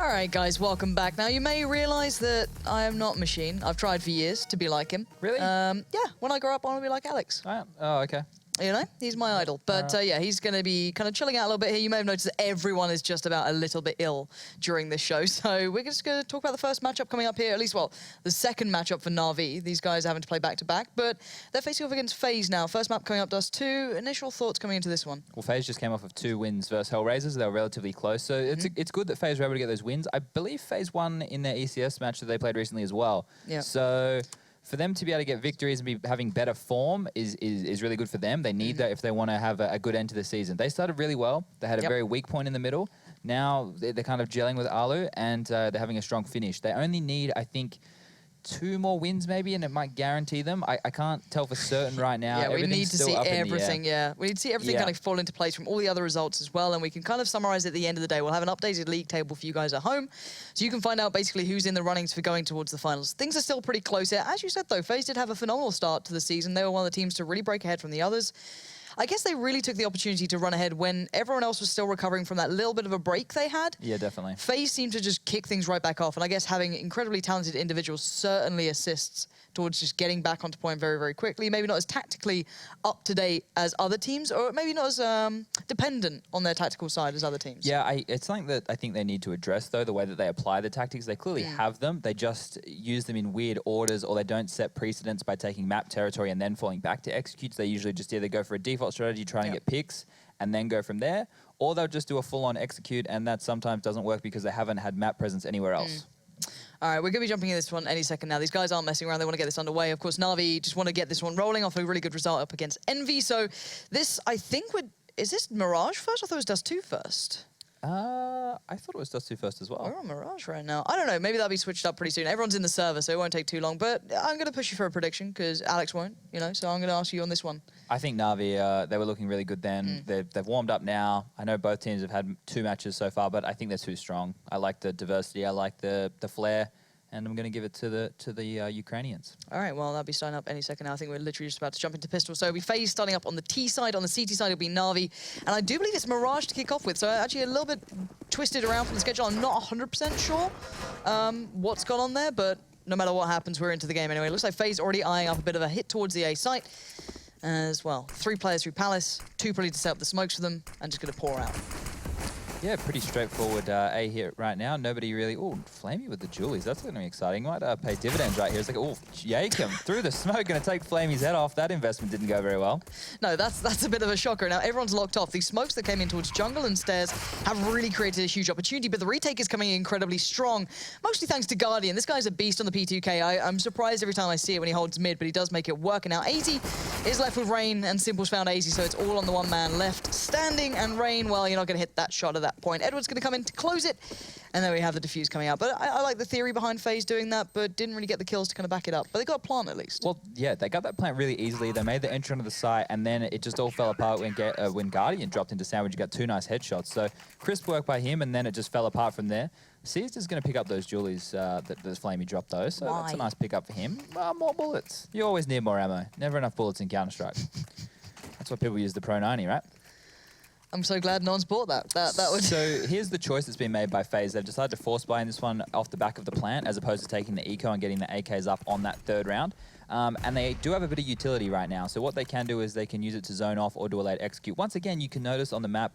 Alright guys, welcome back. Now you may realise that I am not Machine. I've tried for years to be like him. Really? Yeah, when I grow up I want to be like Alex. Oh, okay. You know, he's my idol. But yeah, he's going to be kind of chilling out a little bit here. You may have noticed that everyone is just about a little bit ill during this show. So we're just going to talk about the first matchup coming up here. At least, well, the second matchup for NaVi. These guys are having to play back-to-back. But they're facing off against FaZe now. First map coming up to us too. Initial thoughts coming into this one? Well, FaZe just came off of 2 wins versus Hellraisers. They were relatively close. So it's good that FaZe were able to get those wins. I believe FaZe won in their ECS match that they played recently as well. Yeah. So for them to be able to get victories and be having better form is really good for them. They need that if they want to have a good end to the season. They started really well. They had a very weak point in the middle. Now they're kind of gelling with Alu, and they're having a strong finish. They only need, I think, 2 more wins maybe, and it might guarantee them. I can't tell for certain right now. Yeah, we need to see everything, yeah. We need to see everything kind of fall into place from all the other results as well, and we can kind of summarize at the end of the day. We'll have an updated league table for you guys at home, so you can find out basically who's in the runnings for going towards the finals. Things are still pretty close here. As you said, though, FaZe did have a phenomenal start to the season. They were one of the teams to really break ahead from the others. I guess they really took the opportunity to run ahead when everyone else was still recovering from that little bit of a break they had. Yeah, definitely. FaZe seemed to just kick things right back off, and I guess having incredibly talented individuals certainly assists towards just getting back onto point very, very quickly. Maybe not as tactically up-to-date as other teams, or maybe not as dependent on their tactical side as other teams. Yeah, it's something that I think they need to address, though, the way that they apply the tactics. They clearly have them. They just use them in weird orders, or they don't set precedents by taking map territory and then falling back to executes. They usually just either go for a default strategy, trying to get picks, and then go from there, or they'll just do a full-on execute, and that sometimes doesn't work because they haven't had map presence anywhere else. All right, we're going to be jumping in this one any second now. These guys aren't messing around. They want to get this underway. Of course, NaVi just want to get this one rolling off a really good result up against NV. So this, I think, is this Mirage first? I thought it was Dust 2 first. I thought it was Dust 2 first as well. We're on Mirage right now. I don't know. Maybe that'll be switched up pretty soon. Everyone's in the server, so it won't take too long. But I'm going to push you for a prediction because Alex won't, you know, so I'm going to ask you on this one. I think NaVi, they were looking really good then. They've warmed up now. I know both teams have had 2 matches so far, but I think they're too strong. I like the diversity. I like the flair. And I'm going to give it to the Ukrainians. All right, well, that'll be starting up any second now. I think we're literally just about to jump into pistol. So it'll be FaZe starting up on the T side. On the CT side, it'll be NaVi. And I do believe it's Mirage to kick off with. So actually a little bit twisted around from the schedule. I'm not 100% sure what's gone on there, but no matter what happens, we're into the game anyway. It looks like FaZe already eyeing up a bit of a hit towards the A site as well. 3 players through Palace, 2 probably to set up the smokes for them, and just going to pour out. Yeah, pretty straightforward A here right now. Nobody really... Oh, Flamey with the Julies. That's going to be exciting. Might pay dividends right here. It's like, oh, Yakem through the smoke. Going to take Flamey's head off. That investment didn't go very well. No, that's a bit of a shocker. Now, everyone's locked off. These smokes that came in towards jungle and stairs have really created a huge opportunity, but the retake is coming in incredibly strong, mostly thanks to Guardian. This guy's a beast on the P2K. I'm surprised every time I see it when he holds mid, but he does make it work. And now AZ is left with Rain, and Simple's found AZ, so it's all on the one man left standing. And Rain, well, you're not going to hit that shot at that point. Edward's going to come in to close it, and then we have the defuse coming out. But I like the theory behind FaZe doing that, but didn't really get the kills to kind of back it up. But they got a plant at least. Well, yeah, they got that plant really easily. They made the entry onto the site, and then it just all fell apart when Guardian dropped into Sandwich. You got 2 nice headshots. So crisp work by him, and then it just fell apart from there. Seized is going to pick up those Julies that Flamey dropped, though. So that's a nice pickup for him. More bullets. You always need more ammo. Never enough bullets in Counter-Strike. That's why people use the Pro 90, right? I'm so glad no one's bought that. That would. So here's the choice that's been made by FaZe. They've decided to force buy in this one off the back of the plant, as opposed to taking the eco and getting the AKs up on that 3rd round. And they do have a bit of utility right now. So what they can do is they can use it to zone off or do a late execute. Once again, you can notice on the map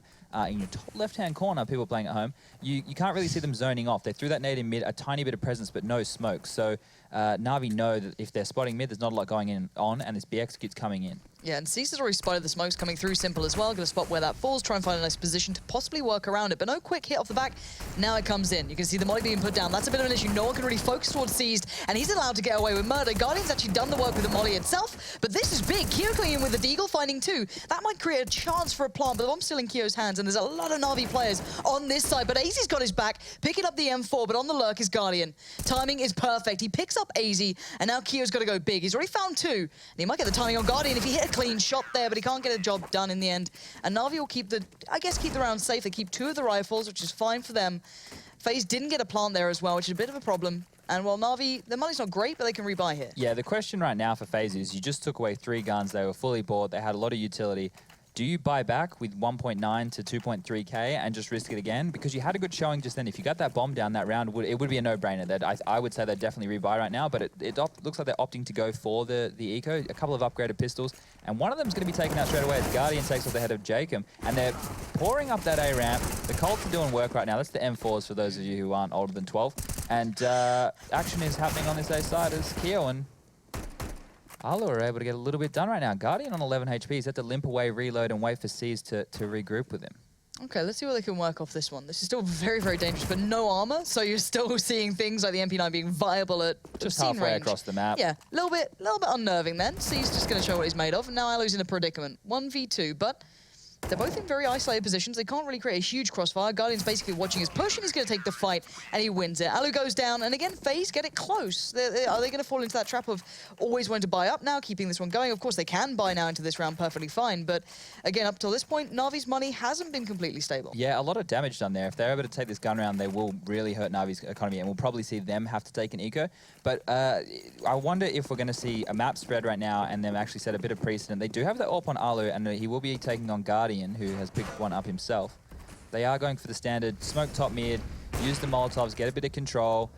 in your top left-hand corner, people playing at home, you can't really see them zoning off. They threw that nade in mid, a tiny bit of presence, but no smoke. So NaVi know that if they're spotting mid, there's not a lot going on, and this B execute's coming in. Yeah, and Cease's already spotted the smokes coming through. Simple as well. Going to spot where that falls, try and find a nice position to possibly work around it. But no quick hit off the back. Now it comes in. You can see the molly being put down. That's a bit of an issue. No one can really focus towards Seized, and he's allowed to get away with murder. Guardian's actually done the work with the molly itself, but this is big. Keo coming in with the Deagle, finding 2. That might create a chance for a plant, but the bomb's still in Keo's hands, and there's a lot of NaVi players on this side. But AZ's got his back, picking up the M4, but on the lurk is Guardian. Timing is perfect. He picks up AZ, and now Keo's got to go big. He's already found 2, and he might get the timing on Guardian if he hit a clean shot there, but he can't get a job done in the end. And NaVi will keep the round safe. They keep 2 of the rifles, which is fine for them. FaZe didn't get a plant there as well, which is a bit of a problem. And while NaVi, the money's not great, but they can rebuy here. Yeah, the question right now for FaZe is you just took away 3 guns. They were fully bought. They had a lot of utility. do you buy back with 1.9 to 2.3k and just risk it again? Because you had a good showing just then. If you got that bomb down that round, it would be a no-brainer. That I would say they'd definitely rebuy right now, but it looks like they're opting to go for the eco, a couple of upgraded pistols, and one of them's going to be taken out straight away as Guardian takes off the head of Jacob, and they're pouring up that A ramp. The Colts are doing work right now. That's the M4s for those of you who aren't older than 12, and action is happening on this A side as Keo and Alu are able to get a little bit done right now. Guardian on 11 HP. He's had to limp away, reload, and wait for C's to regroup with him. Okay, let's see what they can work off this one. This is still very, very dangerous, but no armor, so you're still seeing things like the MP9 being viable at just halfway range. Across the map. Yeah, a little bit unnerving then. C's just going to show what he's made of, and now Alu's in a predicament. 1v2, but they're both in very isolated positions. They can't really create a huge crossfire. Guardian's basically watching his push, and he's going to take the fight, and he wins it. Alu goes down, and again, FaZe get it close. Are they going to fall into that trap of always wanting to buy up now, keeping this one going? Of course, they can buy now into this round perfectly fine, but again, up till this point, Navi's money hasn't been completely stable. Yeah, a lot of damage done there. If they're able to take this gun round, they will really hurt Navi's economy, and we'll probably see them have to take an eco. But I wonder if we're going to see a map spread right now, and them actually set a bit of precedent. They do have that AWP on Alu, and he will be taking on Guardian, who has picked one up himself. They are going for the standard smoke top mid, use the Molotovs, get a bit of control,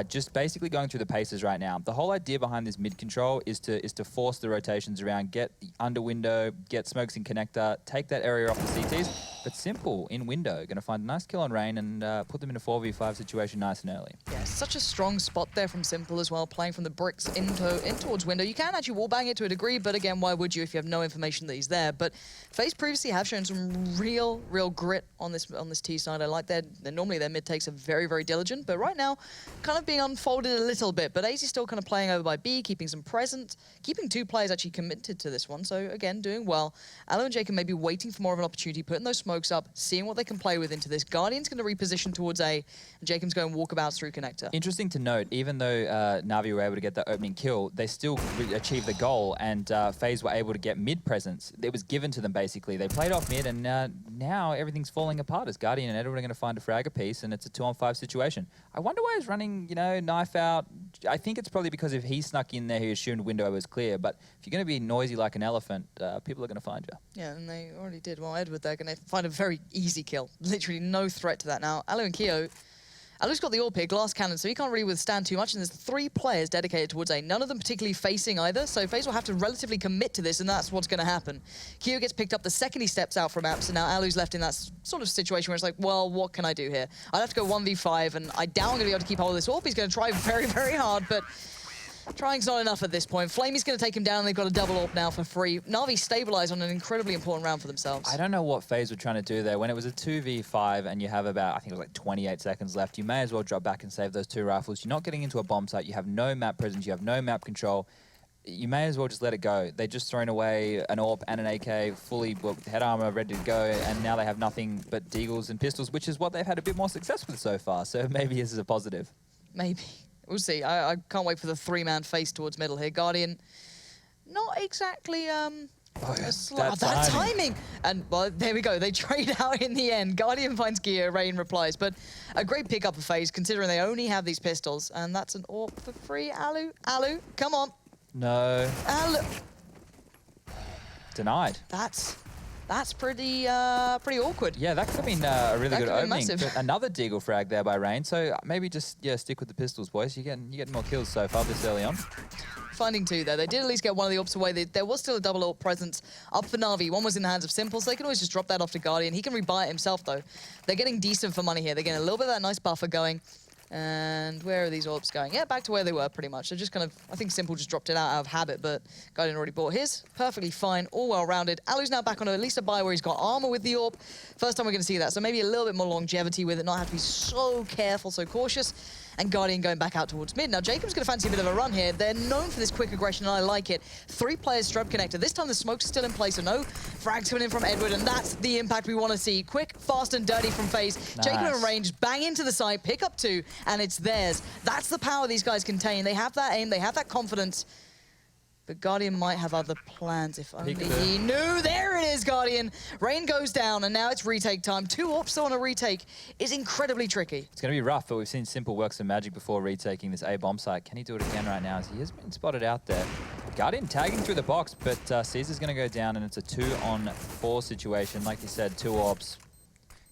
just basically going through the paces right now. The whole idea behind this mid control is to force the rotations around, get the under window, get smokes in connector, take that area off the CTs, but simple in window. Going to find a nice kill on Rain and put them in a 4v5 situation nice and early. Yeah, such a strong spot there from Simple as well, playing from the bricks in towards window. You can actually wallbang it to a degree, but again, why would you if you have no information that he's there? But FaZe previously have shown some real grit on this T side. I like normally their mid takes are very, very diligent, but right now, kind of being unfolded a little bit. But AZ still kind of playing over by B, keeping some presence, keeping two players actually committed to this one. So again, doing well. Alu and Jacob may be waiting for more of an opportunity, putting those smokes up, seeing what they can play with into this. Guardian's going to reposition towards A, and Jacob's going walkabouts through connector. Interesting to note, even though NaVi were able to get that opening kill, they still achieved the goal, and FaZe were able to get mid presence. It was given to them basically. They played off mid, and now everything's falling apart as Guardian and Edward are going to find a frag apiece, and it's a 2-on-5 situation. I wonder why he's running, you know, knife out. I think it's probably because if he snuck in there, he assumed window was clear. But if you're going to be noisy like an elephant, people are going to find you. Yeah, and they already did. Well, Edward, they're going to find a very easy kill. Literally no threat to that now. Alu and Keo. Alu's got the AWP here, glass cannon, so he can't really withstand too much, and there's 3 players dedicated towards A, none of them particularly facing either, so FaZe will have to relatively commit to this, and that's what's going to happen. Keo gets picked up the second he steps out from apps, and now Alu's left in that sort of situation where it's like, well, what can I do here? I'd have to go 1v5, and I doubt I'm going to be able to keep hold of this AWP. He's going to try very, very hard, but trying's not enough at this point. Flamey's going to take him down, and they've got a double AWP now for free. NaVi stabilized on an incredibly important round for themselves. I don't know what FaZe were trying to do there. When it was a 2v5 and you have about, I think it was like 28 seconds left, you may as well drop back and save those 2 rifles. You're not getting into a bomb site. You have no map presence. You have no map control. You may as well just let it go. They just thrown away an AWP and an AK, fully with head armor, ready to go, and now they have nothing but deagles and pistols, which is what they've had a bit more success with so far. So maybe this is a positive. Maybe. We'll see. I can't wait for the 3-man face towards middle here. Guardian, not exactly that timing. And well, there we go. They trade out in the end. Guardian finds gear, Rain replies. But a great pickup of FaZe, considering they only have these pistols. And that's an AWP for free. Alu, come on. No. Alu. Denied. That's pretty awkward. Yeah, that could have been a really good opening. Another deagle frag there by Rain. So maybe just stick with the pistols, boys. You're getting more kills so far this early on. Finding 2 there. They did at least get one of the AWPs away. There was still a double AWP presence up for NaVi. One was in the hands of Simple, so they can always just drop that off to Guardian. He can rebuy it himself, though. They're getting decent for money here. They're getting a little bit of that nice buffer going. And where are these AWPs going? Yeah, back to where they were, pretty much. They're just kind of, I think Simple just dropped it out of habit, but Guardian already bought his. Perfectly fine, all well-rounded. Alu's now back on at least a buy where he's got armor with the AWP. First time we're going to see that, so maybe a little bit more longevity with it, not have to be so careful, so cautious. And Guardian going back out towards mid. Now, Jacob's going to fancy a bit of a run here. They're known for this quick aggression, and I like it. 3 players strobe connector. This time the smoke's still in place, so no frags coming in from Edward, and that's the impact we want to see. Quick, fast, and dirty from FaZe. Nice. Jacob and range, bang into the side, pick up 2, and it's theirs. That's the power these guys contain. They have that aim, they have that confidence. But Guardian might have other plans if only Peekaboo. he knew. There it is, Guardian. Rain goes down, and now it's retake time. 2 AWPs on a retake is incredibly tricky. It's going to be rough, but we've seen Simple work some magic before retaking this A bomb site. Can he do it again right now? As he has been spotted out there. Guardian tagging through the box, but Caesar's going to go down, and it's a 2-on-4 situation. Like you said, 2 AWPs.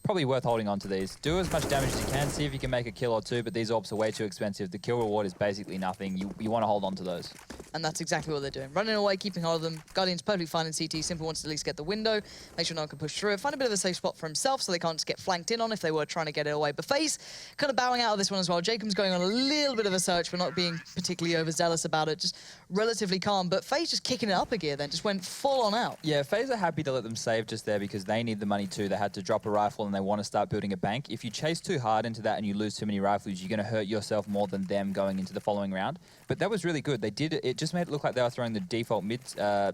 Probably worth holding on to these. Do as much damage as you can, see if you can make a kill or 2, but these AWPs are way too expensive. The kill reward is basically nothing. You want to hold on to those. And that's exactly what they're doing. Running away, keeping hold of them. Guardian's perfectly fine in CT. Simple wants to at least get the window, make sure no one can push through it, find a bit of a safe spot for himself so they can't just get flanked in on if they were trying to get it away. But FaZe kind of bowing out of this one as well. Jacob's going on a little bit of a search, but not being particularly overzealous about it. Just relatively calm. But FaZe just kicking it up a gear then, just went full on out. Yeah, FaZe are happy to let them save just there because they need the money too. They had to drop a rifle and they want to start building a bank. If you chase too hard into that and you lose too many rifles, you're going to hurt yourself more than them going into the following round. But that was really good. They did it just made it look like they were throwing the default mid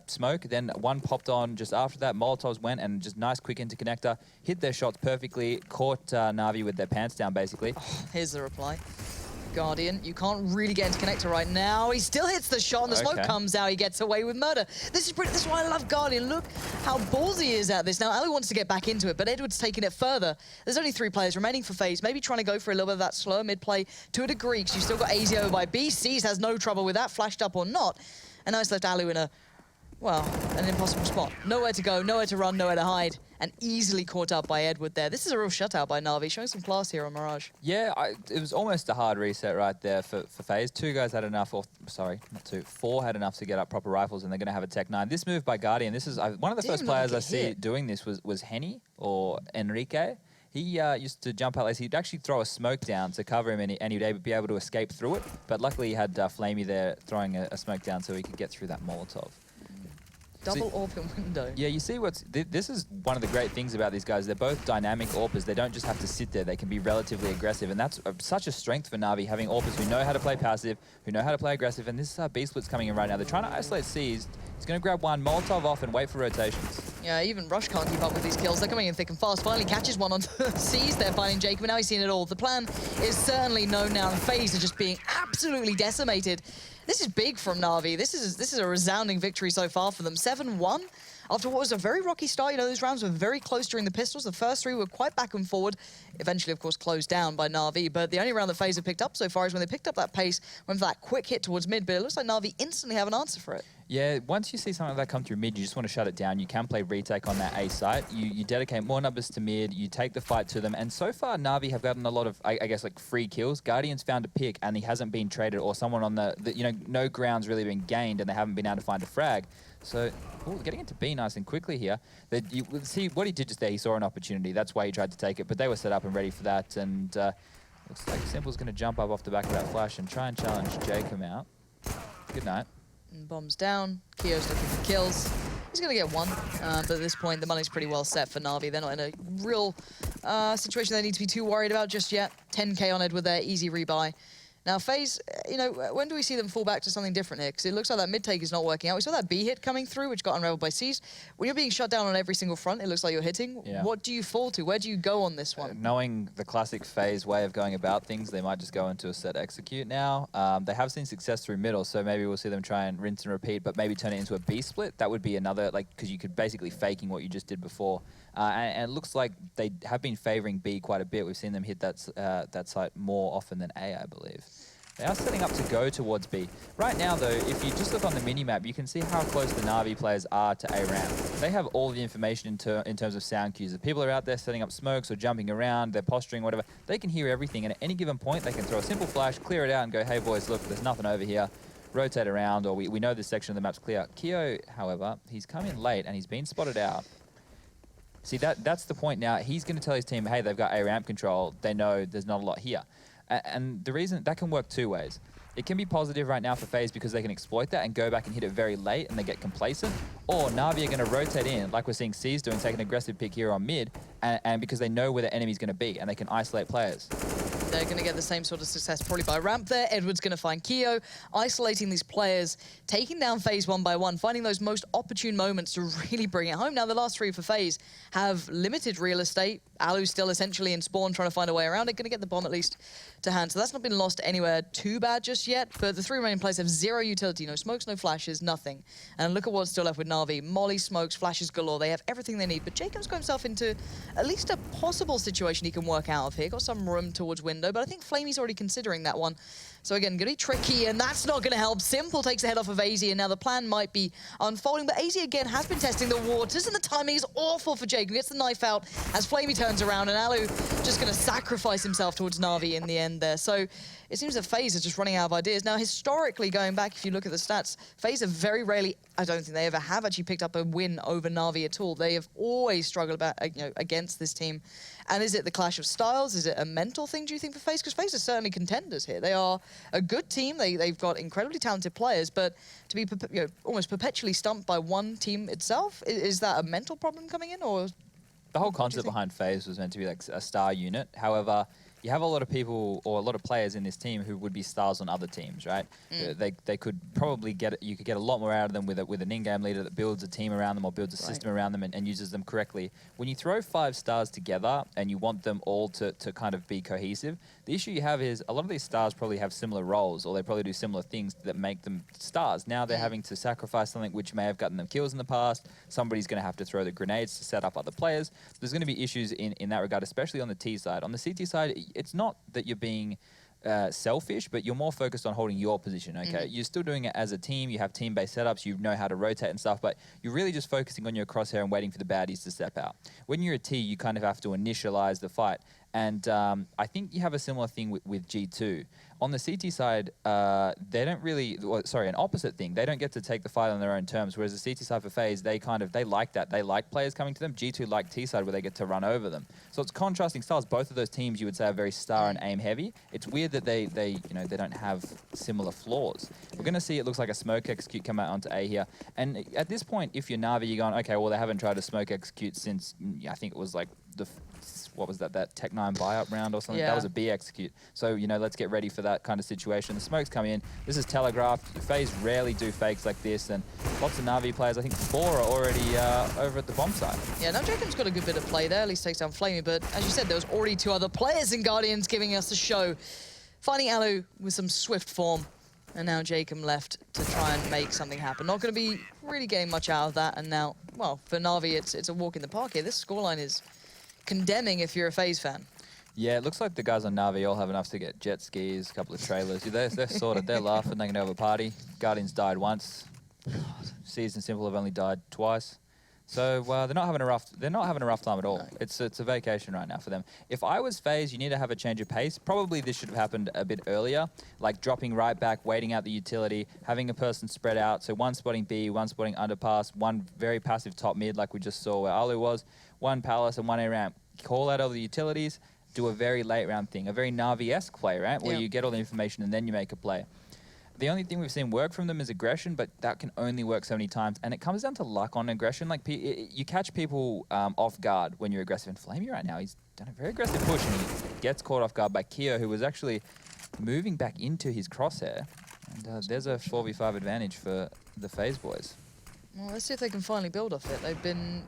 smoke. Then one popped on just after that. Molotovs went and just nice quick interconnector. Hit their shots perfectly. Caught NaVi with their pants down basically. Oh, here's the reply. Guardian, you can't really get into connector right now. He still hits the shot and the smoke comes out. He gets away with murder. This is why I love Guardian. Look how ballsy he is at this. Now, Ali wants to get back into it, but Edward's taking it further. There's only 3 players remaining for FaZe. Maybe trying to go for a little bit of that slower mid play to a degree, because you've still got AZ over by B. C's has no trouble with that, flashed up or not. And now it's left Alu in an impossible spot. Nowhere to go, nowhere to run, nowhere to hide. And easily caught up by Edward there. This is a real shutout by NaVi, showing some class here on Mirage. Yeah, it was almost a hard reset right there for FaZe. 2 guys had enough, or sorry, not 2, 4 had enough to get up proper rifles, and they're going to have a Tech 9. This move by Guardian, this is one of the first players I see doing this was Henny or Enrique. He used to jump out, he'd actually throw a smoke down to cover him and he'd be able to escape through it. But luckily he had Flamey there throwing a smoke down so he could get through that Molotov. Double AWP window. Yeah, you see this is one of the great things about these guys. They're both dynamic AWPers. They don't just have to sit there. They can be relatively aggressive, and that's such a strength for NaVi, having AWPers who know how to play passive, who know how to play aggressive, and this B-split's coming in right now. They're trying to isolate C's. He's going to grab one, Molotov off, and wait for rotations. Yeah, even Rush can't keep up with these kills. They're coming in thick and fast. Finally catches one on C's there, finding Jacob, and now he's seen it all. The plan is certainly known now, and FaZe are just being absolutely decimated. This is big from NaVi. This is a resounding victory so far for them. 7-1 after what was a very rocky start. You know, those rounds were very close during the pistols. The first 3 were quite back and forward. Eventually, of course, closed down by NaVi. But the only round that FaZe have picked up so far is when they picked up that pace, went for that quick hit towards mid. But it looks like NaVi instantly have an answer for it. Yeah, once you see something like that come through mid, you just want to shut it down. You can play retake on that A site. You dedicate more numbers to mid. You take the fight to them. And so far, NaVi have gotten a lot of, I guess, like free kills. Guardian's found a pick, and he hasn't been traded, or someone on no ground's really been gained, and they haven't been able to find a frag. So, getting into B nice and quickly here. You see what he did just there. He saw an opportunity. That's why he tried to take it. But they were set up and ready for that. And looks like Simple's going to jump up off the back of that flash and try and challenge Jacob out. Good night. And bombs down. Kio's looking for kills. He's going to get one, but at this point, the money's pretty well set for NaVi. They're not in a real situation they need to be too worried about just yet. 10k on Edward there, easy rebuy. Now, FaZe, when do we see them fall back to something different here? Because it looks like that mid-take is not working out. We saw that B hit coming through, which got unraveled by C's. When you're being shut down on every single front, it looks like you're hitting. Yeah. What do you fall to? Where do you go on this one? Knowing the classic FaZe way of going about things, they might just go into a set execute now. They have seen success through middle, so maybe we'll see them try and rinse and repeat, but maybe turn it into a B split. That would be another, because you could basically faking what you just did before. And it looks like they have been favoring B quite a bit. We've seen them hit that site more often than A, I believe. They are setting up to go towards B. Right now, though, if you just look on the minimap, you can see how close the NaVi players are to A ramp. They have all the information in terms of sound cues. If people are out there setting up smokes or jumping around, they're posturing, whatever, they can hear everything. And at any given point, they can throw a simple flash, clear it out, and go, hey, boys, look, there's nothing over here. Rotate around, or we know this section of the map's clear. Keo, however, he's come in late, and he's been spotted out. See, that's the point now. He's going to tell his team, hey, they've got A ramp control. They know there's not a lot here. And the reason that can work 2 ways. It can be positive right now for FaZe because they can exploit that and go back and hit it very late and they get complacent. Or NaVi are going to rotate in, like we're seeing C's doing, take an aggressive pick here on mid, and because they know where the enemy's going to be and they can isolate players. They're going to get the same sort of success probably by ramp there. Edward's going to find Keo, isolating these players, taking down FaZe one by one, finding those most opportune moments to really bring it home. Now, the last three for FaZe have limited real estate. Alu's still essentially in spawn, trying to find a way around it. Going to get the bomb at least to hand. So that's not been lost anywhere too bad just yet. But the three remaining players have zero utility. No smokes, no flashes, nothing. And look at what's still left with NaVi. Molly, smokes, flashes galore. They have everything they need. But Jacob's got himself into at least a possible situation he can work out of here. Got some room towards window. But I think Flamey's already considering that one. So again, gonna be tricky, and that's not gonna help. Simple takes the head off of AZ, and now the plan might be unfolding. But AZ again has been testing the waters, and the timing is awful for Jacob. Gets the knife out as Flamey turns around, and Alu just gonna sacrifice himself towards NaVi in the end there. So it seems that FaZe is just running out of ideas. Now, historically, going back, if you look at the stats, FaZe have very rarely, I don't think they ever have actually picked up a win over NaVi at all. They have always struggled against this team. And is it the clash of styles? Is it a mental thing, do you think, for FaZe? Because FaZe are certainly contenders here. They are a good team. They've got incredibly talented players, but to be almost perpetually stumped by one team itself, is that a mental problem coming in, or? The whole concept behind FaZe was meant to be like a star unit. However, you have a lot of people or a lot of players in this team who would be stars on other teams, right? They could probably you could get a lot more out of them with an in-game leader that builds a team around them or builds a system around them and uses them correctly. When you throw 5 stars together and you want them all to kind of be cohesive, the issue you have is a lot of these stars probably have similar roles, or they probably do similar things that make them stars. Now they're having to sacrifice something which may have gotten them kills in the past. Somebody's going to have to throw the grenades to set up other players. There's going to be issues in that regard, especially on the T side. On the CT side, it's not that you're being selfish, but you're more focused on holding your position, okay? You're still doing it as a team. You have team-based setups. You know how to rotate and stuff, but you're really just focusing on your crosshair and waiting for the baddies to step out. When you're a T, you kind of have to initialize the fight. And I think you have a similar thing with G2. On the CT side, they don't really, an opposite thing. They don't get to take the fight on their own terms, whereas the CT side for FaZe, they like that. They like players coming to them. G2 like T side where they get to run over them. So it's contrasting styles. Both of those teams you would say are very star and aim heavy. It's weird that they don't have similar flaws. We're going to see, it looks like a smoke execute come out onto A here. And at this point, if you're NaVi, you're going, okay, well, they haven't tried a smoke execute since, I think it was like what was that Tech9 buy-up round or something? Yeah. That was a B execute. So, let's get ready for that kind of situation. The smokes come in. This is telegraphed. FaZe rarely do fakes like this, and lots of NaVi players, I think 4 are already over at the bomb site. Yeah, now Jacob's got a good bit of play there. At least takes down Flamey, but as you said, there was already 2 other players in Guardians giving us a show. Finding Alu with some swift form, and now Jacob left to try and make something happen. Not going to be really getting much out of that, and now, well, for NaVi, it's a walk in the park here. This scoreline is condemning if you're a FaZe fan. Yeah, it looks like the guys on NaVi all have enough to get jet skis, a couple of trailers. They're sorted. They're laughing. They can have a party. Guardians died once. Seas and Simple have only died twice. So they're not having a rough time at all. No. It's a vacation right now for them. If I was FaZe, you need to have a change of pace. Probably this should have happened a bit earlier, like dropping right back, waiting out the utility, having a person spread out. So one spotting B, one spotting underpass, one very passive top mid, like we just saw where Alu was, one palace and one A ramp. Call out all the utilities, do a very late round thing, a very Navi-esque play, right? Where you get all the information and then you make a play. The only thing we've seen work from them is aggression, but that can only work so many times. And it comes down to luck on aggression. Like, you catch people off guard when you're aggressive. And Flamey right now, he's done a very aggressive push, and he gets caught off guard by Keo, who was actually moving back into his crosshair. And there's a 4v5 advantage for the FaZe boys. Well, let's see if they can finally build off it. They've been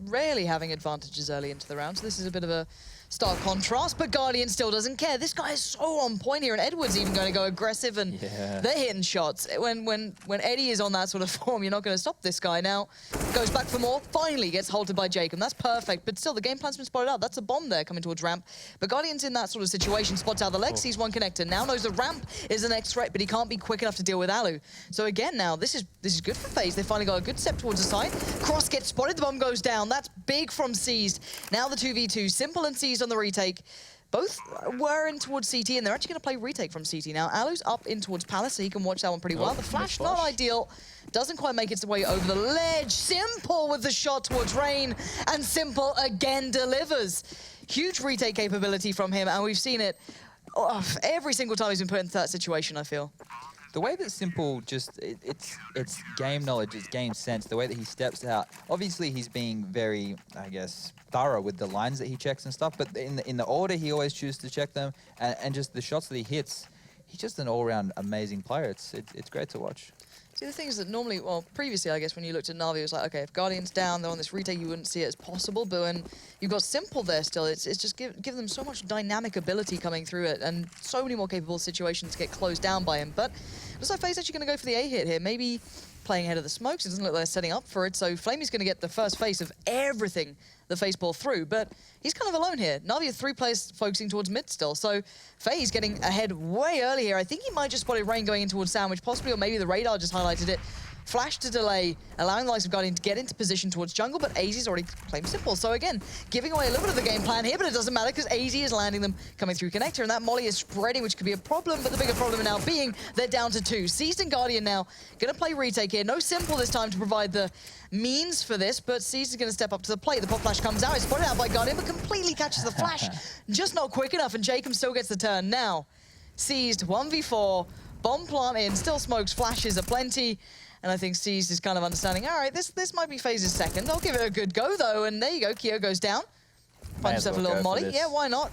rarely having advantages early into the round, so this is a bit of a stark contrast, but Guardian still doesn't care. This guy is so on point here, and Edward's even going to go aggressive, and they're hitting shots. When Eddie is on that sort of form, you're not going to stop this guy. Now, goes back for more, finally gets halted by Jacob. That's perfect, but still, the game plan's been spotted out. That's a bomb there coming towards ramp. But Guardian's in that sort of situation, spots out the leg, sees one connector, now knows the ramp is the next threat, but he can't be quick enough to deal with Alu. So again, now, this is good for FaZe. They finally got a good step towards the side. Cross gets spotted, the bomb goes down. That's big from Seized. Now the 2v2, Simple and Seized on the retake. Both were in towards CT, and they're actually going to play retake from CT now. Alu's up in towards Palace, so he can watch that one pretty well. The flash, not ideal. Doesn't quite make its way over the ledge. Simple with the shot towards Rain, and Simple again delivers. Huge retake capability from him, and we've seen it every single time he's been put into that situation, I feel. the way that Simple just, it's game knowledge, it's game sense, the way that he steps out. Obviously, he's being very, I guess, thorough with the lines that he checks and stuff, but in the order, he always chooses to check them, and just the shots that he hits, he's just an all-round amazing player. It's great to watch. See, the thing is that normally, well, previously, I guess, when you looked at NaVi, it was like, okay, if Guardian's down, they're on this retake, you wouldn't see it as possible. But when you've got Simple there still, it's just give them so much dynamic ability coming through it, and so many more capable situations to get closed down by him. But looks like FaZe actually going to go for the A hit here. Maybe playing ahead of the smokes. It doesn't look like they're setting up for it. So Flamey's going to get the first face of everything the FaZe ball through, but he's kind of alone here. NaVi have 3 players focusing towards mid still, so FaZe getting ahead way early here. I think he might just spotted Rain going in towards Sandwich, possibly, or maybe the radar just highlighted it. Flash to delay, allowing the likes of Guardian to get into position towards jungle, but AZ's already claimed Simple. So again, giving away a little bit of the game plan here, but it doesn't matter because AZ is landing them coming through connector, and that molly is spreading, which could be a problem, but the bigger problem now being they're down to 2. Seized and Guardian now gonna play retake here. No Simple this time to provide the means for this, but Seized is gonna step up to the plate. The pop flash comes out, it's spotted out by Guardian, but completely catches the flash. Just not quick enough, and Jacob still gets the turn. Now, Seized 1v4, bomb plant in, still smokes, flashes aplenty. And I think Seized is kind of understanding, all right, this might be FaZe's second. I'll give it a good go, though. And there you go, Keo goes down. Finds himself a little molly. Yeah, why not?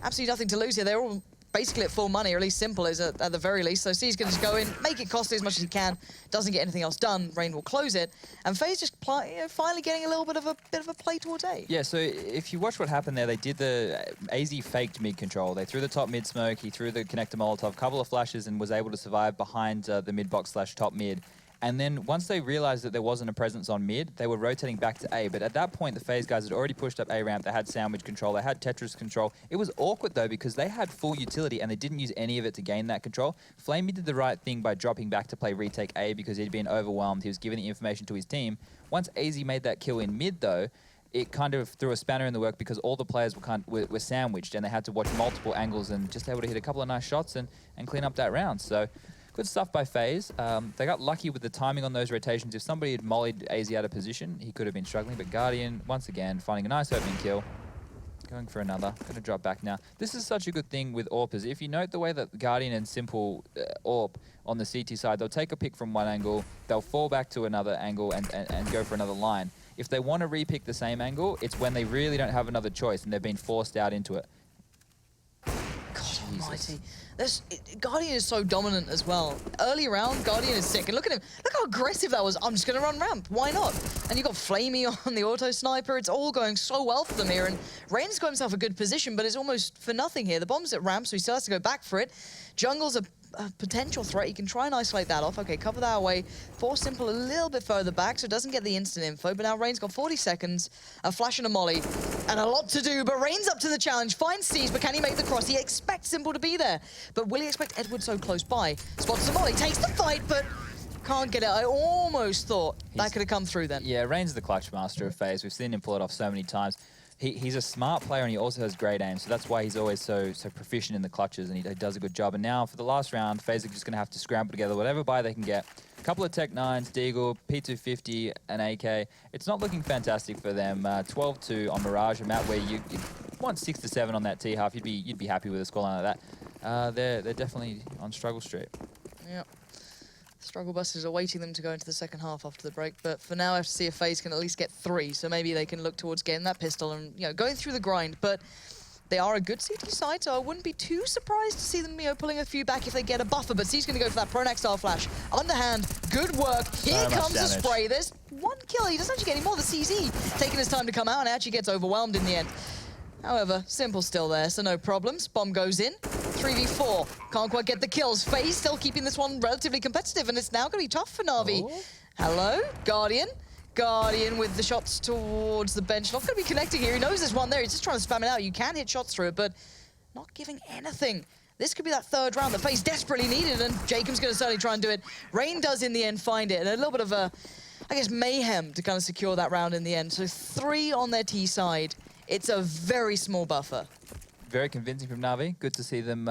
Absolutely nothing to lose here. They're all basically at full money, or at least Simple is at the very least. So Seized can just go in, make it costly as much as he can. Doesn't get anything else done. Rain will close it. And FaZe just finally getting a little bit of a play towards A. Yeah, so if you watch what happened there, they did the AZ faked mid control. They threw the top mid smoke, he threw the connector Molotov, couple of flashes, and was able to survive behind the mid box / top mid. And then once they realized that there wasn't a presence on mid, they were rotating back to A. But at that point, the FaZe guys had already pushed up A ramp. They had sandwich control. They had Tetris control. It was awkward, though, because they had full utility and they didn't use any of it to gain that control. Flamey did the right thing by dropping back to play retake A because he'd been overwhelmed. He was giving the information to his team. Once AZ made that kill in mid, though, it kind of threw a spanner in the work because all the players were sandwiched and they had to watch multiple angles and just able to hit a couple of nice shots and clean up that round. So good stuff by FaZe. They got lucky with the timing on those rotations. If somebody had mollied AZ out of position, he could have been struggling. But Guardian, once again, finding a nice opening kill. Going for another. Going to drop back now. This is such a good thing with AWP. Is if you note the way that Guardian and Simple AWP on the CT side, they'll take a pick from one angle, they'll fall back to another angle and go for another line. If they want to repick the same angle, it's when they really don't have another choice and they've been forced out into it. God almighty. Guardian is so dominant as well. Early round, Guardian is sick. And look at him. Look how aggressive that was. I'm just going to run ramp. Why not? And you've got Flamey on the auto sniper. It's all going so well for them here. And Rain's got himself a good position, but it's almost for nothing here. The bomb's at ramp, so he still has to go back for it. Jungle's a potential threat. You can try and isolate that off. Okay, cover that away. Force Simple a little bit further back, so it doesn't get the instant info. But now Rain's got 40 seconds, a flash and a molly, and a lot to do. But Rain's up to the challenge. Finds Seized, but can he make the cross? He expects Simple to be there. But will he expect Edward so close by? Spots the molly, takes the fight, but can't get it. I almost thought that could have come through then. Yeah, Rain's the clutch master of FaZe. We've seen him pull it off so many times. He's a smart player and he also has great aim, so that's why he's always so proficient in the clutches and he does a good job. And now for the last round, FaZe are just going to have to scramble together whatever buy they can get. A couple of Tech 9s, Deagle, P250, and AK. It's not looking fantastic for them. 12-2 on Mirage, a map where you want 6 to 7 on that T-half. You'd be happy with a scoreline like that. They're definitely on struggle street. Yep. Struggle busters are waiting them to go into the second half after the break, but for now I have to see if FaZe can at least get 3, so maybe they can look towards getting that pistol and, you know, going through the grind. But they are a good CT side, so I wouldn't be too surprised to see them, you know, pulling a few back if they get a buffer. But C's going to go for that Pronax style flash. Underhand, good work. Here comes the spray. There's 1 kill. He doesn't actually get any more. The CZ taking his time to come out and actually gets overwhelmed in the end. However, Simple's still there, so no problems. Bomb goes in. 3v4. Can't quite get the kills. FaZe still keeping this one relatively competitive, and it's now going to be tough for NaVi. Oh. Hello, Guardian. Guardian with the shots towards the bench. Not going to be connecting here. He knows there's one there. He's just trying to spam it out. You can hit shots through it, but not giving anything. This could be that third round that FaZe desperately needed, and Jacob's going to certainly try and do it. Rain does in the end find it, and a little bit of a, I guess, mayhem to kind of secure that round in the end. So 3 on their T side. It's a very small buffer. Very convincing from NaVi. Good to see them,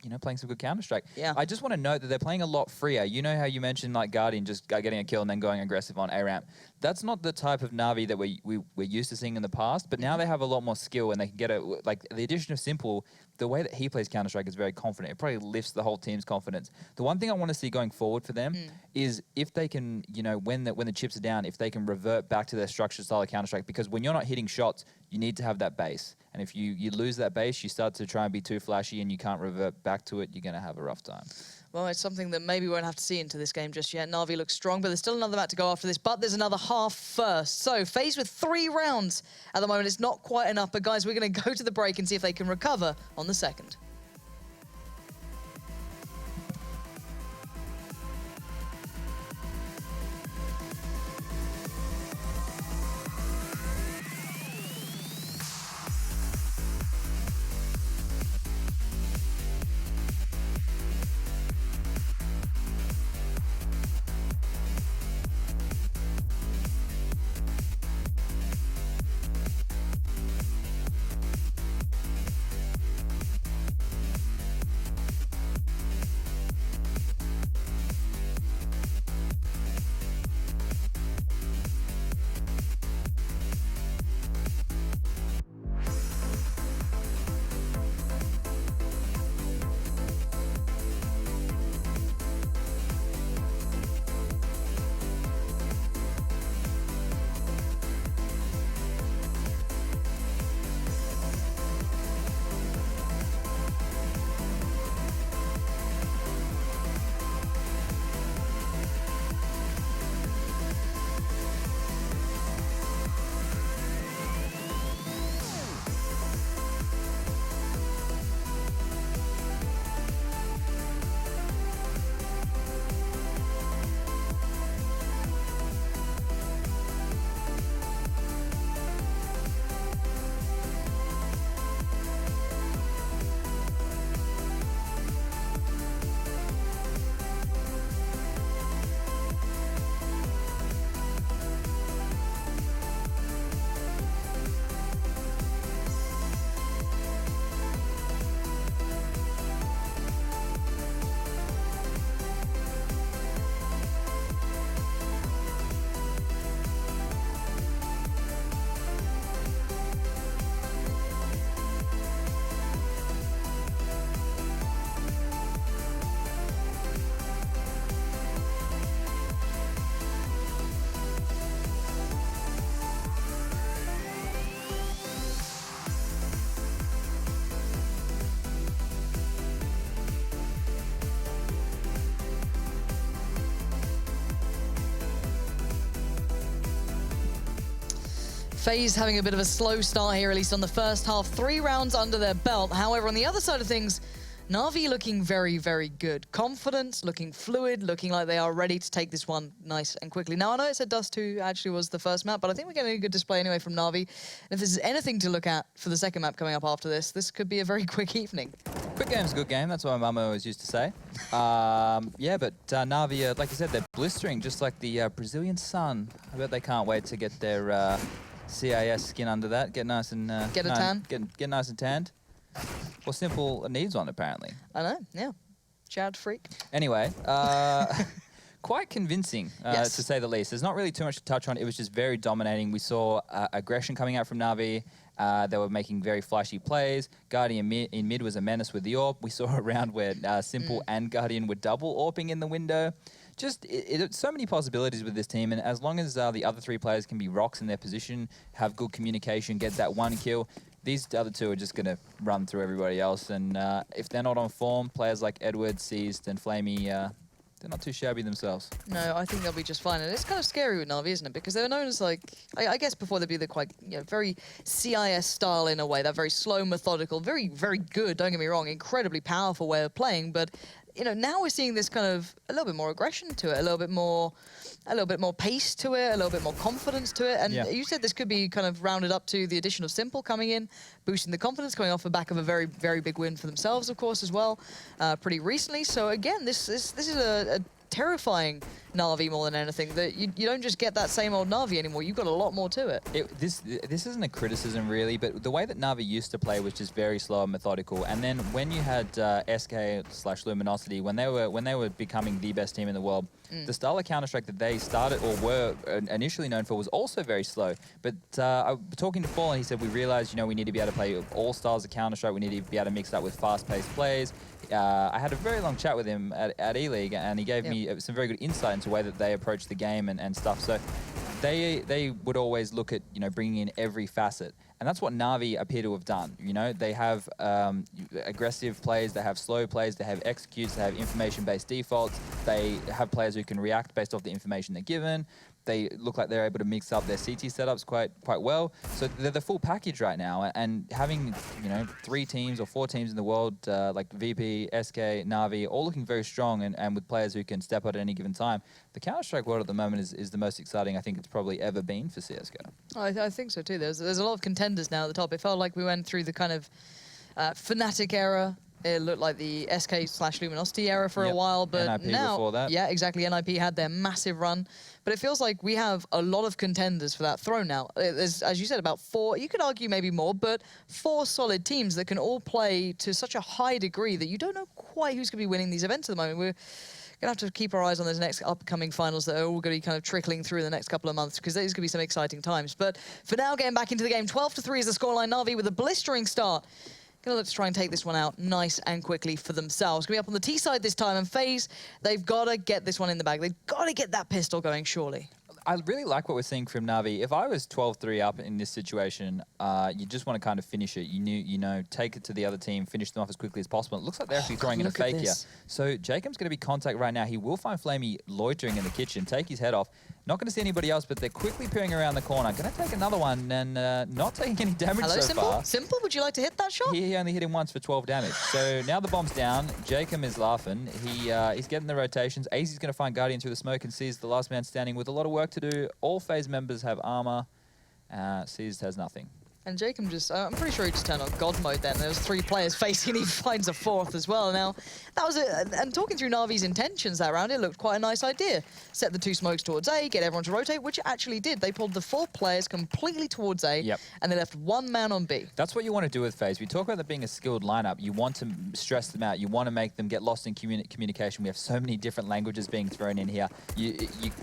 you know, playing some good Counter-Strike. Yeah. I just want to note that they're playing a lot freer. You know how you mentioned like Guardian just getting a kill and then going aggressive on A-ramp. That's not the type of NaVi that we're used to seeing in the past, but now they have a lot more skill and they can get like the addition of Simple, the way that he plays Counter-Strike is very confident. It probably lifts the whole team's confidence. The one thing I want to see going forward for them is if they can, you know, when the chips are down, if they can revert back to their structured style of Counter-Strike, because when you're not hitting shots, you need to have that base. And if you lose that base, you start to try and be too flashy and you can't revert back to it, you're going to have a rough time. Well, it's something that maybe we won't have to see into this game just yet. NaVi looks strong, but there's still another map to go after this, but there's another half first. So, FaZe with 3 rounds at the moment. It's not quite enough, but guys, we're going to go to the break and see if they can recover on the second. FaZe having a bit of a slow start here, at least on the first half. 3 rounds under their belt. However, on the other side of things, NaVi looking very, very good. Confident, looking fluid, looking like they are ready to take this one nice and quickly. Now, I know it said Dust 2 actually was the first map, but I think we're getting a good display anyway from NaVi. And if this is anything to look at for the second map coming up after this, this could be a very quick evening. Quick game's a good game, that's what my mum always used to say. Yeah, but NaVi, like you said, they're blistering just like the Brazilian sun. I bet they can't wait to get their CIS skin under that, get nice and... Get a tan? Get nice and tanned. Well, Simple needs one, apparently. I know, yeah. Chad freak. Anyway, quite convincing, yes, to say the least. There's not really too much to touch on. It was just very dominating. We saw aggression coming out from NaVi. They were making very flashy plays. Guardian in mid was a menace with the AWP. We saw a round where Simple and Guardian were double AWPing in the window. Just so many possibilities with this team, and as long as the other 3 players can be rocks in their position, have good communication, get that 1 kill, these other 2 are just going to run through everybody else. And if they're not on form, players like Edward, Seized, and Flamey, they're not too shabby themselves. No, I think they'll be just fine. And it's kind of scary with NaVi, isn't it? Because they were known as, like, I guess before they'd be the quite, you know, very CIS style in a way. That very slow, methodical, very, very good, don't get me wrong, incredibly powerful way of playing. But, you know, now we're seeing this kind of a little bit more aggression to it, a little bit more pace to it, a little bit more confidence to it. And you said this could be kind of rounded up to the addition of Simple coming in, boosting the confidence, coming off the back of a very, very big win for themselves, of course, as well, pretty recently. So again, this is a terrifying NaVi more than anything. That you don't just get that same old NaVi anymore. You've got a lot more to it. This isn't a criticism really, but the way that NaVi used to play was just very slow and methodical. And then when you had SK/Luminosity, when they were becoming the best team in the world, the style of Counter-Strike that they started or were initially known for was also very slow. But talking to Paul, and he said, we realized, we need to be able to play all styles of Counter-Strike. We need to be able to mix that with fast-paced plays. I had a very long chat with him at E-League, and he gave me some very good insight into the way that they approach the game and stuff. So they would always look at, bringing in every facet. And that's what NaVi appear to have done. They have aggressive plays, they have slow plays, they have executes, they have information-based defaults. They have players who can react based off the information they're given. They look like they're able to mix up their CT setups quite well. So they're the full package right now. And having 3 teams or 4 teams in the world like VP, SK, NaVi, all looking very strong and with players who can step out at any given time. The Counter-Strike world at the moment is the most exciting I think it's probably ever been for CS:GO. I think so too. There's a lot of contenders now at the top. It felt like we went through the kind of Fnatic era. It looked like the SK/Luminosity era for a while, but NIP now, before that. Yeah, exactly. NIP had their massive run, but it feels like we have a lot of contenders for that throne now. There's, as you said, about 4. You could argue maybe more, but 4 solid teams that can all play to such a high degree that you don't know quite who's going to be winning these events at the moment. We're going to have to keep our eyes on those next upcoming finals that are all going to be kind of trickling through in the next couple of months, because there's going to be some exciting times. But for now, getting back into the game, 12-3 is the scoreline. NaVi with a blistering start. Gonna look to try and take this one out nice and quickly for themselves. Gonna be up on the T side this time, and FaZe, they've got to get this one in the bag. They've got to get that pistol going, surely. I really like what we're seeing from NaVi. If I was 12-3 up in this situation, you just want to kind of finish it. Take it to the other team, finish them off as quickly as possible. It looks like they're actually throwing in a fake here. So Jacob's going to be contact right now. He will find Flamey loitering in the kitchen, take his head off. Not going to see anybody else, but they're quickly peering around the corner. Going to take another one and not taking any damage so far. Simple, would you like to hit that shot? He only hit him once for 12 damage. So now the bomb's down. Jacob is laughing. He's getting the rotations. AZ's going to find Guardian through the smoke and sees the last man standing with a lot of work to do. All FaZe members have armor. Seized has nothing. And Jacob just, I'm pretty sure he just turned on God mode then. There was 3 players facing, he finds a 4th as well. Now, that was it. And talking through NaVi's intentions that round, it looked quite a nice idea. Set the 2 smokes towards A, get everyone to rotate, which it actually did. They pulled the 4 players completely towards A, and they left 1 man on B. That's what you want to do with FaZe. We talk about there being a skilled lineup. You want to stress them out. You want to make them get lost in communication. We have so many different languages being thrown in here. You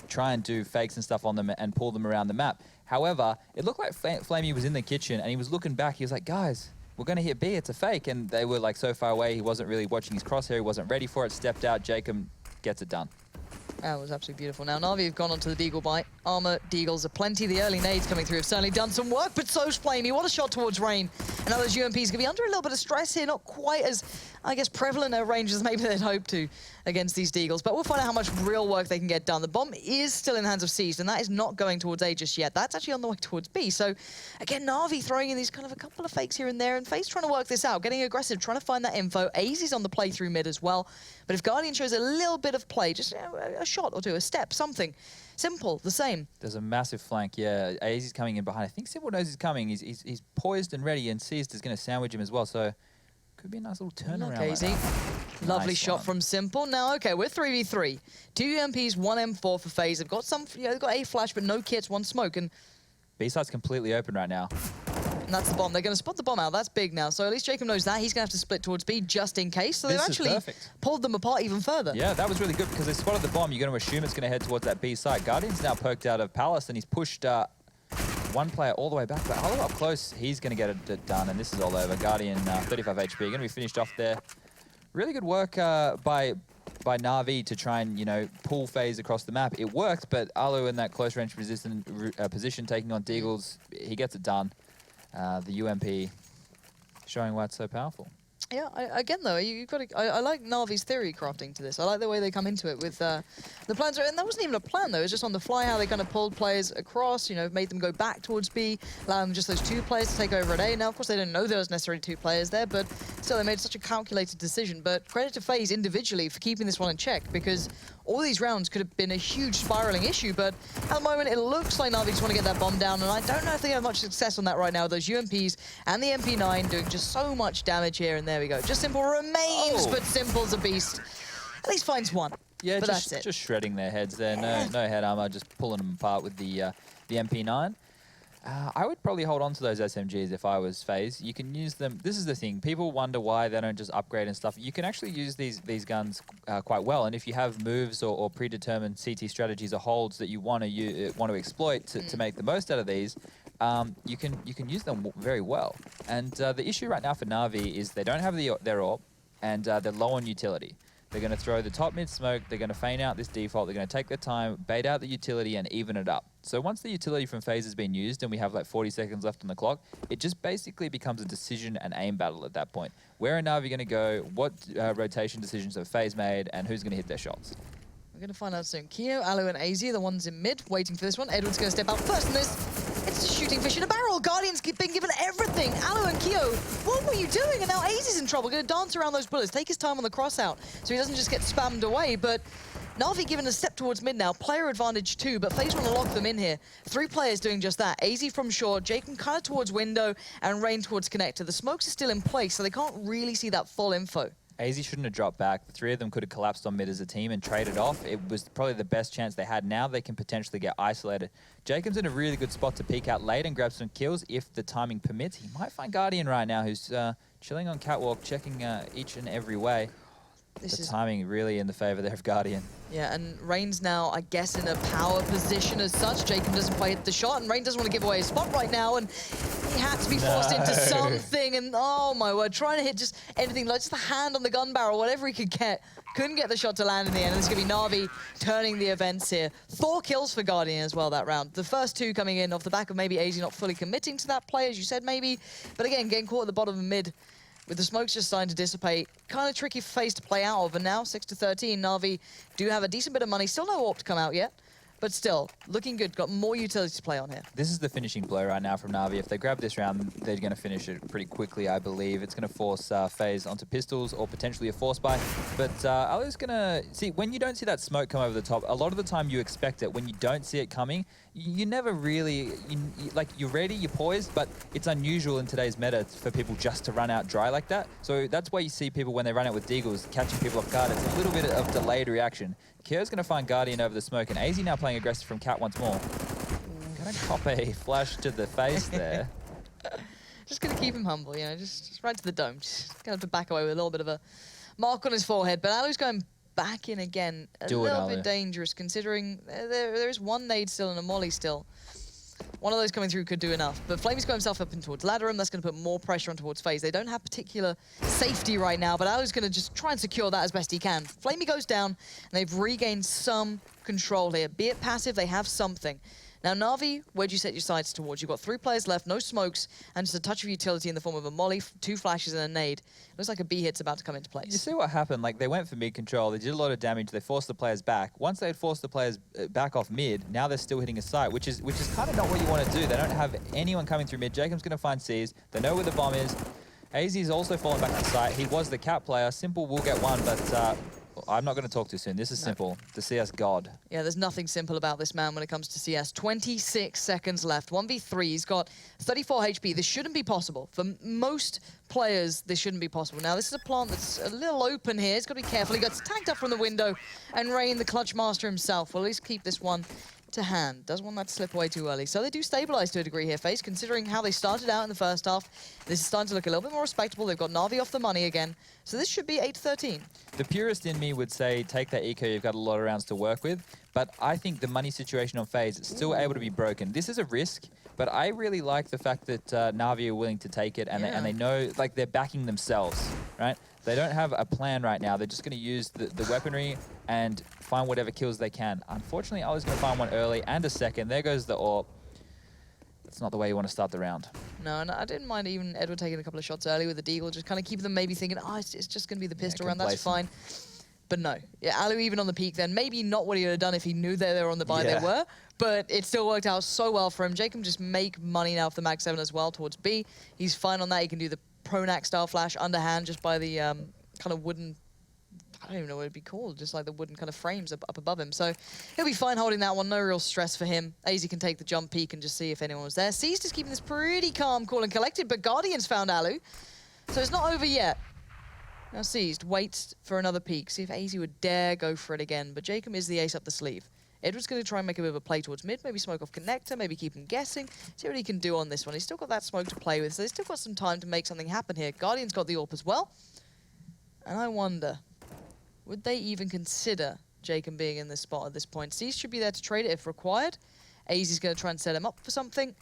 try and do fakes and stuff on them and pull them around the map. However, it looked like Flamey was in the kitchen and he was looking back. He was like, guys, we're going to hit B. It's a fake. And they were like so far away. He wasn't really watching his crosshair. He wasn't ready for it. Stepped out. Jacob gets it done. That was absolutely beautiful. Now, NaVi have gone onto the Deagle bite. Armor, Deagles are plenty. The early nades coming through have certainly done some work, but so's Flamey. What a shot towards Rain. And now those UMPs going to be under a little bit of stress here. Not quite as, I guess, prevalent a range as maybe they'd hoped to against these Deagles. But we'll find out how much real work they can get done. The bomb is still in the hands of Seized, and that is not going towards A just yet. That's actually on the way towards B. So, again, NaVi throwing in these kind of a couple of fakes here and there, and FaZe trying to work this out, getting aggressive, trying to find that info. AZ's on the play through mid as well. But if Guardian shows a little bit of play, just a shot or two, a step, something simple, the same. There's a massive flank, yeah. AZ's coming in behind. I think Simple knows he's coming. He's poised and ready, and Seized is going to sandwich him as well. So could be a nice little turnaround. Like that. Lovely nice shot from Simple. Now, okay, we're 3v3. 2 UMPs, 1 M4 for FaZe. They've got some, they've got a flash, but no kits, 1 smoke, and B side's completely open right now. And that's the bomb. They're going to spot the bomb out. That's big now. So at least Jacob knows that. He's going to have to split towards B just in case. So they've actually pulled them apart even further. Yeah, that was really good because they spotted the bomb. You're going to assume it's going to head towards that B side. Guardian's now poked out of Palace and he's pushed 1 player all the way back. But all up close, he's going to get it done. And this is all over. Guardian, 35 HP. Going to be finished off there. Really good work by NaVi to try and, pull FaZe across the map. It worked, but Alu in that close range resistant position taking on Deagles, he gets it done. The UMP showing why it's so powerful. Yeah, again though, you've got to, I like NaVi's theory crafting to this. I like the way they come into it with the plans. And that wasn't even a plan though. It was just on the fly how they kind of pulled players across, made them go back towards B, allowing just those 2 players to take over at A. Now, of course, they didn't know there was necessarily 2 players there, but still they made such a calculated decision. But credit to FaZe individually for keeping this one in check, because all these rounds could have been a huge spiraling issue. But at the moment, it looks like NaVi just want to get that bomb down, and I don't know if they have much success on that right now. Those UMPs and the MP9 doing just so much damage here, and there we go. Just Simple remains, but Simple's a beast. At least finds 1. Yeah, but just, that's it. just shredding their heads there. No head armor, just pulling them apart with the MP9. I would probably hold on to those SMGs if I was FaZe. You can use them. This is the thing. People wonder why they don't just upgrade and stuff. You can actually use these guns quite well. And if you have moves or predetermined CT strategies or holds that you want to exploit to make the most out of these, you can use them very well. And the issue right now for NaVi is they don't have their AWP, and they're low on utility. They're going to throw the top mid smoke, they're going to feign out this default, they're going to take their time, bait out the utility and even it up. So once the utility from FaZe has been used and we have like 40 seconds left on the clock, it just basically becomes a decision and aim battle at that point. Where are NaVi going to go, what rotation decisions have FaZe made, and who's going to hit their shots? We're going to find out soon. Keo, Alu, and AZ are the ones in mid, waiting for this one. Edward's going to step out first in this. It's just shooting fish in a barrel. Guardian's been given everything. Alu and Keo, what were you doing? And now AZ's in trouble. Going to dance around those bullets, take his time on the cross out, so he doesn't just get spammed away. But NaVi given a step towards mid now. Player advantage too, but FaZe want to lock them in here. 3 players doing just that. AZ from short, Jacob kind of towards window, and Rain towards connector. The smokes are still in place, so they can't really see that full info. AZ shouldn't have dropped back. The 3 of them could have collapsed on mid as a team and traded off. It was probably the best chance they had. Now they can potentially get isolated. Jacob's in a really good spot to peek out late and grab some kills if the timing permits. He might find Guardian right now, who's chilling on catwalk, checking each and every way. The timing really in the favor there of Guardian. Yeah, and Rain's now, I guess, in a power position as such. Jacob doesn't quite hit the shot, and Rain doesn't want to give away his spot right now, and he had to be forced into something, and oh my word, trying to hit just anything, like just a hand on the gun barrel, whatever he could get. Couldn't get the shot to land in the end, and it's going to be NaVi turning the events here. 4 kills for Guardian as well that round. The first 2 coming in off the back of maybe AZ not fully committing to that play, as you said, maybe, but again, getting caught at the bottom of mid. With the smokes just starting to dissipate, kind of tricky for FaZe to play out of, and now 6-13, NaVi do have a decent bit of money, still no AWP to come out yet, but still, looking good, got more utility to play on here. This is the finishing blow right now from NaVi. If they grab this round, they're going to finish it pretty quickly, I believe. It's going to force FaZe onto pistols or potentially a force buy. But Alu's going to... See, when you don't see that smoke come over the top, a lot of the time you expect it. When you don't see it coming, you never really... like, you're ready, you're poised, but it's unusual in today's meta for people just to run out dry like that. So that's why you see people, when they run out with deagles, catching people off guard. It's a little bit of delayed reaction. Keo's going to find Guardian over the smoke, and AZ now playing aggressive from Cat once more. Going to cop a flash to the face there. Just going to keep him humble, you know, just right to the dome. Just going to have to back away with a little bit of a mark on his forehead. But Alu's going back in again. A little bit dangerous, considering there is 1 nade still and a molly still. One of those coming through could do enough, but Flamey's got himself up in towards ladder room. That's going to put more pressure on towards FaZe. They don't have particular safety right now, but Alu's going to just try and secure that as best he can. Flamey goes down, and they've regained some control here. Be it passive, they have something. Now, NaVi, where'd you set your sights towards? You've got 3 players left, no smokes, and just a touch of utility in the form of a molly, 2 flashes, and a nade. Looks like a B hit's about to come into place. You see what happened? Like, they went for mid control, they did a lot of damage, they forced the players back. Once they had forced the players back off mid, now they're still hitting a site, which is kind of not what you want to do. They don't have anyone coming through mid. Jacob's going to find C's. They know where the bomb is. AZ is also falling back to site. He was the cat player. Simple will get one, but I'm not going to talk too soon. This is Simple, the CS god. Yeah, there's nothing simple about this man when it comes to CS. 26 seconds left, 1v3. He's got 34 HP. This shouldn't be possible. For most players, this shouldn't be possible. Now, this is a plant that's a little open here. He's got to be careful. He gets tagged up from the window, and Rain, the clutch master himself, will at least keep this one to hand. Doesn't want that to slip away too early. So they do stabilize to a degree here, FaZe, considering how they started out in the first half. This is starting to look a little bit more respectable. They've got NaVi off the money again. So this should be 8-13. The purist in me would say, take that eco, you've got a lot of rounds to work with. But I think the money situation on FaZe is still able to be broken. This is a risk, but I really like the fact that NaVi are willing to take it, and, they know, like, they're backing themselves, right? They don't have a plan right now. They're just going to use the weaponry and find whatever kills they can. Unfortunately, I was going to find one early and a second. There goes the AWP. That's not the way you want to start the round. No, and I didn't mind even Edward taking a couple of shots early with the deagle, just kind of keep them maybe thinking, oh, it's just going to be the pistol round, that's fine. But no, yeah, Alu even on the peak then, maybe not what he would have done if he knew that they were on the buy, they were, but it still worked out so well for him. Jacob just make money now off the Mag 7 as well towards B. He's fine on that. He can do the Pronac style flash underhand just by the kind of wooden, I don't even know what it'd be called, just like the wooden kind of frames up above him. So he'll be fine holding that one, no real stress for him. AZ can take the jump peek and just see if anyone was there. C's just keeping this pretty calm, cool and collected, but Guardian's found Alu, so it's not over yet. Now Seized waits for another peek, see if AZ would dare go for it again, but Jacob is the ace up the sleeve. Edward's going to try and make a bit of a play towards mid, maybe smoke off connector, maybe keep him guessing, see what he can do on this one. He's still got that smoke to play with, so he's still got some time to make something happen here. Guardian's got the AWP as well, and I wonder, would they even consider Jacob being in this spot at this point? Seized should be there to trade it if required. AZ's going to try and set him up for something.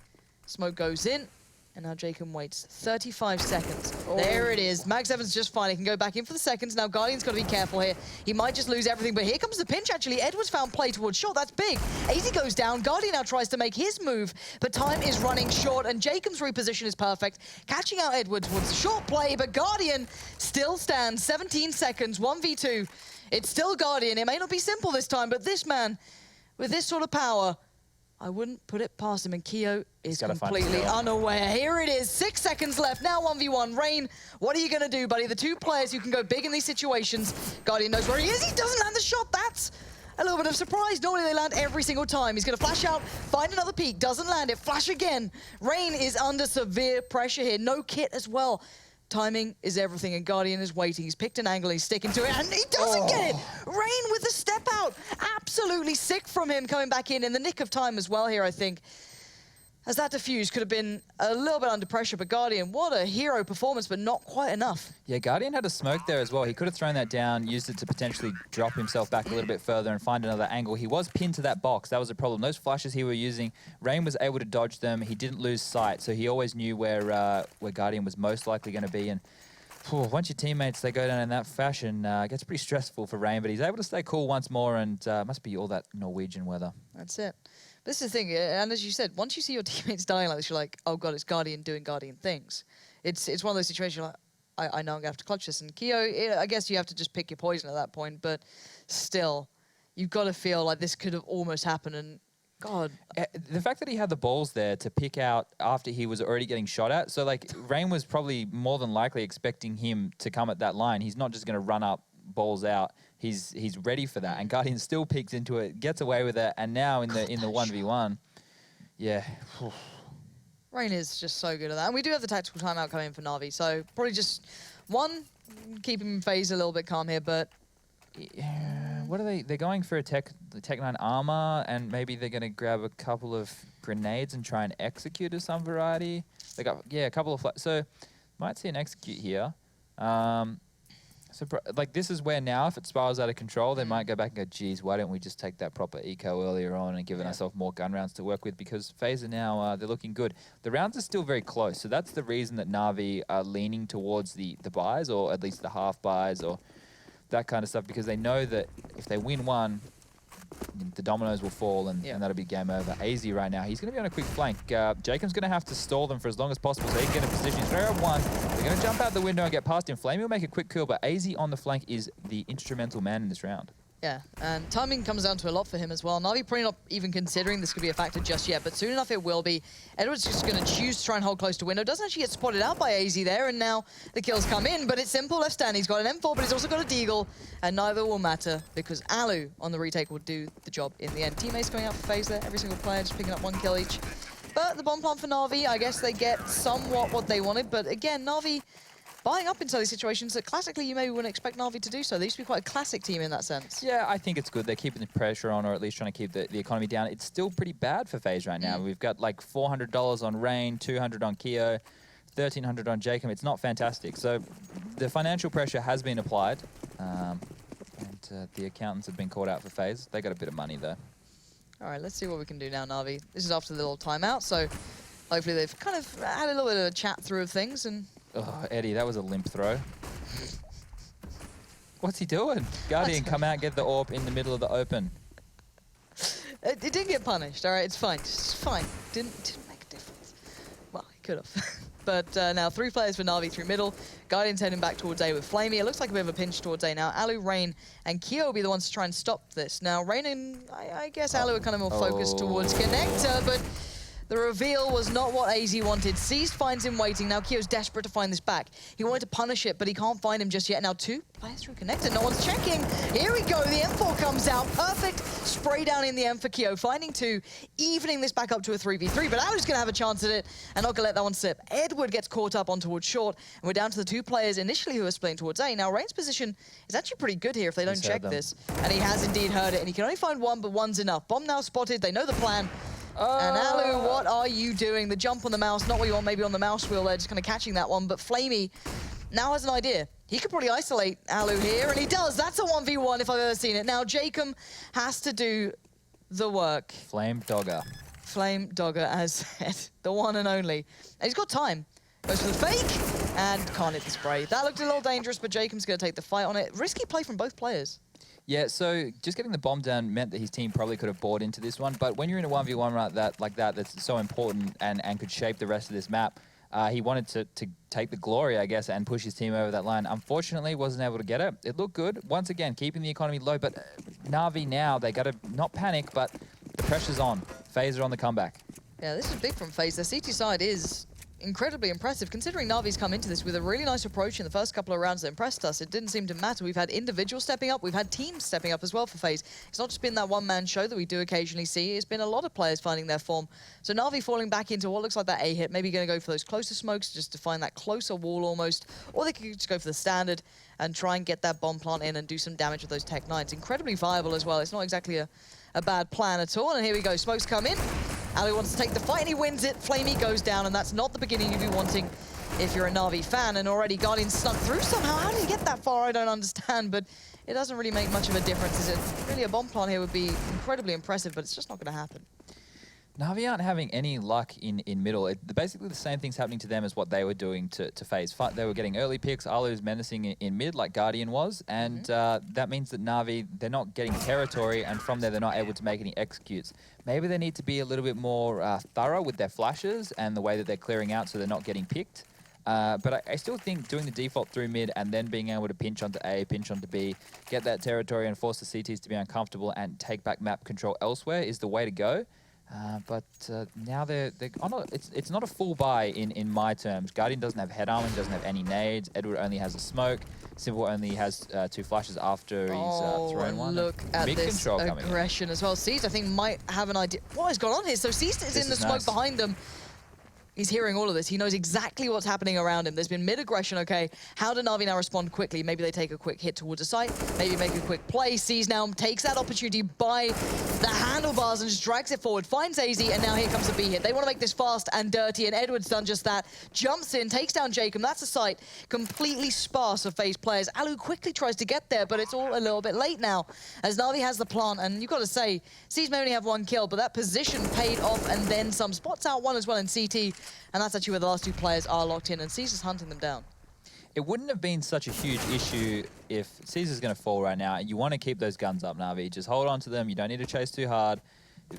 Smoke goes in. And now Jacob waits 35 seconds. Oh. There it is. Mag 7's just fine. He can go back in for the seconds. Now Guardian's got to be careful here. He might just lose everything, but here comes the pinch, actually. Edwards found play towards short. That's big. AZ goes down. Guardian now tries to make his move, but time is running short, and Jacob's reposition is perfect. Catching out Edwards was a short play, but Guardian still stands. 17 seconds, 1v2. It's still Guardian. It may not be simple this time, but this man, with this sort of power, I wouldn't put it past him, and Keo is completely unaware. Here it is, 6 seconds left, now 1v1. Rain, what are you gonna do, buddy? The two players who can go big in these situations. Guardian knows where he is, he doesn't land the shot, that's a little bit of surprise. Normally they land every single time. He's gonna flash out, find another peek, doesn't land it, flash again. Rain is under severe pressure here, no kit as well. Timing is everything, and Guardian is waiting. He's picked an angle, he's sticking to it, and he doesn't get it! Rain with the step out! Absolutely sick from him coming back in the nick of time as well here, I think. As that defuse could have been a little bit under pressure, but Guardian, what a hero performance, but not quite enough. Yeah, Guardian had a smoke there as well. He could have thrown that down, used it to potentially drop himself back a little bit further and find another angle. He was pinned to that box. That was a problem. Those flashes he was using, Rain was able to dodge them. He didn't lose sight, so he always knew where Guardian was most likely going to be. And once your teammates, they go down in that fashion, it gets pretty stressful for Rain, but he's able to stay cool once more, and must be all that Norwegian weather. That's it. This is the thing, and as you said, once you see your teammates dying like this, you're like, oh god, it's Guardian doing Guardian things. It's one of those situations you're like, I know I'm going to have to clutch this. And Keo, I guess you have to just pick your poison at that point, but still, you've got to feel like this could have almost happened, and god. The fact that he had the balls there to pick out after he was already getting shot at, so like, Rain was probably more than likely expecting him to come at that line. He's not just going to run up, balls out. He's ready for that, and Guardian still peeks into it, gets away with it, and now in the 1v1, yeah. Rain is just so good at that, and we do have the tactical timeout coming in for NaVi, so probably just one, keep him in phase a little bit calm here, but yeah, what are they? They're going for a Tech 9 armor, and maybe they're going to grab a couple of grenades and try and execute of some variety. They got a couple of so might see an execute here. So, like, this is where now, if it spirals out of control, they might go back and go, geez, why don't we just take that proper eco earlier on and give ourselves more gun rounds to work with? Because FaZe are now, they're looking good. The rounds are still very close, so that's the reason that NaVi are leaning towards the buys, or at least the half buys, or that kind of stuff, because they know that if they win one, the dominoes will fall, and that'll be game over. AZ right now, he's going to be on a quick flank. Jacob's going to have to stall them for as long as possible, so he can get in position. He's going to have one. They're going to jump out the window and get past him. Flamey will make a quick kill, but AZ on the flank is the instrumental man in this round. Yeah, and timing comes down to a lot for him as well. NaVi probably not even considering this could be a factor just yet, but soon enough it will be. Edwards just going to choose to try and hold close to window. Doesn't actually get spotted out by AZ there, and now the kills come in, but it's simple. Left stand, he's got an M4, but he's also got a deagle, and neither will matter because Alu on the retake will do the job in the end. Teammates going out for FaZe there, every single player just picking up one kill each. But the bomb plant for NaVi, I guess they get somewhat what they wanted, but again, NaVi buying up into these situations that classically you maybe wouldn't expect NaVi to do so. They used to be quite a classic team in that sense. Yeah, I think it's good. They're keeping the pressure on, or at least trying to keep the economy down. It's still pretty bad for FaZe right now. We've got like $400 on Rain, $200 on Keo, $1,300 on Jacob. It's not fantastic. So the financial pressure has been applied, and the accountants have been called out for FaZe. They got a bit of money though. All right, let's see what we can do now, NaVi. This is after the little timeout, so hopefully they've kind of had a little bit of a chat through of things. And oh, Eddie, that was a limp throw. What's he doing? Guardian, come out, get the AWP in the middle of the open. It didn't get punished, all right? It's fine. It's fine. Didn't make a difference. Well, he could have. But now 3 players for NaVi through middle. Guardian's heading back towards A with Flamey. It looks like a bit of a pinch towards A now. Alu, Rain, and Keo will be the ones to try and stop this. Now, Rain and I guess Alu are kind of more focused towards Connector, but The reveal was not what AZ wanted. Seized finds him waiting. Now Kyo's desperate to find this back. He wanted to punish it, but he can't find him just yet. Now 2 players through connected. No one's checking. Here we go. The M4 comes out. Perfect spray down in the M for Kyo. Finding 2, evening this back up to a 3v3, but Alu's going to have a chance at it and not going to let that one slip. Edward gets caught up on towards short, and we're down to the 2 players initially who are splitting towards A. Now Rain's position is actually pretty good here if they don't check this. And he has indeed heard it, and he can only find 1, but 1's enough. Bomb now spotted. They know the plan. And Alu, what are you doing? The jump on the mouse, not what you want, maybe on the mouse wheel there, just kind of catching that one. But Flamey now has an idea. He could probably isolate Alu here, and he does. That's a 1v1 if I've ever seen it. Now Jacob has to do the work. Flame Dogger. Flame Dogger, as said, the one and only. And he's got time. Goes for the fake, and can't hit the spray. That looked a little dangerous, but Jacob's going to take the fight on it. Risky play from both players. Yeah, so just getting the bomb down meant that his team probably could have bought into this one, but when you're in a 1v1 like that, that's so important and could shape the rest of this map, he wanted to take the glory, I guess, and push his team over that line. Unfortunately, wasn't able to get it. It looked good. Once again, keeping the economy low, but NaVi now, they got to not panic, but the pressure's on. FaZe are on the comeback. Yeah, this is big from FaZe. Their CT side is incredibly impressive, considering NaVi's come into this with a really nice approach in the first couple of rounds that impressed us. It didn't seem to matter. We've had individuals stepping up. We've had teams stepping up as well for FaZe. It's not just been that one-man show that we do occasionally see. It's been a lot of players finding their form. So NaVi falling back into what looks like that A hit, maybe going to go for those closer smokes just to find that closer wall almost, or they could just go for the standard and try and get that bomb plant in and do some damage with those Tech 9s. Incredibly viable as well. It's not exactly a bad plan at all. And here we go. Smokes come in. Alu wants to take the fight and he wins it. Flamey goes down, and that's not the beginning you'd be wanting if you're a NaVi fan. And already Guardian snuck through somehow. How did he get that far? I don't understand, but it doesn't really make much of a difference. Is it really a bomb plant here would be incredibly impressive, but it's just not going to happen. NaVi aren't having any luck in middle. Basically, the same thing's happening to them as what they were doing to FaZe. They were getting early picks. Alu's menacing in mid like Guardian was, and that means that NaVi, they're not getting territory, and from there they're not able to make any executes. Maybe they need to be a little bit more thorough with their flashes and the way that they're clearing out so they're not getting picked. But I still think doing the default through mid and then being able to pinch onto A, pinch onto B, get that territory and force the CTs to be uncomfortable and take back map control elsewhere is the way to go. But now they're on it's not a full buy in my terms. Guardian doesn't have head armor, doesn't have any nades. Edward only has a smoke. Simple only has 2 flashes after he's thrown one. Look at this aggression as well. Seized, I think, might have an idea. What has gone on here? So Seized is in the smoke behind them. He's hearing all of this. He knows exactly what's happening around him. There's been mid-aggression, okay. How do NaVi now respond quickly? Maybe they take a quick hit towards a site. Maybe make a quick play. Sees now takes that opportunity by the handlebars and just drags it forward. Finds AZ, and now here comes the B hit. They want to make this fast and dirty, and Edward's done just that. Jumps in, takes down Jacob. That's a site completely sparse of FaZe players. Alu quickly tries to get there, but it's all a little bit late now, as NaVi has the plant. And you've got to say, Seas may only have 1 kill, but that position paid off, and then some. Spots out 1 as well in CT. And that's actually where the last 2 players are locked in, and Caesar's hunting them down. It wouldn't have been such a huge issue if Caesar's going to fall right now. You want to keep those guns up, NaVi. Just hold on to them. You don't need to chase too hard.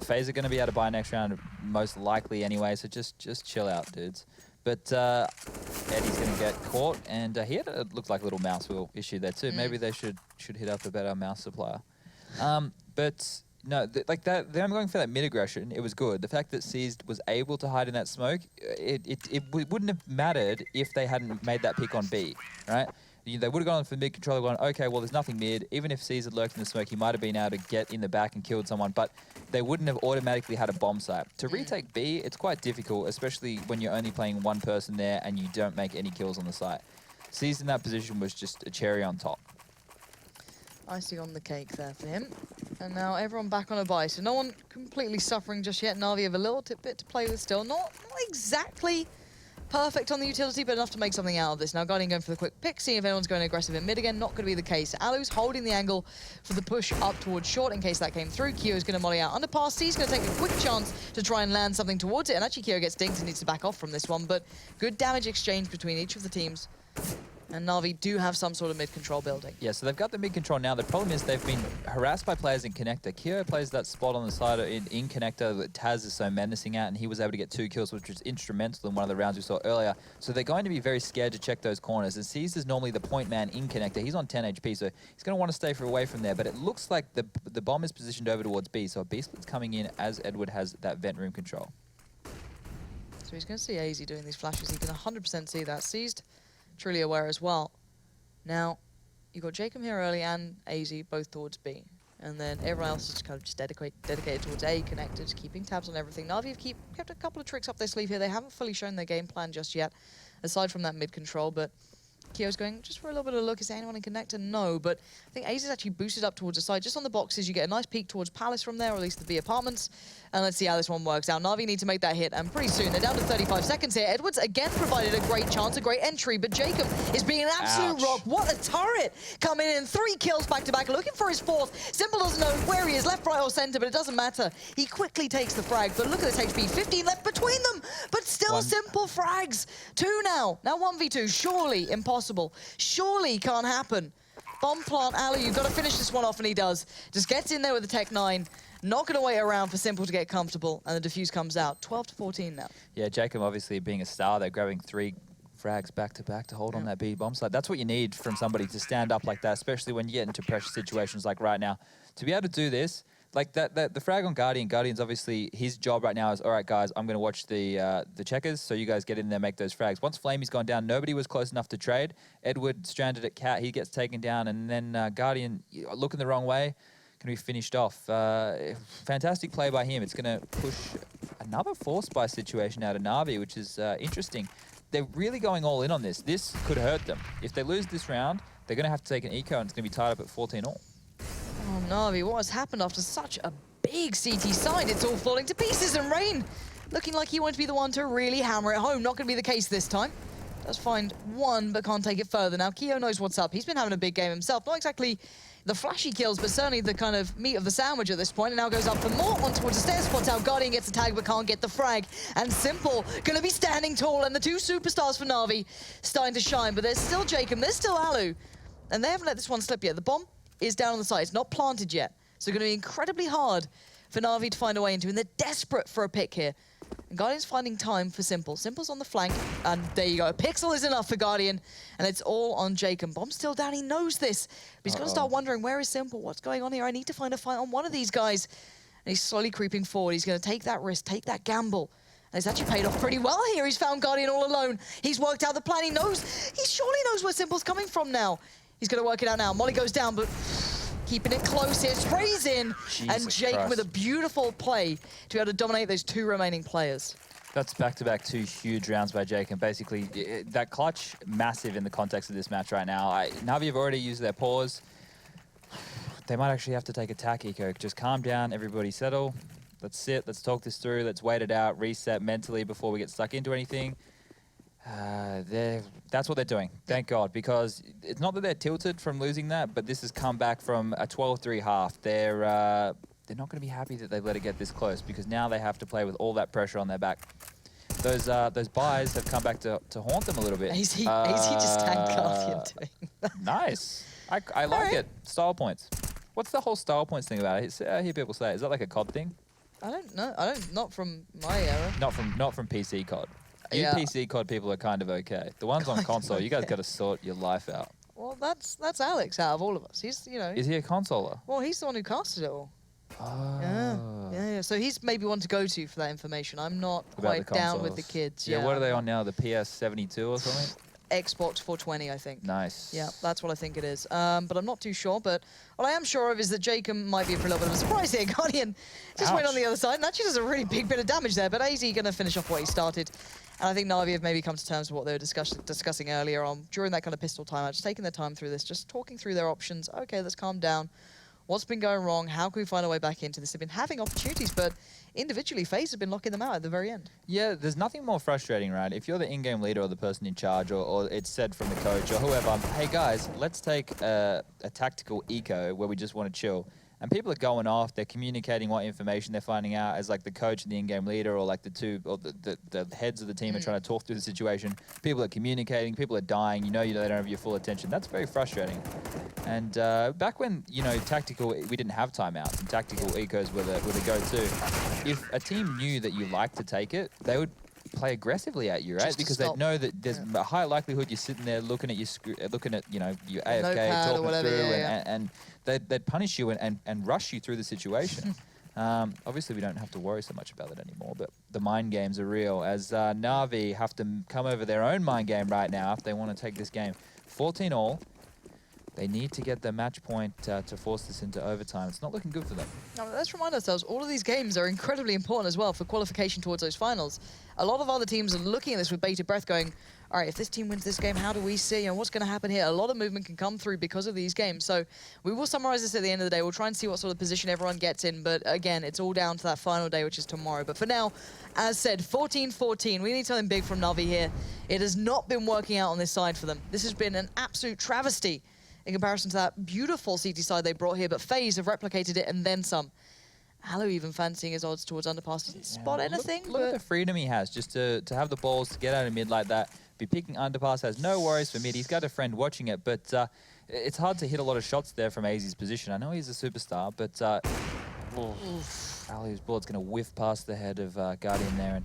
FaZe are going to be able to buy next round, most likely anyway, so just chill out, dudes. But Eddie's going to get caught, and he had looked like a little mouse wheel issue there too. Maybe they should hit up a better mouse supplier. But no, like that. Them going for that mid aggression, it was good. The fact that Seized was able to hide in that smoke, it wouldn't have mattered if they hadn't made that pick on B, right? They would have gone for mid control, gone, okay, well, there's nothing mid. Even if Seized had lurked in the smoke, he might have been able to get in the back and killed someone, but they wouldn't have automatically had a bomb site. To retake B, it's quite difficult, especially when you're only playing 1 person there and you don't make any kills on the site. Seized in that position was just a cherry on top. Icing on the cake there for him. And now everyone back on a buy. So no one completely suffering just yet. NaVi have a little bit to play with still. Not exactly perfect on the utility, but enough to make something out of this. Now Guardian going for the quick pick, seeing if anyone's going aggressive in mid again. Not going to be the case. Alu's holding the angle for the push up towards short in case that came through. Kyo's going to molly out underpass. C's going to take a quick chance to try and land something towards it. And actually Kyo gets dinked and needs to back off from this one. But good damage exchange between each of the teams. And NaVi do have some sort of mid-control building. Yeah, so they've got the mid-control now. The problem is they've been harassed by players in connector. Kyo plays that spot on the side in connector that Taz is so menacing at, and he was able to get 2 kills, which was instrumental in one of the rounds we saw earlier. So they're going to be very scared to check those corners. And C's is normally the point man in connector. He's on 10 HP, so he's going to want to stay away from there. But it looks like the bomb is positioned over towards B, so a B split's coming in as Edward has that vent room control. So he's going to see AZ doing these flashes. He can 100% see that. Seized, truly aware as well. Now, you've got Jacob here early and AZ both towards B. And then everyone else is kind of just dedicated towards A, connected, keeping tabs on everything. NaVi have kept a couple of tricks up their sleeve here. They haven't fully shown their game plan just yet, aside from that mid control, but Kyo's going just for a little bit of a look. Is there anyone in connector? No, but I think AZ is actually boosted up towards the side. Just on the boxes, you get a nice peek towards Palace from there, or at least the B apartments. And let's see how this one works out. NaVi need to make that hit, and pretty soon they're down to 35 seconds here. Edwards again provided a great chance, a great entry, but Jacob is being an absolute rock. What a turret! Coming in, 3 kills back-to-back, looking for his 4th. Simple doesn't know where he is, left, right, or center, but it doesn't matter. He quickly takes the frag, but look at this HP, 15 left between them, but still Simple frags. 2 now. Now 1v2, surely impossible. Surely can't happen. Bomb plant, Ali, you've got to finish this one off, and he does. Just gets in there with the Tech 9. Not going to wait around for Simple to get comfortable, and the defuse comes out. 12 to 14 now. Yeah, Jacob obviously being a star, they're grabbing 3 frags back-to-back to hold on that B bomb site. That's what you need from somebody to stand up like that, especially when you get into pressure situations like right now. To be able to do this, like the frag on Guardian, Guardian's obviously, his job right now is, all right, guys, I'm going to watch the checkers, so you guys get in there, make those frags. Once Flamey's gone down, nobody was close enough to trade. Edward stranded at Cat, he gets taken down, and then Guardian looking the wrong way, going to be finished off. Fantastic play by him. It's going to push another force buy situation out of NaVi, which is interesting. They're really going all in on this. This could hurt them. If they lose this round, they're going to have to take an eco, and it's going to be tied up at 14 all. Oh, NaVi, what has happened after such a big CT side? It's all falling to pieces, and Rain looking like he wanted to be the one to really hammer it home. Not going to be the case this time. Does find one, but can't take it further. Now, Kyo knows what's up. He's been having a big game himself. Not exactly the flashy kills, but certainly the kind of meat of the sandwich at this point. And now goes up for more on towards the stairs. Spots out. Guardian gets a tag, but can't get the frag. And Simple going to be standing tall. And the 2 superstars for NaVi starting to shine. But there's still Jacob, there's still Alu. And they haven't let this one slip yet. The bomb is down on the side. It's not planted yet. So going to be incredibly hard for NaVi to find a way into. And they're desperate for a pick here. And Guardian's finding time for Simple. Simple's on the flank, and there you go. A pixel is enough for Guardian, and it's all on Jacob. Bomb's still down, he knows this. But he's got to start wondering, where is Simple? What's going on here? I need to find a fight on one of these guys. And he's slowly creeping forward. He's going to take that risk, take that gamble. And it's actually paid off pretty well here. He's found Guardian all alone. He's worked out the plan. He surely knows where Simple's coming from now. He's going to work it out now. Molly goes down, but keeping it close here, sprays in, and Jake with a beautiful play to be able to dominate those 2 remaining players. That's back-to-back 2 huge rounds by Jake, and basically that clutch, massive in the context of this match right now. NaVi have already used their pause. They might actually have to take attack eco. Just calm down, everybody settle. Let's sit, let's talk this through, let's wait it out, reset mentally before we get stuck into anything. That's what they're doing, thank God, because it's not that they're tilted from losing that, but this has come back from a 12-3 half. They're not going to be happy that they let it get this close, because now they have to play with all that pressure on their back. Those buys have come back to haunt them a little bit. AZ just tanked Guardian doing. Nice. I like it. Style points. What's the whole style points thing about it? I hear people say, is that like a COD thing? I don't know. Not from my era. Not from PC COD. You PC COD people are kind of okay. The ones on console, you guys got to sort your life out. Well, that's Alex out of all of us. He's, you know. Is he a consoler? Well, he's the one who casted it all. Oh. Yeah. So he's maybe one to go to for that information. I'm not quite down with the kids. Yeah, what are they on now? The PS72 or something? Xbox 420, I think. Nice. Yeah, that's what I think it is. But I'm not too sure. But what I am sure of is that Jacob might be for a little bit of a surprise here. Guardian just went on the other side, and actually does a really big bit of damage there. But AZ going to finish off what he started. And I think NaVi have maybe come to terms with what they were discussing earlier on during that kind of pistol timeout, just taking their time through this, just talking through their options. Okay, let's calm down. What's been going wrong? How can we find our way back into this? They've been having opportunities, but individually, FaZe has been locking them out at the very end. Yeah, there's nothing more frustrating, right? If you're the in-game leader or the person in charge, or it's said from the coach or whoever, hey guys, let's take a tactical eco where we just want to chill. And people are going off, they're communicating what information they're finding out as like the coach and the in-game leader, or like the two, or the heads of the team are trying to talk through the situation. People are communicating, people are dying, you know they don't have your full attention. That's very frustrating. And back when, tactical, we didn't have timeouts, and tactical ecos were the go-to. If a team knew that you liked to take it, they would play aggressively at you, right? Because they know that there's a high likelihood you're sitting there looking at your your AFK, talking through, and they'd punish you and rush you through the situation. Obviously, we don't have to worry so much about it anymore, but the mind games are real, as NaVi have to come over their own mind game right now if they want to take this game 14-all. They need to get the match point to force this into overtime. It's not looking good for them. Now, let's remind ourselves, all of these games are incredibly important as well for qualification towards those finals. A lot of other teams are looking at this with bated breath going, all right, if this team wins this game, how do we see and what's going to happen here? A lot of movement can come through because of these games. So we will summarize this at the end of the day. We'll try and see what sort of position everyone gets in. But again, it's all down to that final day, which is tomorrow. But for now, as said, 14-14. We need something big from NaVi here. It has not been working out on this side for them. This has been an absolute travesty in comparison to that beautiful CT side they brought here. But FaZe have replicated it and then some. Halo even fancying his odds towards underpass. Doesn't spot anything. Look at the freedom he has just to have the balls, to get out of mid like that. Be picking underpass, has no worries for mid. He's got a friend watching it, but it's hard to hit a lot of shots there from AZ's position. I know he's a superstar, but Ali's bullet's going to whiff past the head of Guardian there and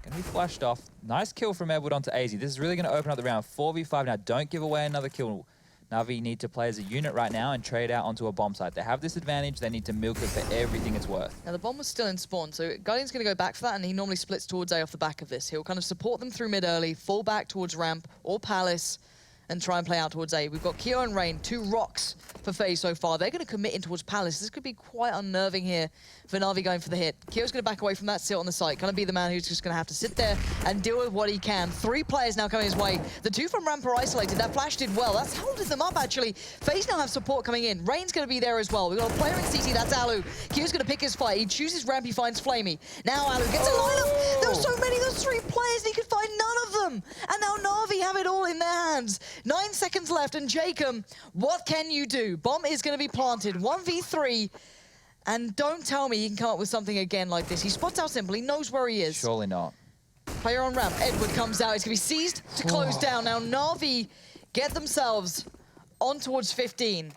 going to be flashed off. Nice kill from Edward onto AZ. This is really going to open up the round. 4v5 now. Don't give away another kill. NaVi need to play as a unit right now and trade out onto a bomb site. They have this advantage. They need to milk it for everything it's worth. Now, the bomb was still in spawn, so Guardian's going to go back for that, and he normally splits towards A off the back of this. He'll kind of support them through mid early, fall back towards ramp or palace, and try and play out towards A. We've got Keo and Rain, 2 rocks for FaZe so far. They're going to commit in towards palace. This could be quite unnerving here for NaVi going for the hit. Keo's going to back away from that, sit on the site. Going to be the man who's just going to have to sit there and deal with what he can. 3 players now coming his way. The 2 from ramp are isolated. That flash did well. That's held them up, actually. FaZe now have support coming in. Rain's going to be there as well. We've got a player in CT, that's Alu. Keo's going to pick his fight. He chooses ramp, he finds Flamey. Now Alu gets a lineup. There were so many, there's 3 players, and he could find none of them. And now NaVi have it all in their hands. 9 seconds left, and Jacob, what can you do? Bomb is going to be planted, 1v3. And don't tell me he can come up with something again like this. He spots out simple, he knows where he is. Surely not. Player on ramp, Edward comes out. It's going to be seized to close down. Now NaVi get themselves on towards 15.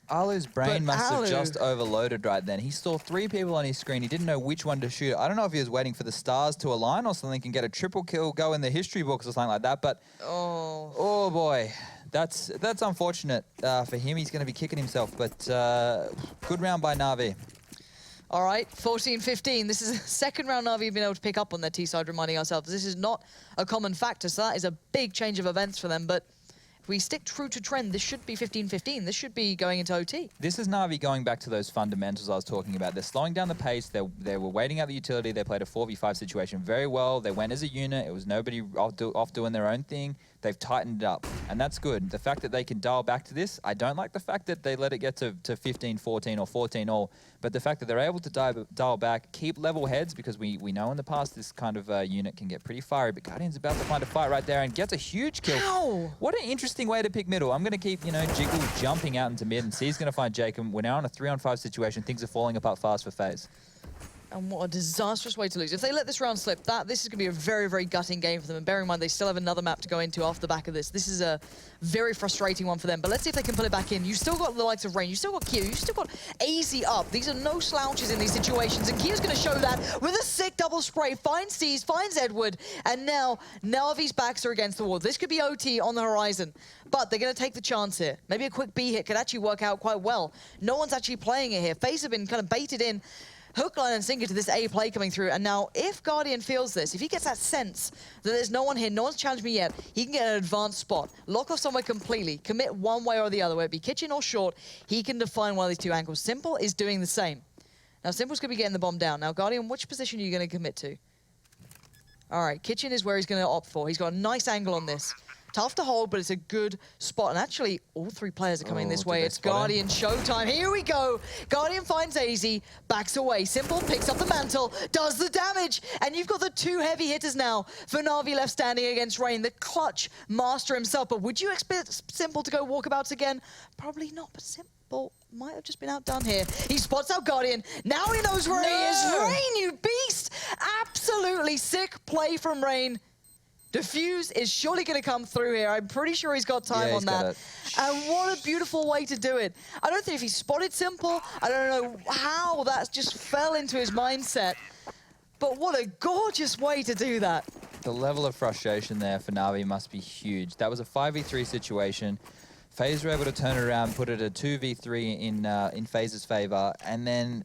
Alu's brain must have just overloaded right then. He saw 3 people on his screen. He didn't know which one to shoot. I don't know if he was waiting for the stars to align or something, can get a triple kill, go in the history books or something like that. But oh boy, that's unfortunate for him. He's going to be kicking himself. But good round by NaVi. All right, 14-15. This is the second round NaVi have been able to pick up on their T-side, reminding ourselves this is not a common factor. So that is a big change of events for them. But if we stick true to trend, this should be 15-15. This should be going into OT. This is NaVi going back to those fundamentals I was talking about. They're slowing down the pace. They were waiting out the utility. They played a 4v5 situation very well. They went as a unit. It was nobody off doing their own thing. They've tightened it up, and that's good. The fact that they can dial back to this, I don't like the fact that they let it get to 15-14 or 14-all, but the fact that they're able to dial back, keep level heads, because we know in the past this kind of unit can get pretty fiery, but Guardian's about to find a fight right there and gets a huge kill. Ow. What an interesting way to pick middle. I'm going to keep, Jiggle jumping out into mid, and C's going to find Jacob. We're now on a 3-on-5 situation. Things are falling apart fast for FaZe. And what a disastrous way to lose. If they let this round slip, this is going to be a very, very gutting game for them. And bearing in mind, they still have another map to go into off the back of this. This is a very frustrating one for them. But let's see if they can pull it back in. You've still got the likes of Rain. You've still got Q. You've still got AZ up. These are no slouches in these situations. And Q's going to show that with a sick double spray. Finds C's, finds Edward. And now NaVi's backs are against the wall. This could be OT on the horizon. But they're going to take the chance here. Maybe a quick B hit could actually work out quite well. No one's actually playing it here. FaZe have been kind of baited in. Hook, line, and sinker to this A play coming through. And now, if Guardian feels this, if he gets that sense that there's no one here, no one's challenged me yet, he can get an advanced spot, lock off somewhere completely, commit one way or the other, whether it be kitchen or short, he can define one of these 2 angles. Simple is doing the same. Now, Simple's going to be getting the bomb down. Now, Guardian, which position are you going to commit to? All right, kitchen is where he's going to opt for. He's got a nice angle on this. Tough to hold, but it's a good spot. And actually, all 3 players are coming this way. It's Guardian showtime. Here we go. Guardian finds AZ, backs away. Simple picks up the mantle, does the damage. And you've got the 2 heavy hitters now for NaVi left standing against Rain, the clutch master himself. But would you expect Simple to go walkabouts again? Probably not, but Simple might have just been outdone here. He spots out Guardian. Now he knows where he is. Rain, you beast! Absolutely sick play from Rain. Defuse is surely going to come through here. I'm pretty sure he's got time on that. And what a beautiful way to do it. I don't think if he spotted Simple, I don't know how that just fell into his mindset. But what a gorgeous way to do that. The level of frustration there for NaVi must be huge. That was a 5v3 situation. FaZe were able to turn it around, put it a 2v3 in FaZe's favor, and then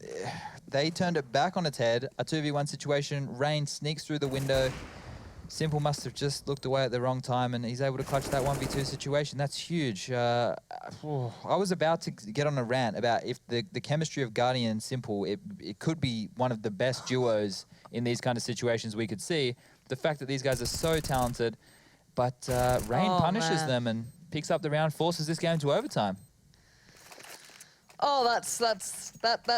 they turned it back on its head. A 2v1 situation. Rain sneaks through the window. Simple must have just looked away at the wrong time, and he's able to clutch that 1v2 situation. That's huge. I was about to get on a rant about if the chemistry of Guardian and Simple, it could be one of the best duos in these kind of situations we could see. The fact that these guys are so talented, but Rain punishes them and picks up the round, forces this game to overtime. Oh, that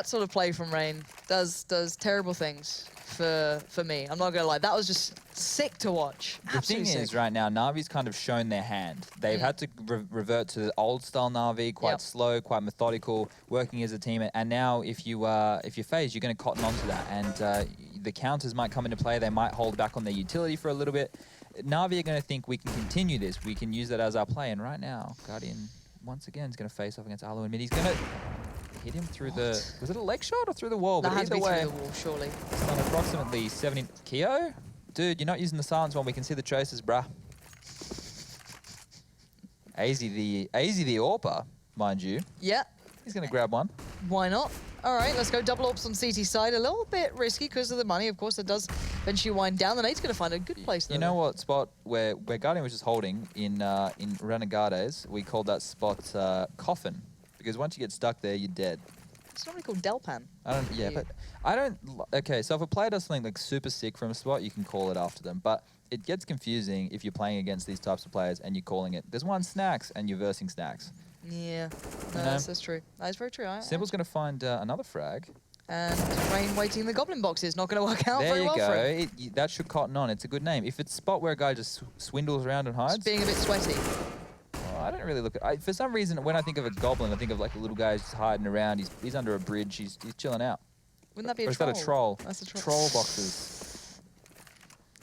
sort of play from Rain does terrible things for me. I'm not gonna lie, that was just sick to watch. The thing is, right now, NaVi's kind of shown their hand. They've had to revert to the old style NaVi, quite slow, quite methodical, working as a team. And now, if you're FaZe, you're going to cotton onto that. And the counters might come into play. They might hold back on their utility for a little bit. NaVi are going to think we can continue this. We can use that as our play. And right now, Guardian once again is going to face off against Alu in mid. He's going to hit him through the... Was it a leg shot or through the wall? That but had to be way, through the wall, surely. It's on approximately 70... Keo? Dude, you're not using the silence one. We can see the traces, bruh. AZ the AWPer, mind you. Yeah. He's going to grab one. Why not? All right, let's go. Double AWPs on CT side. A little bit risky because of the money. Of course, it does eventually wind down. The nade's going to find a good place, though. You know what spot where Guardian was just holding in Renegades? We called that spot Coffin. Because once you get stuck there, you're dead. It's normally called Delpan. Okay, so if a player does something like super sick from a spot, you can call it after them. But it gets confusing if you're playing against these types of players and you're calling it. There's one Snacks and you're versing Snacks. Yeah, no, that's true. That is very true. Simple's going to find another frag. And Rain waiting in the Goblin box is not going to work out very well for him. There you go. That should cotton on. It's a good name. If it's a spot where a guy just swindles around and hides. It's being a bit sweaty. I don't really look at... for some reason, when I think of a Goblin, I think of like a little guy just hiding around. He's under a bridge. He's chilling out. Wouldn't that be a troll? Or is that a troll? That's a troll. Troll boxes.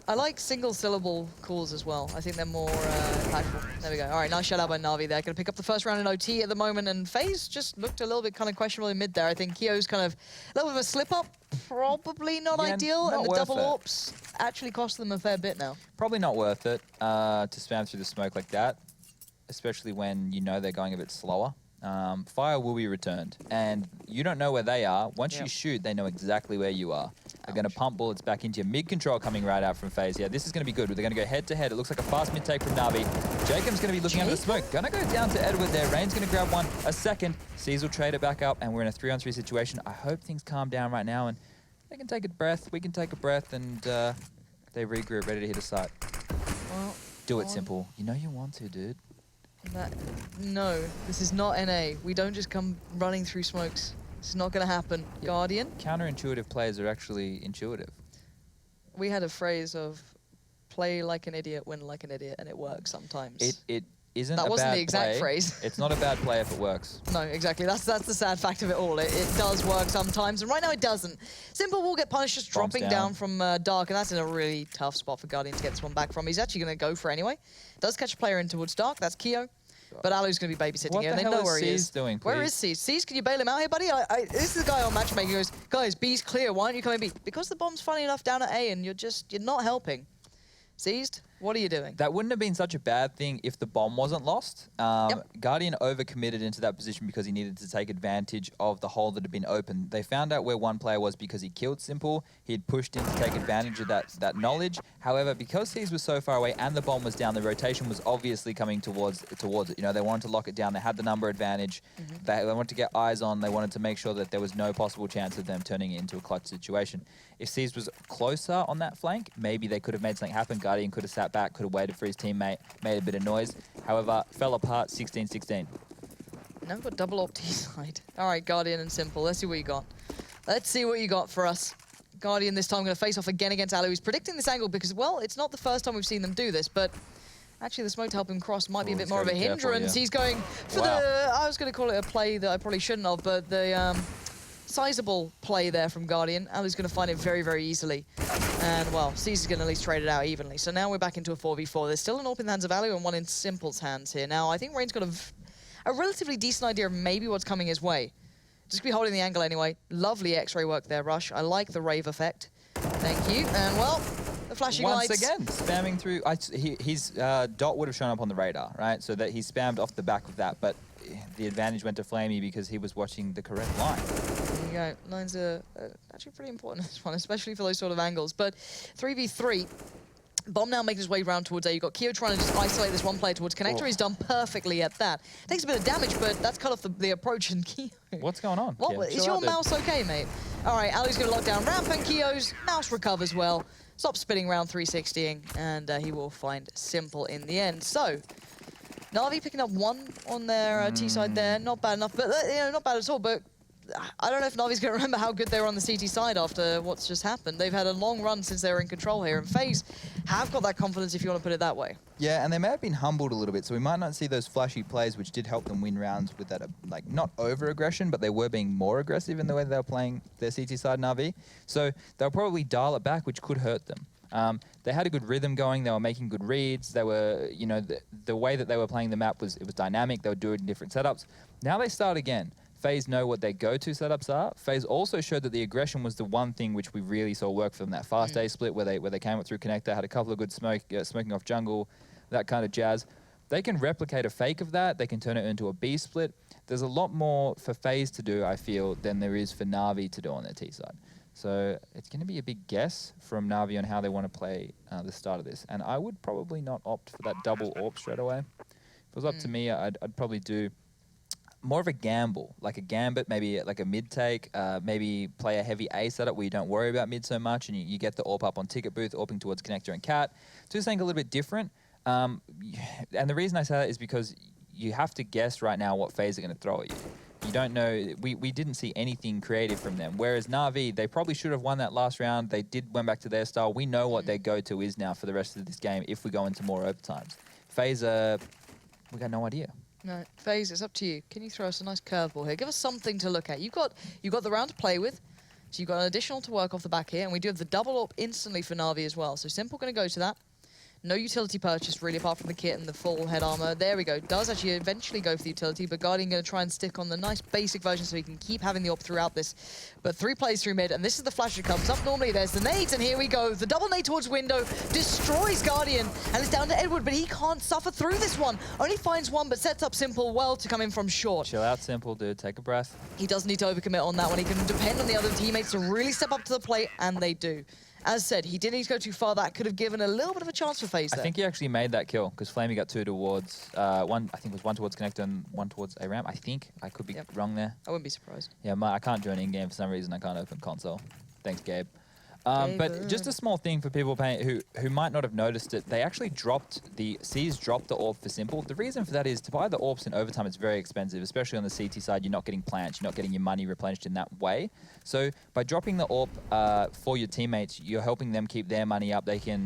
I like single syllable calls as well. I think they're more impactful. There we go. All right, nice shout out by NaVi there. Going to pick up the first round in OT at the moment, and FaZe just looked a little bit kind of questionable in mid there. I think Keo's kind of a little bit of a slip up. Probably not ideal, and the double AWPs actually cost them a fair bit now. Probably not worth it to spam through the smoke like that, especially when you know they're going a bit slower. Fire will be returned, and you don't know where they are. Once you shoot, they know exactly where you are. They're going to pump bullets back into your mid control coming right out from FaZe. Yeah, this is going to be good. They're going to go head to head. It looks like a fast mid take from NaVi. Jacob's going to be looking under the smoke. Going to go down to Edward there. Rain's going to grab one. A second. FaZe will trade it back up, and we're in a 3-on-3 situation. I hope things calm down right now, and they can take a breath. We can take a breath, and they regroup, ready to hit a site. Well, do it, Simple. You know you want to, dude. No, this is not NA. We don't just come running through smokes. This is not going to happen. Yeah. Guardian. Counterintuitive players are actually intuitive. We had a phrase of play like an idiot, win like an idiot, and it works sometimes. It isn't that a wasn't bad the exact play. Phrase. It's not a bad play if it works. No, exactly. That's the sad fact of it all. It does work sometimes, and right now it doesn't. Simple will get punished just dropping down from Dark, and that's in a really tough spot for Guardian to get this one back from. He's actually going to go for it anyway. Does catch a player in towards Dark. That's Keo. But Alu's going to be babysitting here, and they know where he is. Doing, where is C's? C's, can you bail him out here, buddy? This is the guy on matchmaking who goes, guys, B's clear. Why aren't you coming B? Because the bomb's funny enough down at A, and you're not helping. Seized? What are you doing? That wouldn't have been such a bad thing if the bomb wasn't lost. Guardian overcommitted into that position because he needed to take advantage of the hole that had been opened. They found out where one player was because he killed Simple. He had pushed in to take advantage of that knowledge. However, because C's was so far away and the bomb was down, the rotation was obviously coming towards it. You know, they wanted to lock it down. They had the number advantage. They wanted to get eyes on. They wanted to make sure that there was no possible chance of them turning it into a clutch situation. If C's was closer on that flank, maybe they could have made something happen. Guardian could have sat back, could have waited for his teammate, made a bit of noise. However, fell apart 16-16. Now we've got double op T side. All right, Guardian and Simple. Let's see what you got. Let's see what you got for us. Guardian this time going to face off again against Alu. He's predicting this angle because, well, it's not the first time we've seen them do this, but actually the smoke to help him cross might be a bit more of a hindrance. He's going for I was going to call it a play that I probably shouldn't have, but the sizable play there from Guardian. Alu's going to find it very, very easily. And, well, C's is going to at least trade it out evenly. So now we're back into a 4v4. There's still an AWP in the hands of Alu and one in Simple's hands here. Now, I think Rain's got a relatively decent idea of maybe what's coming his way. Just be holding the angle anyway. Lovely X-ray work there, Rush. I like the rave effect. Thank you. And, well, the flashing lights. Once again, spamming through. His dot would have shown up on the radar, right? So that he spammed off the back of that. But the advantage went to Flamey because he was watching the correct line. There you go. Lines are actually pretty important in this one, especially for those sort of angles. But 3v3. Bomb now making his way round towards A. You've got Keo trying to just isolate this one player towards Connector. He's done perfectly at that. Takes a bit of damage, but that's cut off the approach. And Keo... What's going on? What? Yeah, Is your mouse okay, mate? All right, Alu's going to lock down ramp, and Keo's mouse recovers well. Stops spinning round 360ing, and he will find Simple in the end. So, NaVi picking up 1 on their T side there. Not bad enough, but you know, not bad at all. But I don't know if NaVi's going to remember how good they were on the CT side after what's just happened. They've had a long run since they were in control here, and FaZe have got that confidence, if you want to put it that way. Yeah, and they may have been humbled a little bit, so we might not see those flashy plays, which did help them win rounds with that, like, not over-aggression, but they were being more aggressive in the way they were playing their CT side NaVi. So they'll probably dial it back, which could hurt them. They had a good rhythm going. They were making good reads. They were, you know, the way that they were playing the map was dynamic. They were doing different setups. Now they start again. FaZe know what their go-to setups are. FaZe also showed that the aggression was the one thing which we really saw work for them. That fast A split where they came up through connector, had a couple of good smoking off jungle, that kind of jazz. They can replicate a fake of that. They can turn it into a B split. There's a lot more for FaZe to do, I feel, than there is for NaVi to do on their T side. So it's going to be a big guess from NaVi on how they want to play the start of this. And I would probably not opt for that double AWP straight away. If it was up to me, I'd probably do more of a gamble, like a gambit, maybe like a mid take, maybe play a heavy A setup where you don't worry about mid so much and you get the AWP up on ticket booth, AWPing towards connector and cat. Do something a little bit different. And the reason I say that is because you have to guess right now what FaZe are going to throw at you. You don't know. We didn't see anything creative from them. Whereas NaVi, they probably should have won that last round. They went back to their style. We know what their go-to is now for the rest of this game if we go into more overtimes. FaZe, we got no idea. No, FaZe, it's up to you. Can you throw us a nice curveball here? Give us something to look at. You've got the round to play with, so you've got an additional to work off the back here, and we do have the double AWP instantly for NaVi as well. So Simple going to go to that. No utility purchase, really, apart from the kit and the full head armor. There we go. Does actually eventually go for the utility, but Guardian going to try and stick on the nice basic version so he can keep having the AWP throughout this. But 3 plays through mid, and this is the flash that comes up. Normally, there's the nades, and here we go. The double nade towards window destroys Guardian, and it's down to Edward, but he can't suffer through this one. Only finds one, but sets up Simple well to come in from short. Chill out, Simple, dude. Take a breath. He doesn't need to overcommit on that one. He can depend on the other teammates to really step up to the plate, and they do. As said, he didn't need to go too far. That could have given a little bit of a chance for FaZe there. I think he actually made that kill because Flamey got 2 towards one. I think it was 1 towards connector and 1 towards A ramp. I think I could be wrong there. I wouldn't be surprised. Yeah, I can't join in game for some reason. I can't open console. Thanks, Gabe. But just a small thing for people who might not have noticed it, they actually dropped the AWP for Simple. The reason for that is to buy the AWPs in overtime, it's very expensive, especially on the CT side. You're not getting plants, you're not getting your money replenished in that way. So by dropping the AWP for your teammates, you're helping them keep their money up. They can,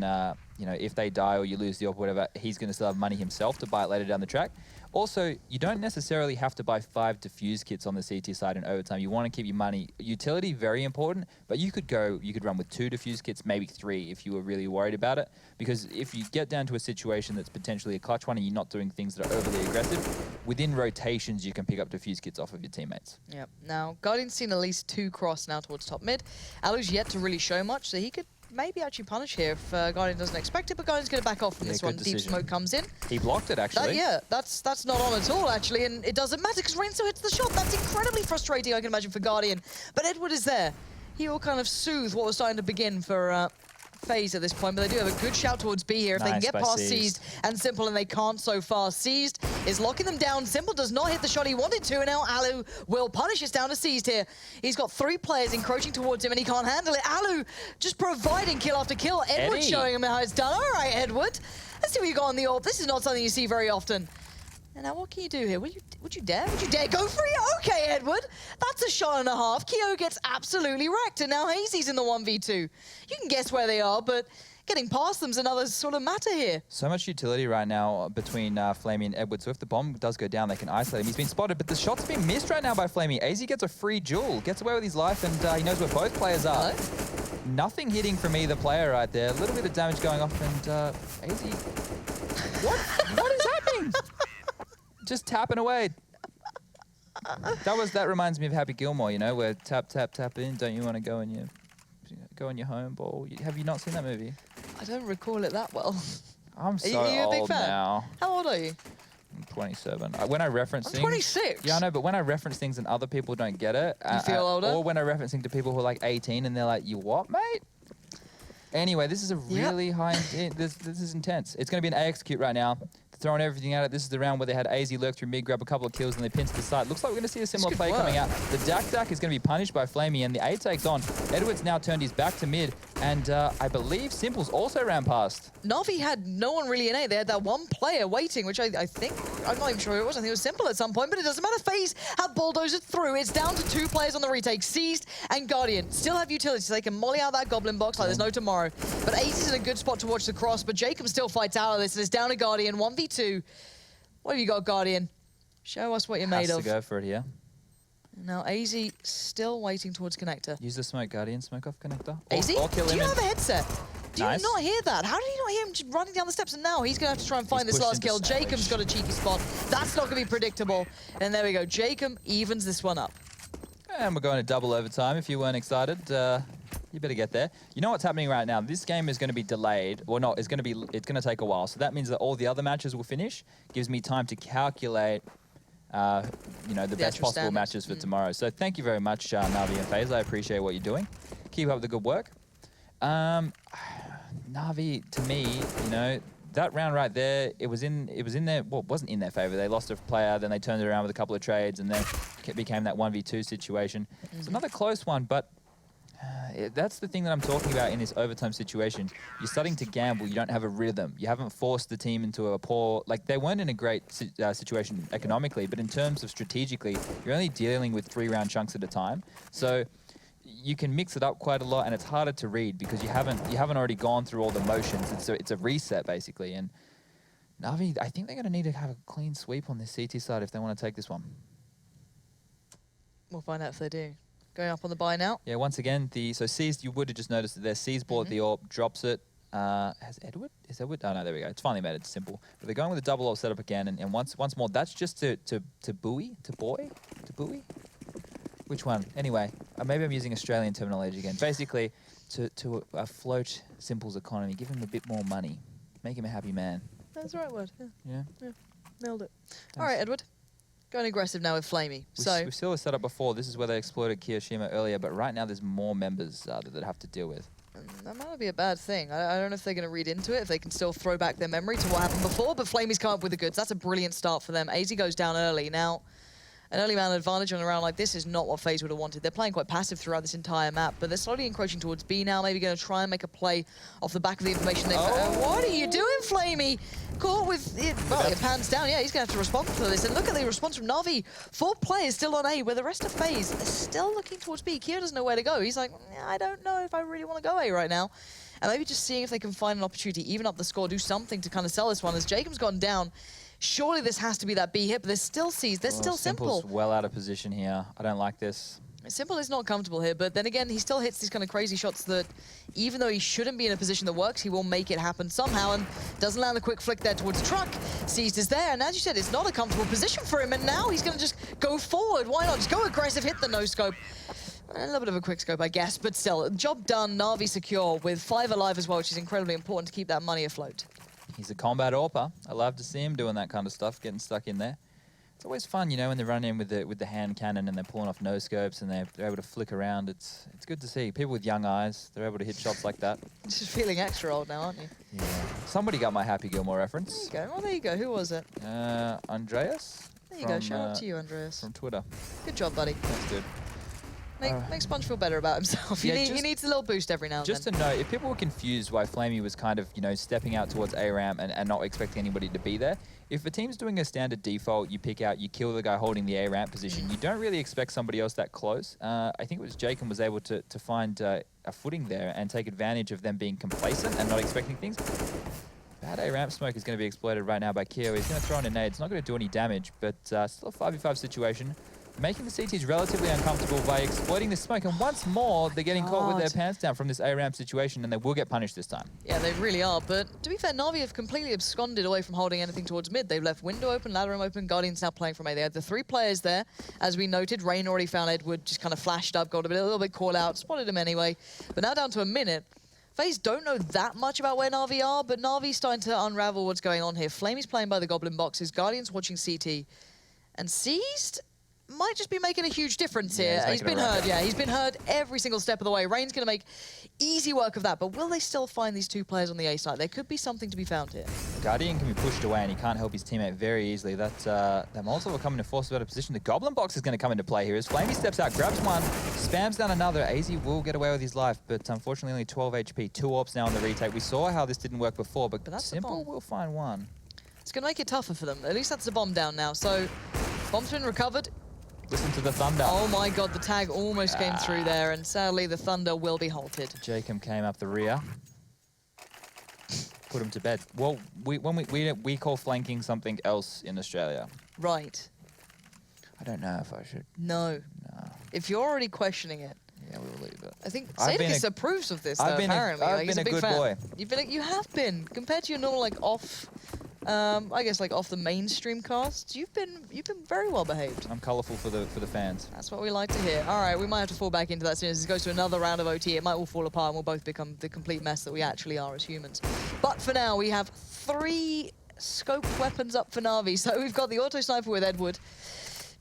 you know, if they die or you lose the AWP, whatever, he's going to still have money himself to buy it later down the track. Also, you don't necessarily have to buy 5 defuse kits on the CT side in overtime. You want to keep your money. Utility, very important, but you could run with 2 defuse kits, maybe 3 if you were really worried about it. Because if you get down to a situation that's potentially a clutch one and you're not doing things that are overly aggressive, within rotations you can pick up defuse kits off of your teammates. Yep. Now, Guardian's seen at least 2 cross now towards top mid. Alu's yet to really show much, so he could maybe actually punish here if Guardian doesn't expect it, but Guardian's going to back off from this one. Deep smoke comes in. He blocked it, actually. That's not on at all, actually, and it doesn't matter because Rain still hits the shot. That's incredibly frustrating, I can imagine, for Guardian. But Edward is there. He will kind of soothe what was starting to begin for FaZe at this point, but they do have a good shout towards B here. If they can get past Seized and Simple, and they can't so far. Seized is locking them down. Simple does not hit the shot he wanted to, and now Alu will punish us down to Seized here. He's got 3 players encroaching towards him, and he can't handle it. Alu just providing kill after kill. Edward showing him how it's done. All right, Edward. Let's see what you got on the AWP. This is not something you see very often. And now what can you do here? Would you dare? Would you dare go for it? Okay, Edward. That's a shot and a half. Keo gets absolutely wrecked, and now Hazy's in the 1v2. You can guess where they are, but getting past them's another sort of matter here. So much utility right now between Flamey and Edward, so if the bomb does go down, they can isolate him. He's been spotted, but the shot's been missed right now by Flamey. AZ gets a free duel, gets away with his life, and he knows where both players are. Hello? Nothing hitting from either player right there. A little bit of damage going off, and AZ... What is happening? Just tapping away. That reminds me of Happy Gilmore, you know, where tap, tap, tap in. Don't you want to go in your home ball? Have you not seen that movie? I don't recall it that well. I'm so are you a big old fan? now. How old are you? 27. When I reference I'm things... 26. Yeah, I know, but when I reference things and other people don't get it... You feel older? Or when I'm referencing to people who are like 18 and they're like, you what, mate? Anyway, this is a really high... This is intense. It's going to be an A execute right now. Throwing everything at it. This is the round where they had AZ lurk through mid, grab a couple of kills, and they pin to the side. Looks like we're going to see a similar play coming out. The Dak is going to be punished by Flamey, and the A takes on. Edwards now turned his back to mid, and I believe Simples also ran past. NaVi had no one really in A. They had that one player waiting, which I think, I'm not even sure who it was. I think it was Simple at some point, but it doesn't matter. FaZe have bulldozed through. It's down to 2 players on the retake. Seized and Guardian still have utility, so they can molly out that Goblin box like there's no tomorrow. But AZ's in a good spot to watch the cross, but Jacob still fights out of this, and it's down to Guardian, 1v2. What have you got, Guardian? Show us what you're made of. Has to go for it here. Now, AZ still waiting towards connector. Use the smoke, Guardian. Smoke off connector. AZ, do you have a headset? Do you Nice. not hear that? How did you not hear him just running down the steps? And now he's going to have to try and find this last kill. Jacob's got a cheeky spot. That's not going to be predictable. And there we go. Jacob evens this one up. And we're going to double overtime. If you weren't excited, you better get there. You know what's happening right now? This game is going to be delayed. Well, no, it's going to take a while. So that means that all the other matches will finish. Gives me time to calculate, you know, the best possible matches for tomorrow. So thank you very much, NaVi and FaZe. I appreciate what you're doing. Keep up the good work. NaVi, to me, you know, that round right there, it was in their, well, it wasn't in their favor. They lost a player, then they turned it around with a couple of trades, and then it became that 1v2 situation. It's another close one, but that's the thing that I'm talking about in this overtime situation. You're starting to gamble. You don't have a rhythm. You haven't forced the team into a poor... Like, they weren't in a great situation economically, but in terms of strategically, you're only dealing with 3-round chunks at a time. So you can mix it up quite a lot, and it's harder to read because you haven't already gone through all the motions. It's a reset, basically. And NaVi, I think they're going to need to have a clean sweep on this CT side if they want to take this one. We'll find out if they do. Going up on the buy now. Yeah, once again, so Seized, you would have just noticed that there. Seized bought the AWP, drops it. Has Edward? Is Edward? Oh, no, there we go. It's finally made it simple. But they're going with a double AWP setup again, and once more, that's just to buoy? To buoy? Which one? Anyway, maybe I'm using Australian terminology again. Basically, to float Simple's economy, give him a bit more money, make him a happy man. That's the right word. Yeah. Nailed it. Thanks. All right, Edward. Going aggressive now with Flamey. We've still set up before. This is where they exploited Kiyoshima earlier, but right now there's more members that they have to deal with. That might not be a bad thing. I don't know if they're going to read into it, if they can still throw back their memory to what happened before, but Flamey's come up with the goods. That's a brilliant start for them. AZ goes down early. Now, an early man advantage on a round like this is not what FaZe would have wanted. They're playing quite passive throughout this entire map, but they're slowly encroaching towards B now, maybe going to try and make a play off the back of the information they've... what are you doing, Flamey? Caught with it. Well, it pans down. Yeah, he's going to have to respond to this. And look at the response from NaVi. 4 players still on A, where the rest of FaZe are still looking towards B. Kyo doesn't know where to go. He's like, I don't know if I really want to go A right now. And maybe just seeing if they can find an opportunity, even up the score, do something to kind of sell this one. As Jacob's gone down, surely this has to be that B hit, but there's still C's. There's still Simple. Simple's well out of position here. I don't like this. Simple is not comfortable here, but then again, he still hits these kind of crazy shots that, even though he shouldn't be in a position that works, he will make it happen somehow, and doesn't land a quick flick there towards the truck. Seized is there, and as you said, it's not a comfortable position for him, and now he's going to just go forward. Why not? Just go aggressive, hit the no-scope. A little bit of a quick scope, I guess, but still, job done. NaVi secure with 5 alive as well, which is incredibly important to keep that money afloat. He's a combat AWPer. I love to see him doing that kind of stuff, getting stuck in there. It's always fun, you know, when they run in with the hand cannon and they're pulling off no scopes and they're able to flick around. It's good to see. People with young eyes, they're able to hit shots like that. Just feeling extra old now, aren't you? Yeah. Somebody got my Happy Gilmore reference. There you go. Well, there you go. Who was it? Andreas. There you go. Shout out to you, Andreas. From Twitter. Good job, buddy. That's good. Make Sponge feel better about himself. He needs a little boost every now and then. Just to note, if people were confused why Flamey was kind of, you know, stepping out towards A-ramp and not expecting anybody to be there, if a team's doing a standard default, you pick out, you kill the guy holding the A-ramp position, you don't really expect somebody else that close. I think it was Jacob was able to find a footing there and take advantage of them being complacent and not expecting things. Bad A-ramp smoke is going to be exploited right now by Kyo. He's going to throw in a nade. It's not going to do any damage, but still a 5v5 situation. Making the CTs relatively uncomfortable by exploiting this smoke. And once more, they're getting caught with their pants down from this A-ramp situation, and they will get punished this time. Yeah, they really are. But to be fair, NaVi have completely absconded away from holding anything towards mid. They've left window open, ladder room open, Guardian's now playing from A. They had the 3 players there. As we noted, Rain already found Edward, just kind of flashed up, got a little bit caught out, spotted him anyway. But now down to a minute. FaZe don't know that much about where NaVi are, but NaVi's starting to unravel what's going on here. Flamey's playing by the Goblin boxes, Guardian's watching CT, and Seized might just be making a huge difference here. He's been heard, he's been heard every single step of the way. Rain's going to make easy work of that, but will they still find these two players on the A side? There could be something to be found here. Guardian can be pushed away and he can't help his teammate very easily. That Molotov will come into force better position. The Goblin box is going to come into play here as Flamey steps out, grabs one, spams down another. AZ will get away with his life, but unfortunately only 12 HP. 2 AWPs now on the retake. We saw how this didn't work before, but that's Simple will find one. It's going to make it tougher for them. At least that's the bomb down now. So, bomb's been recovered. Listen to the thunder. Oh my god, the tag almost came through there, and sadly the thunder will be halted. Jacob came up the rear. Put him to bed. Well, we call flanking something else in Australia. Right. I don't know if I should. No. If you're already questioning it. Yeah, we'll leave it. I think Sadicus approves of this, though, apparently. I've been a good boy. You have been. Compared to your normal, like, off... I guess like off the mainstream casts, you've been very well behaved. I'm colourful for the fans. That's what we like to hear. All right, we might have to fall back into that as soon as it goes to another round of OT. It might all fall apart and we'll both become the complete mess that we actually are as humans. But for now, we have 3 scoped weapons up for NaVi. So we've got the auto sniper with Edward,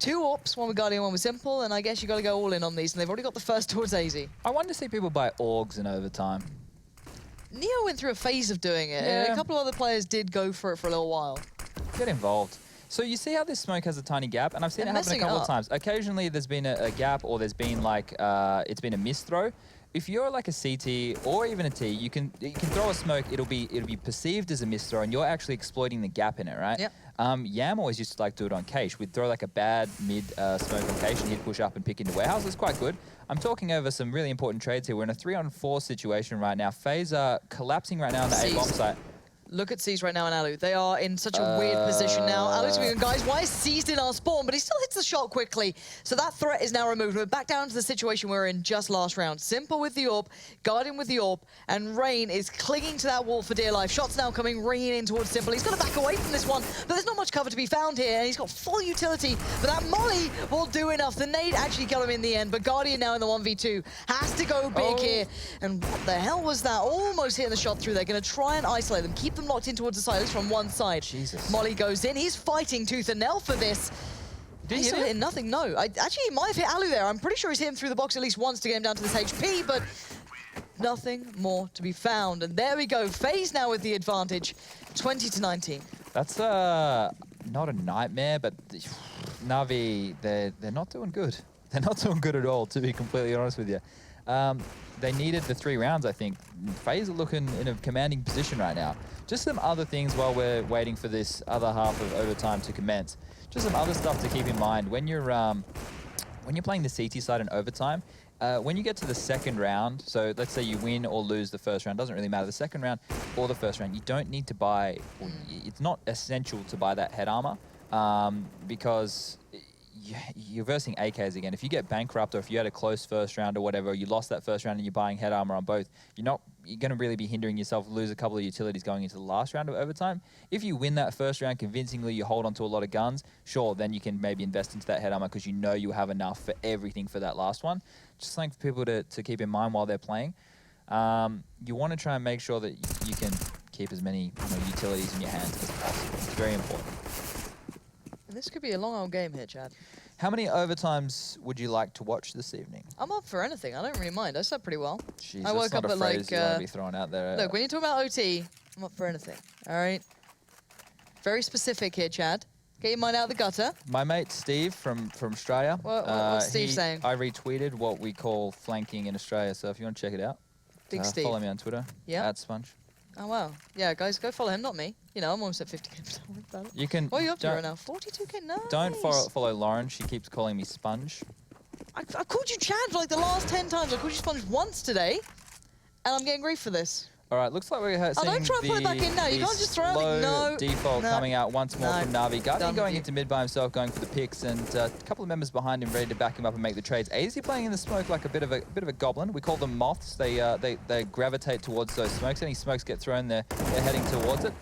2 AWPs, one with Guardian, one with Simple, and I guess you got to go all in on these. And they've already got the first towards AZ. I wanted to see people buy AUGs in overtime. Neo went through a phase of doing it. Yeah. A couple of other players did go for it for a little while. Get involved. So you see how this smoke has a tiny gap, and I've seen it happen a couple of times. Occasionally there's been a gap, or there's been like it's been a missed throw. If you're like a CT or even a T, you can throw a smoke. It'll be perceived as a missed throw, and you're actually exploiting the gap in it, right? Yep. Yam always used to like do it on Cache. We'd throw like a bad mid smoke on Cache, and he'd push up and pick into warehouse. It's quite good. I'm talking over some really important trades here. We're in a 3-on-4 situation right now. FaZe are collapsing right now on the A-bomb site. Look at Seized right now and Alu. They are in such a weird position now. Alu's going, guys, why is Seized in our spawn? But he still hits the shot quickly. So that threat is now removed. We're back down to the situation we were in just last round. Simple with the AWP, Guardian with the AWP, and Rain is clinging to that wall for dear life. Shots now coming, ringing in towards Simple. He's got to back away from this one, but there's not much cover to be found here, and he's got full utility, but that molly will do enough. The nade actually got him in the end, but Guardian now in the 1v2 has to go big here. And what the hell was that? Almost hitting the shot through. They're going to try and isolate them, keep them locked in towards the side, at least from one side. Jesus. Molly goes in. He's fighting tooth and nail for this. Did he still hit hitting nothing? No. Actually, he might have hit Alu there. I'm pretty sure he's hit him through the box at least once to get him down to this HP, but nothing more to be found. And there we go. FaZe now with the advantage, 20-19. That's not a nightmare, but NaVi, they're not doing good. They're not doing good at all, to be completely honest with you. They needed the 3 rounds, I think. FaZe are looking in a commanding position right now. Just some other things while we're waiting for this other half of overtime to commence. Just some other stuff to keep in mind. When you're playing the CT side in overtime, when you get to the second round, so let's say you win or lose the first round, doesn't really matter, the second round or the first round, you don't need to buy, it's not essential to buy that head armor, because you're versing AKs again. If you get bankrupt, or if you had a close first round or whatever, you lost that first round and you're buying head armor on both, you're going to really be hindering yourself, lose a couple of utilities going into the last round of overtime. If you win that first round convincingly, you hold on to a lot of guns, sure, then you can maybe invest into that head armor because you know you have enough for everything for that last one. Just something for people to keep in mind while they're playing. You want to try and make sure that you can keep as many utilities in your hands as possible. It's very important. This could be a long old game here, Chad. How many overtimes would you like to watch this evening? I'm up for anything. I don't really mind. I slept pretty well. Jeez, I woke up at like... you want to be throwing out there. Look, when you talk about OT, I'm up for anything. All right? Very specific here, Chad. Get your mind out of the gutter. My mate Steve from Australia. What's Steve saying? I retweeted what we call flanking in Australia, so if you want to check it out, Big Steve. Follow me on Twitter. Yeah. @Sponge. Oh, wow. Yeah, guys, go follow him, not me. You know, I'm almost at 50k. Don't worry about it. You can. What are you up to right now? 42k? Nice. Don't follow Lauren. She keeps calling me Sponge. I called you Chad for like the last 10 times. I called you Sponge once today, and I'm getting grief for this. All right, looks like we're seeing don't try and put it back in now. You can't just throw it. No. Default coming out once more from NaVi. Guardian going into mid by himself, going for the picks, and a couple of members behind him ready to back him up and make the trades. AZ playing in the smoke like a bit of a goblin. We call them moths. They gravitate towards those smokes. Any smokes get thrown, they're heading towards it.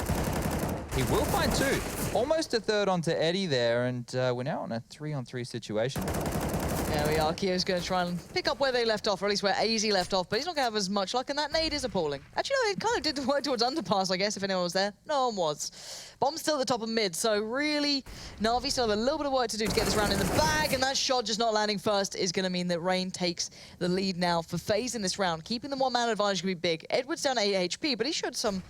He will find 2. Almost a third onto Eddie there, and we're now on a 3-on-3 situation. There we are. Kio's going to try and pick up where they left off, or at least where AZ left off, but he's not going to have as much luck, and that nade is appalling. Actually, no, it kind of did work towards underpass, I guess, if anyone was there. No one was. Bomb's still at the top of mid, so really, NaVi still have a little bit of work to do to get this round in the bag, and that shot just not landing first is going to mean that Rain takes the lead now for FaZe in this round. Keeping the one-man advantage can be big. Edward's down 8 HP, but he showed some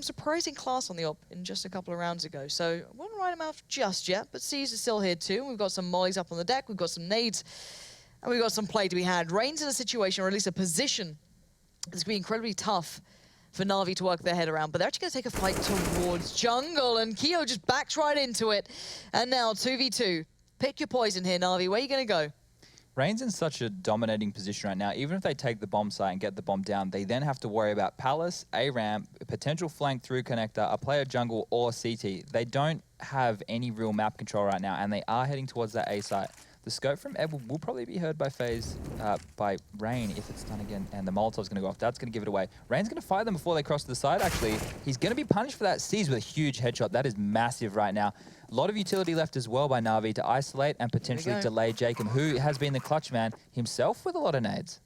surprising class on the op in just a couple of rounds ago. So wouldn't write him out just yet, but C's is still here too. We've got some mollies up on the deck, we've got some nades, and we've got some play to be had. Rain's in a situation, or at least a position, that's going to be incredibly tough for NaVi to work their head around, but they're actually going to take a fight towards jungle, and Kio just backs right into it. And now 2v2. Pick your poison here, NaVi. Where are you going to go? Rain's in such a dominating position right now. Even if they take the bomb site and get the bomb down, they then have to worry about Palace, A ramp, a potential flank through connector, a player jungle, or CT. They don't have any real map control right now, and they are heading towards that A site. The scope from Ed will probably be heard by FaZe, by Rain if it's done again, and the Molotov's going to go off. That's going to give it away. Rain's going to fire them before they cross to the side, actually. He's going to be punished for that C's with a huge headshot. That is massive right now. A lot of utility left as well by NaVi to isolate and potentially delay Jacob, who has been the clutch man himself with a lot of nades.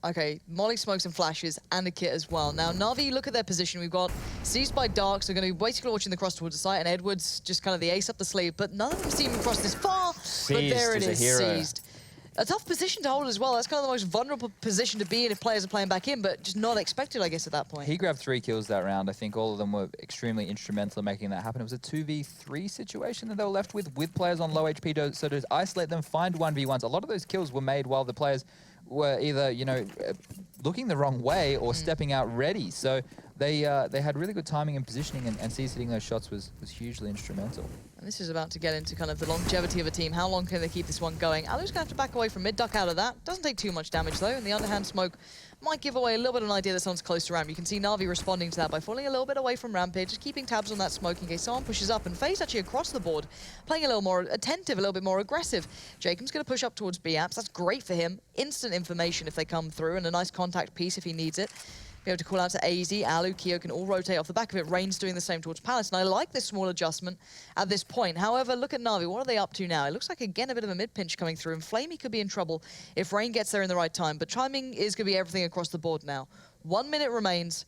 Okay, Molly, smokes and flashes, and a kit as well. Now, NaVi, look at their position. We've got seized by Dark, so we're going to be basically watching the cross towards the site, and Edwards just kind of the ace up the sleeve, but none of them seem to cross this far. Seized but there it is, a hero. seized. A tough position to hold as well. That's kind of the most vulnerable position to be in if players are playing back in, but just not expected, I guess, at that point. He grabbed 3 kills that round. I think all of them were extremely instrumental in making that happen. It was a 2v3 situation that they were left with players on low HP, so to isolate them, find 1v1s. A lot of those kills were made while the players were either, you know, looking the wrong way or stepping out ready. So they had really good timing and positioning, and C's hitting those shots was hugely instrumental. And this is about to get into kind of the longevity of a team. How long can they keep this one going? Alu's going to have to back away from mid, duck out of that. Doesn't take too much damage though, and the underhand smoke might give away a little bit of an idea that someone's close to ramp. You can see NaVi responding to that by falling a little bit away from Rampage, just keeping tabs on that smoke in case someone pushes up. And FaZe actually across the board, playing a little more attentive, a little bit more aggressive. Jacob's going to push up towards B-Apps. That's great for him. Instant information if they come through, and a nice contact piece if he needs it. Be able to call out to AZ, Alu, Kio can all rotate off the back of it. Rain's doing the same towards Palace, and I like this small adjustment at this point. However, look at NaVi. What are they up to now? It looks like, again, a bit of a mid-pinch coming through, and Flamey could be in trouble if Rain gets there in the right time. But timing is going to be everything across the board now. 1 minute remains,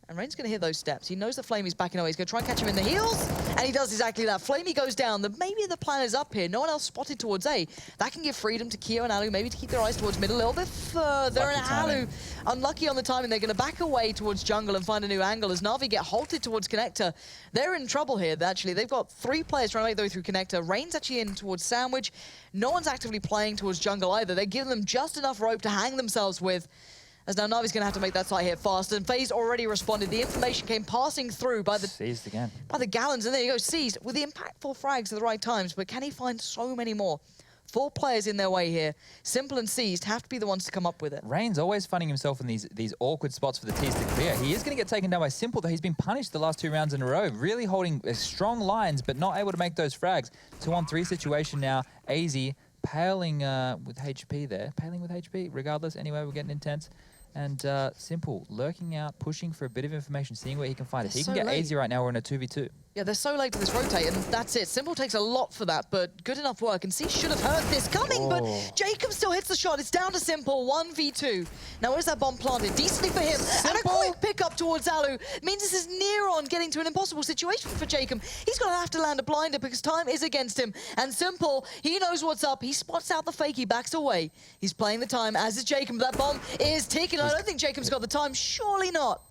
and Rain's going to hit those steps. He knows that Flamey's backing away. He's going to try and catch him in the heels, and he does exactly that. Flamey goes down. Maybe the plan is up here. No one else spotted towards A. That can give freedom to Kio and Alu, maybe to keep their eyes towards mid a little bit further. Lucky and timing. Alu, unlucky on the timing. They're going to back away towards jungle and find a new angle as NaVi get halted towards connector. They're in trouble here, actually. They've got 3 players trying to make their way through connector. Rain's actually in towards sandwich. No one's actively playing towards jungle either. They're giving them just enough rope to hang themselves with. As now NaVi's going to have to make that side hit fast, and FaZe already responded. The information came passing through by the Seized again. By the gallons, and there you go, seized with the impactful frags at the right times. But can he find so many more? 4 players in their way here. Simple and Seized have to be the ones to come up with it. Rain's always finding himself in these awkward spots for the T's to clear. He is going to get taken down by Simple, though. He's been punished the last 2 rounds in a row, really holding strong lines, but not able to make those frags. 2-on-3 situation now. AZ paling with HP there. Paling with HP, regardless. Anyway, we're getting intense. And Simple, lurking out, pushing for a bit of information, seeing where he can find it. He can get AZ right now, we're in a 2v2. Yeah, they're so late to this rotate, and that's it. Simple takes a lot for that, but good enough work. And C should have heard this coming, but Jacob still hits the shot. It's down to Simple, 1v2. Now, where's that bomb planted? Decently for him. And a quick pickup towards Alu. Means this is near on getting to an impossible situation for Jacob. He's going to have to land a blinder because time is against him. And Simple, he knows what's up. He spots out the fake. He backs away. He's playing the time, as is Jacob. That bomb is ticking. I don't think Jacob's got the time. Surely not.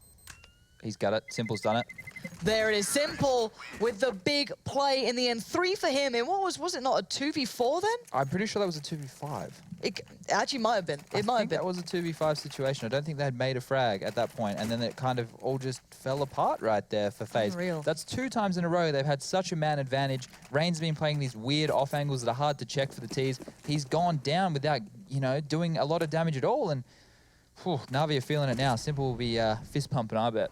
He's got it. Simple's done it. There it is, Simple with the big play in the end. 3 for him. And what was it not a 2v4 then? I'm pretty sure that was a 2v5. It actually might have been. It might have been. That was a 2v5 situation. I don't think they had made a frag at that point, and then it kind of all just fell apart right there for FaZe. Unreal. That's 2 times in a row they've had such a man advantage. Rain's been playing these weird off angles that are hard to check for the T's. He's gone down without, you know, doing a lot of damage at all, and NaVi are feeling it now. Simple will be fist pumping, I bet.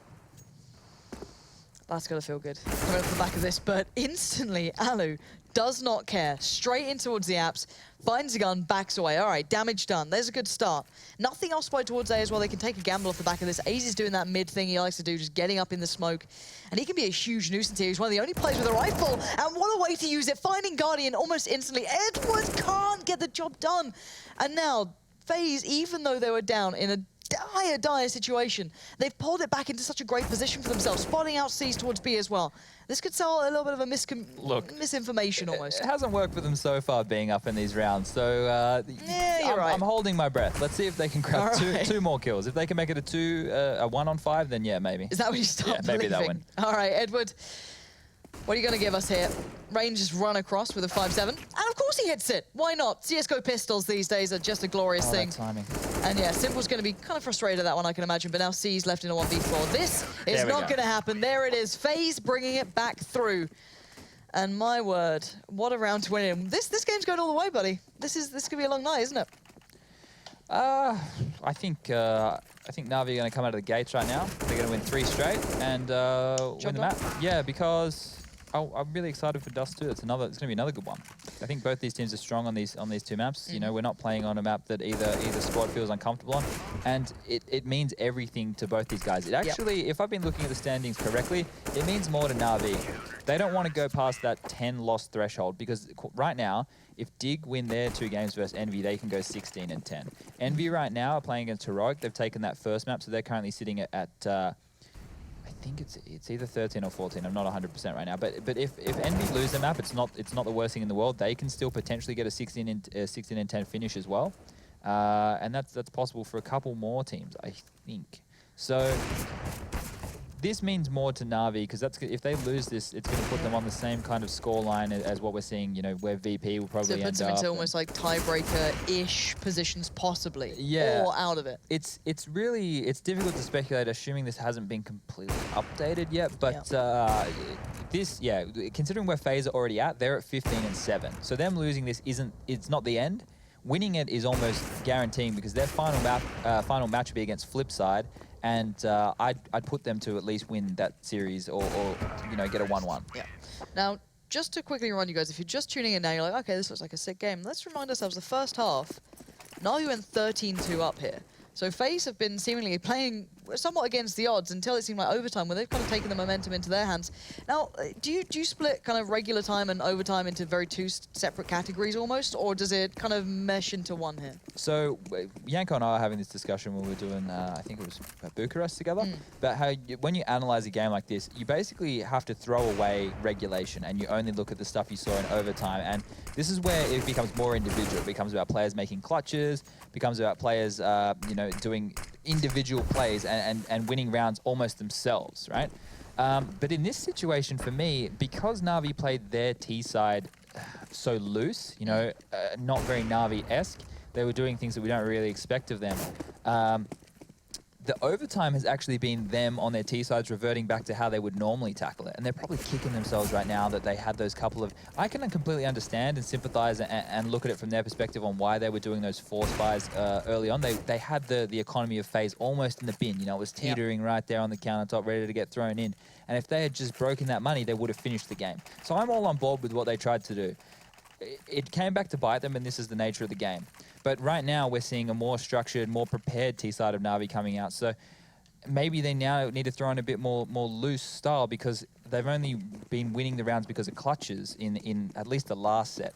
That's going to feel good coming off the back of this, but instantly, Alu does not care. Straight in towards the apps, finds a gun, backs away. All right, damage done. There's a good start. Nothing else by towards A as well. They can take a gamble off the back of this. AZ's doing that mid thing he likes to do, just getting up in the smoke. And he can be a huge nuisance here. He's one of the only players with a rifle. And what a way to use it. Finding Guardian almost instantly. Edward can't get the job done. And now, FaZe, even though they were down in a dire situation, they've pulled it back into such a great position for themselves, spotting out C's towards B as well. This could sell a little bit of a misinformation almost. It hasn't worked for them so far being up in these rounds, so yeah, you're right. I'm holding my breath. Let's see if they can grab two more kills. If they can make it a 1 on 5, then yeah, maybe. Is that what you start maybe that one. All right, Edward, what are you going to give us here? Range just run across with a 5-7. And of course he hits it. Why not? CSGO pistols these days are just a glorious thing. That timing. And yeah, Simple's going to be kind of frustrated at that one, I can imagine. But now C's left in a 1v4. This is not going to happen. There it is. FaZe bringing it back through. And my word, what a round to win in. This game's going all the way, buddy. This could be a long night, isn't it? I think NaVi are going to come out of the gates right now. They're going to win 3 straight and win the map. Yeah, because I'm really excited for Dust too. It's going to be another good one. I think both these teams are strong on these 2 maps. You know, we're not playing on a map that either squad feels uncomfortable on, and it means everything to both these guys. It actually, if I've been looking at the standings correctly, it means more to NaVi. They don't want to go past that 10 loss threshold because right now, if Dig win their 2 games versus Envy, they can go 16 and 10. Envy right now are playing against Heroic. They've taken that first map, so they're currently sitting at I think it's either 13 or 14. I'm not 100% right now. But if Envy lose the map, it's not the worst thing in the world. They can still potentially get a 16 and 10 finish as well, and that's possible for a couple more teams, I think. So this means more to NaVi because if they lose this, it's going to put them on the same kind of score line as what we're seeing. You know, where VP will probably end up. So it puts them into almost like tiebreaker-ish positions, possibly. Yeah. Or out of it. It's difficult to speculate, assuming this hasn't been completely updated yet. But considering where FaZe are already at, they're at 15 and 7. So them losing this it's not the end. Winning it is almost guaranteeing because their final match will be against Flipside. And I'd put them to at least win that series or you know, get a 1-1. Yeah. Now, just to quickly remind you guys, if you're just tuning in now, you're like, okay, this looks like a sick game. Let's remind ourselves the first half, NaVi went 13-2 up here. So FaZe have been seemingly playing somewhat against the odds until it seemed like overtime, where they've kind of taken the momentum into their hands. Now, do you split kind of regular time and overtime into two separate categories almost, or does it kind of mesh into one here? So Yanko and I are having this discussion when we were doing, I think it was Bucharest together, but how when you analyze a game like this, you basically have to throw away regulation and you only look at the stuff you saw in overtime. And this is where it becomes more individual. It becomes about players making clutches, becomes about players, you know, doing individual plays and winning rounds almost themselves, right? But in this situation, for me, because NaVi played their T side so loose, you know, not very NaVi-esque, they were doing things that we don't really expect of them. The overtime has actually been them on their T sides reverting back to how they would normally tackle it. And they're probably kicking themselves right now that they had those couple of... I can completely understand and sympathize and look at it from their perspective on why they were doing those force buys early on. They had the economy of FaZe almost in the bin. You know, it was teetering right there on the countertop, ready to get thrown in. And if they had just broken that money, they would have finished the game. So I'm all on board with what they tried to do. It came back to bite them, and this is the nature of the game. But right now, we're seeing a more structured, more prepared T-side of NaVi coming out. So maybe they now need to throw in a bit more loose style because they've only been winning the rounds because of clutches in at least the last set.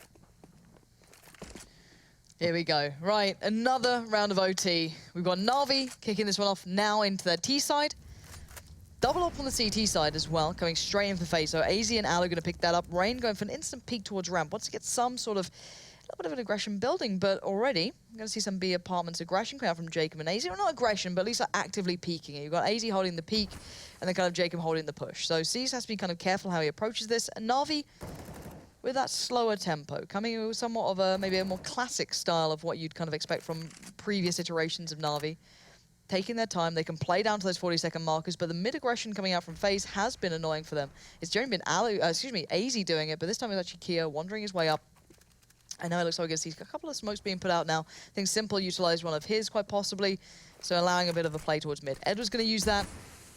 Here we go. Right, another round of OT. We've got NaVi kicking this one off now into their T-side. Double up on the CT side as well, going straight in for FaZe. So AZ and Al are going to pick that up. Rain going for an instant peek towards ramp. Wants to get some sort of, a little bit of an aggression building, but already I'm going to see some B apartments aggression coming out from Jacob and AZ. Well, not aggression, but at least like actively peeking it. You've got AZ holding the peak, and then kind of Jacob holding the push. So C's has to be kind of careful how he approaches this. And NaVi, with that slower tempo, coming with somewhat of a, maybe a more classic style of what you'd kind of expect from previous iterations of NaVi. Taking their time, they can play down to those 40-second markers, but the mid-aggression coming out from FaZe has been annoying for them. It's generally been AZ doing it, but this time it's actually Kia wandering his way up. I know it looks like we're going to see a couple of smokes being put out now. I think Simple utilized one of his, quite possibly, so allowing a bit of a play towards mid. Edward's going to use that.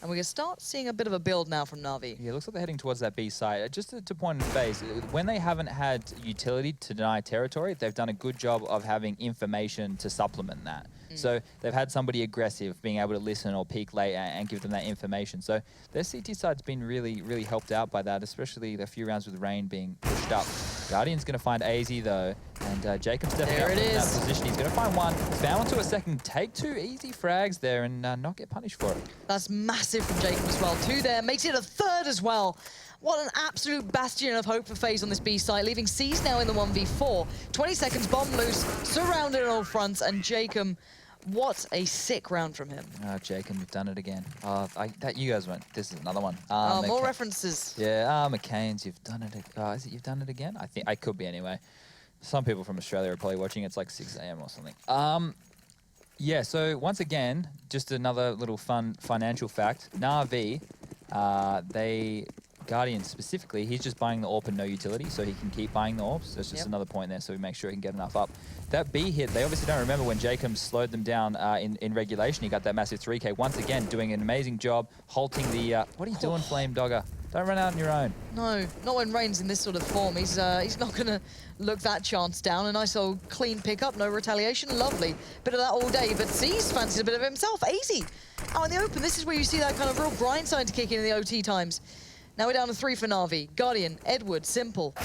And we're going to start seeing a bit of a build now from Na'Vi. Yeah, it looks like they're heading towards that B site. Just to point in FaZe, when they haven't had utility to deny territory, they've done a good job of having information to supplement that. So they've had somebody aggressive being able to listen or peek late and give them that information. So their CT side's been really, really helped out by that, especially the few rounds with Rain being pushed up. Guardian's going to find AZ though, and Jacob stepping up in that position. He's going to find one, found onto a second, take two easy frags there and not get punished for it. That's massive from Jacob as well. Two there, makes it a third as well. What an absolute bastion of hope for FaZe on this B site, leaving C's now in the 1v4. 20 seconds, bomb loose, surrounded on all fronts, and Jacob, what a sick round from him. Oh, Jacob, you've done it again. That you guys went. This is another one. More references. Yeah, McCain's, you've done it. Is it you've done it again? I think I could be anyway. Some people from Australia are probably watching. It's like 6 AM or something. Yeah, so once again, just another little fun financial fact. NaVi, Guardian specifically, he's just buying the AWP and no utility, so he can keep buying the AWPs. So it's just another point there, so we make sure he can get enough up. That B hit, they obviously don't remember when Jacob slowed them down in regulation. He got that massive 3K. Once again, doing an amazing job, halting the... what are you doing, Flame Dogger? Don't run out on your own. No, not when Rain's in this sort of form. He's not going to look that chance down. A nice old clean pickup, no retaliation. Lovely. Bit of that all day, but C's fancies a bit of himself. Easy. Out in the open, this is where you see that kind of real grind starting to kick in the OT times. Now we're down to 3 for Na'Vi. Guardian, Edward, Simple.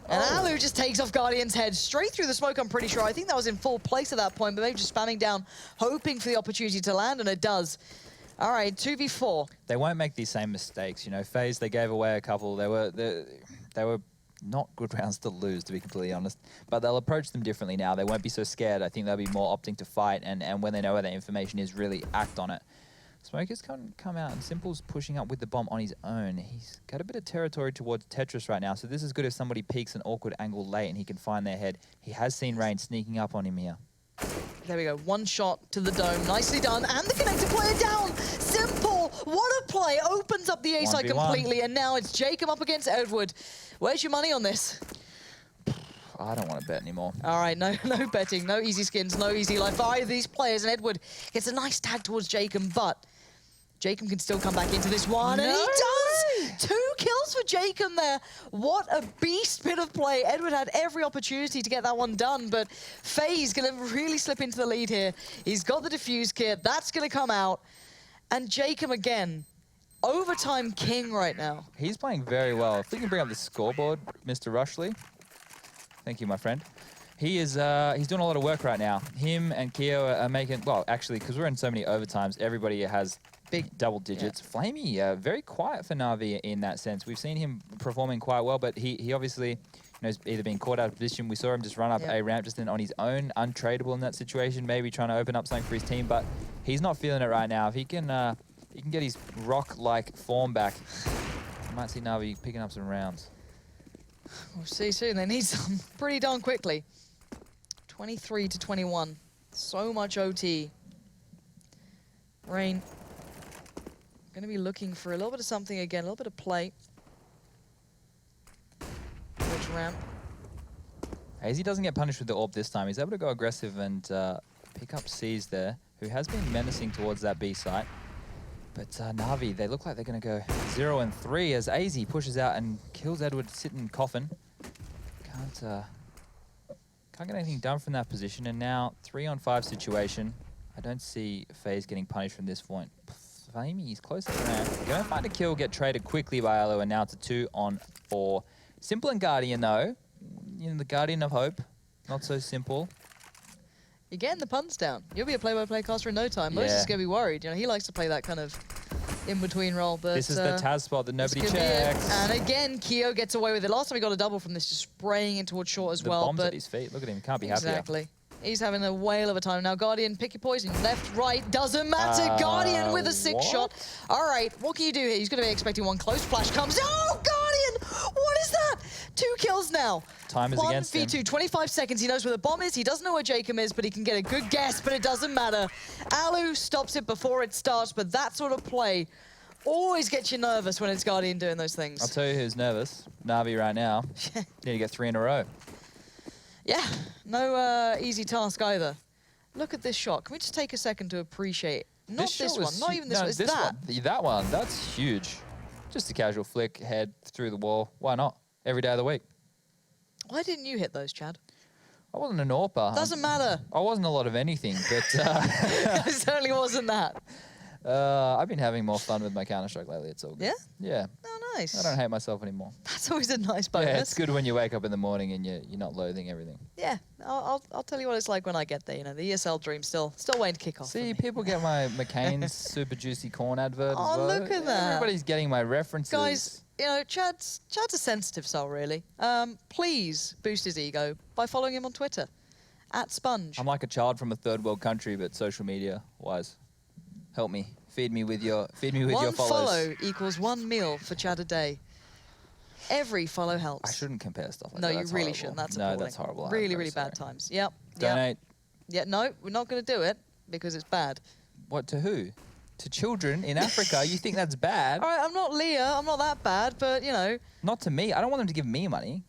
And Alu just takes off Guardian's head straight through the smoke, I'm pretty sure. I think that was in full place at that point, but maybe just spamming down, hoping for the opportunity to land, and it does. All right, 2v4. They won't make these same mistakes. You know, FaZe, they gave away a couple. They were not good rounds to lose, to be completely honest. But they'll approach them differently now. They won't be so scared. I think they'll be more opting to fight, and when they know where that information is, really act on it. Smoker's come out, and Simple's pushing up with the bomb on his own. He's got a bit of territory towards Tetris right now, so this is good if somebody peeks an awkward angle late and he can find their head. He has seen Rain sneaking up on him here. There we go, one shot to the dome, nicely done, and the connector player down! Simple, what a play, opens up the A side completely, and now it's Jacob up against Edward. Where's your money on this? I don't want to bet anymore. All right, no betting, no easy skins, no easy life for either of these players, and Edward gets a nice tag towards Jacob, but Jacob can still come back into this one, and he does! 2 kills for Jacob there. What a beast bit of play. Edward had every opportunity to get that one done, but FaZe going to really slip into the lead here. He's got the defuse kit. That's going to come out. And Jacob again, overtime king right now. He's playing very well. If we can bring up the scoreboard, Mr. Rushley. Thank you, my friend. He is he's doing a lot of work right now. Him and Keo are making, well, actually, because we're in so many overtimes, everybody has big double digits. Yeah. Flamey, very quiet for Na'Vi in that sense. We've seen him performing quite well, but he obviously has either been caught out of position. We saw him just run up a ramp just on his own, untradeable in that situation, maybe trying to open up something for his team, but he's not feeling it right now. If he can get his rock-like form back, we might see Na'Vi picking up some rounds. We'll see soon. They need some pretty darn quickly. 23 to 21. So much OT. Rain. Going to be looking for a little bit of something again, a little bit of play. Towards ramp. AZ doesn't get punished with the AWP this time. He's able to go aggressive and pick up C's there, who has been menacing towards that B site. But Na'Vi, they look like they're going to go 0 and 3 as AZ pushes out and kills Edward sitting coffin. Can't get anything done from that position. And now 3-on-5 situation. I don't see FaZe getting punished from this point. Flamey is close to the ramp. Going to find a kill, get traded quickly by Alu, and now it's a 2-on-4. Simple and Guardian though. You know, the Guardian of Hope. Not so simple. You're getting the puns down. You'll be a play-by-play caster in no time. Most is going to be worried. You know, he likes to play that kind of in-between role. But this is the Taz spot that nobody checks. And again, Keo gets away with it. Last time he got a double from this, just spraying in towards short as well. The bomb's at his feet. Look at him. Can't be happier. Exactly. He's having a whale of a time. Now, Guardian, pick your poison. Left, right, doesn't matter. Guardian with a 6 shot. All right, what can you do here? He's going to be expecting one close. Flash comes. Oh, Guardian! What is that? 2 kills now. Time is against him. 1v2, 25 seconds. He knows where the bomb is. He doesn't know where Jacob is, but he can get a good guess, but it doesn't matter. Alu stops it before it starts, but that sort of play always gets you nervous when it's Guardian doing those things. I'll tell you who's nervous. Na'Vi right now. Need to get 3 in a row. Yeah, no easy task either. Look at this shot. Can we just take a second to appreciate Not this one. Not even this one. It's this that. one. That one. That's huge. Just a casual flick, head through the wall. Why not? Every day of the week. Why didn't you hit those, Chad? I wasn't an AWPer. Doesn't matter. I wasn't a lot of anything, but It certainly wasn't that. I've been having more fun with my Counter-Strike lately. It's all good. Yeah? Yeah. Oh, nice. I don't hate myself anymore. That's always a nice bonus. Yeah, it's good when you wake up in the morning and you're not loathing everything. Yeah, I'll tell you what it's like when I get there. You know, the ESL dream still waiting to kick off. See, people get my McCain's super juicy corn advert as well. Oh, look at that. Everybody's getting my references. Guys, you know, Chad's a sensitive soul, really. Please boost his ego by following him on Twitter, @Sponge. I'm like a child from a third world country, but social media wise. Help me. Feed me with your follows. One follow equals 1 meal for Chad a day. Every follow helps. I shouldn't compare stuff like no, that. you That's really horrible. shouldn't. That's no, appalling. that's horrible. I'm Really, very really bad sorry. times. Yep. Donate. Yeah, no, we're not going to do it because it's bad. What, to who? To children in Africa? You think that's bad? All right, I'm not Leah. I'm not that bad, but, you know. Not to me. I don't want them to give me money.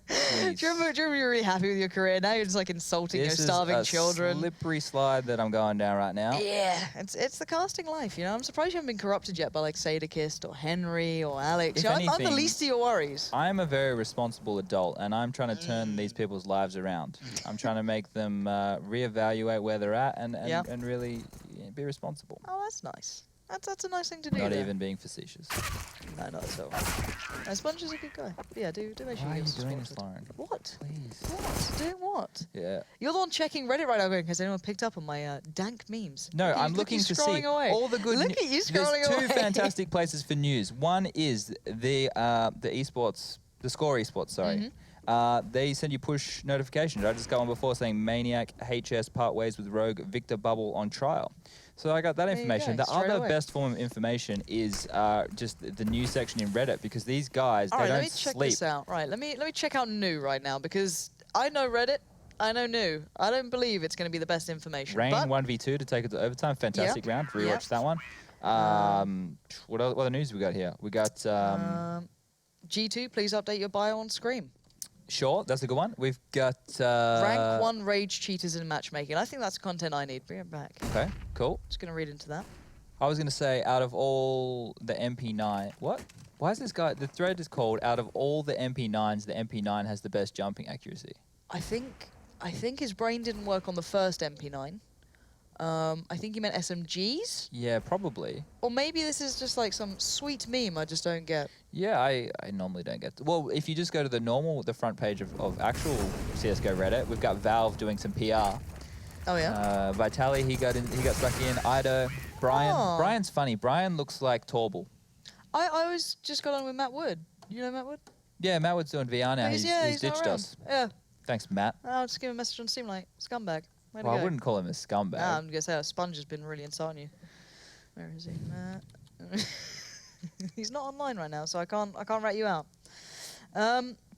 Do you remember you're really happy with your career? Now you're just like insulting your starving children. This is a slippery slide that I'm going down right now. Yeah, it's the casting life, you know. I'm surprised you haven't been corrupted yet by like Sadakist or Henry or Alex. If You know, I'm the anything, least of your worries. I'm a very responsible adult, and I'm trying to turn these people's lives around. I'm trying to make them reevaluate where they're at and really be responsible. Oh, that's nice. That's a nice thing to do. Not there. even being facetious. No, not at all. No, Sponge is a good guy. But yeah, do make sure Why are you you get doing this, supported. Lauren? What? Please. What? Doing what? Yeah. You're the one checking Reddit right now going, has anyone picked up on my dank memes? No, Look at I'm you, looking look at to you see scrolling away. all the good. Look at you scrolling There's away. two fantastic places for news. One is the esports, the Score esports. Sorry. They send you push notifications. I just got one before saying Maniac HS part ways with Rogue Victor Bubble on trial. So I got that information. go, The straight other away. best form of information is just the news section in Reddit, because these guys, All they right, don't let me check sleep. this out. Right, let me check out New right now because I know Reddit, I know New. I don't believe it's going to be the best information. Rain but 1v2 to take it to overtime. Fantastic round. Rewatch that one. What other news we got here? We got G2, please update your bio on Scream. sure, that's a good one. We've got Rank 1 rage cheaters in matchmaking. I think that's content I need. Bring it back. Okay, cool. Just going to read into that. I was going to say, out of all the MP9... What? Why is this guy... The thread is called, out of all the MP9s, the MP9 has the best jumping accuracy. I think his brain didn't work on the first MP9. I think he meant SMGs? Yeah, probably. Or maybe this is just like some sweet meme I just don't get. Yeah, I normally don't get... Well, if you just go to the front page of actual CSGO Reddit, we've got Valve doing some PR. Oh, yeah? Vitali, he got stuck in. Ido, Brian. Oh. Brian's funny. Brian looks like Torble. I always just got on with Matt Wood. You know Matt Wood? Yeah, Matt Wood's doing VR now. He's He's not ditched around. us. Yeah. Thanks, Matt. I'll just give him a message on Steam like, scumbag. Way to Well, go. I wouldn't call him a scumbag. Nah, I'm going to say Sponge has been really insulting you. Where is he? Matt. He's not online right now, so I can't rat you out.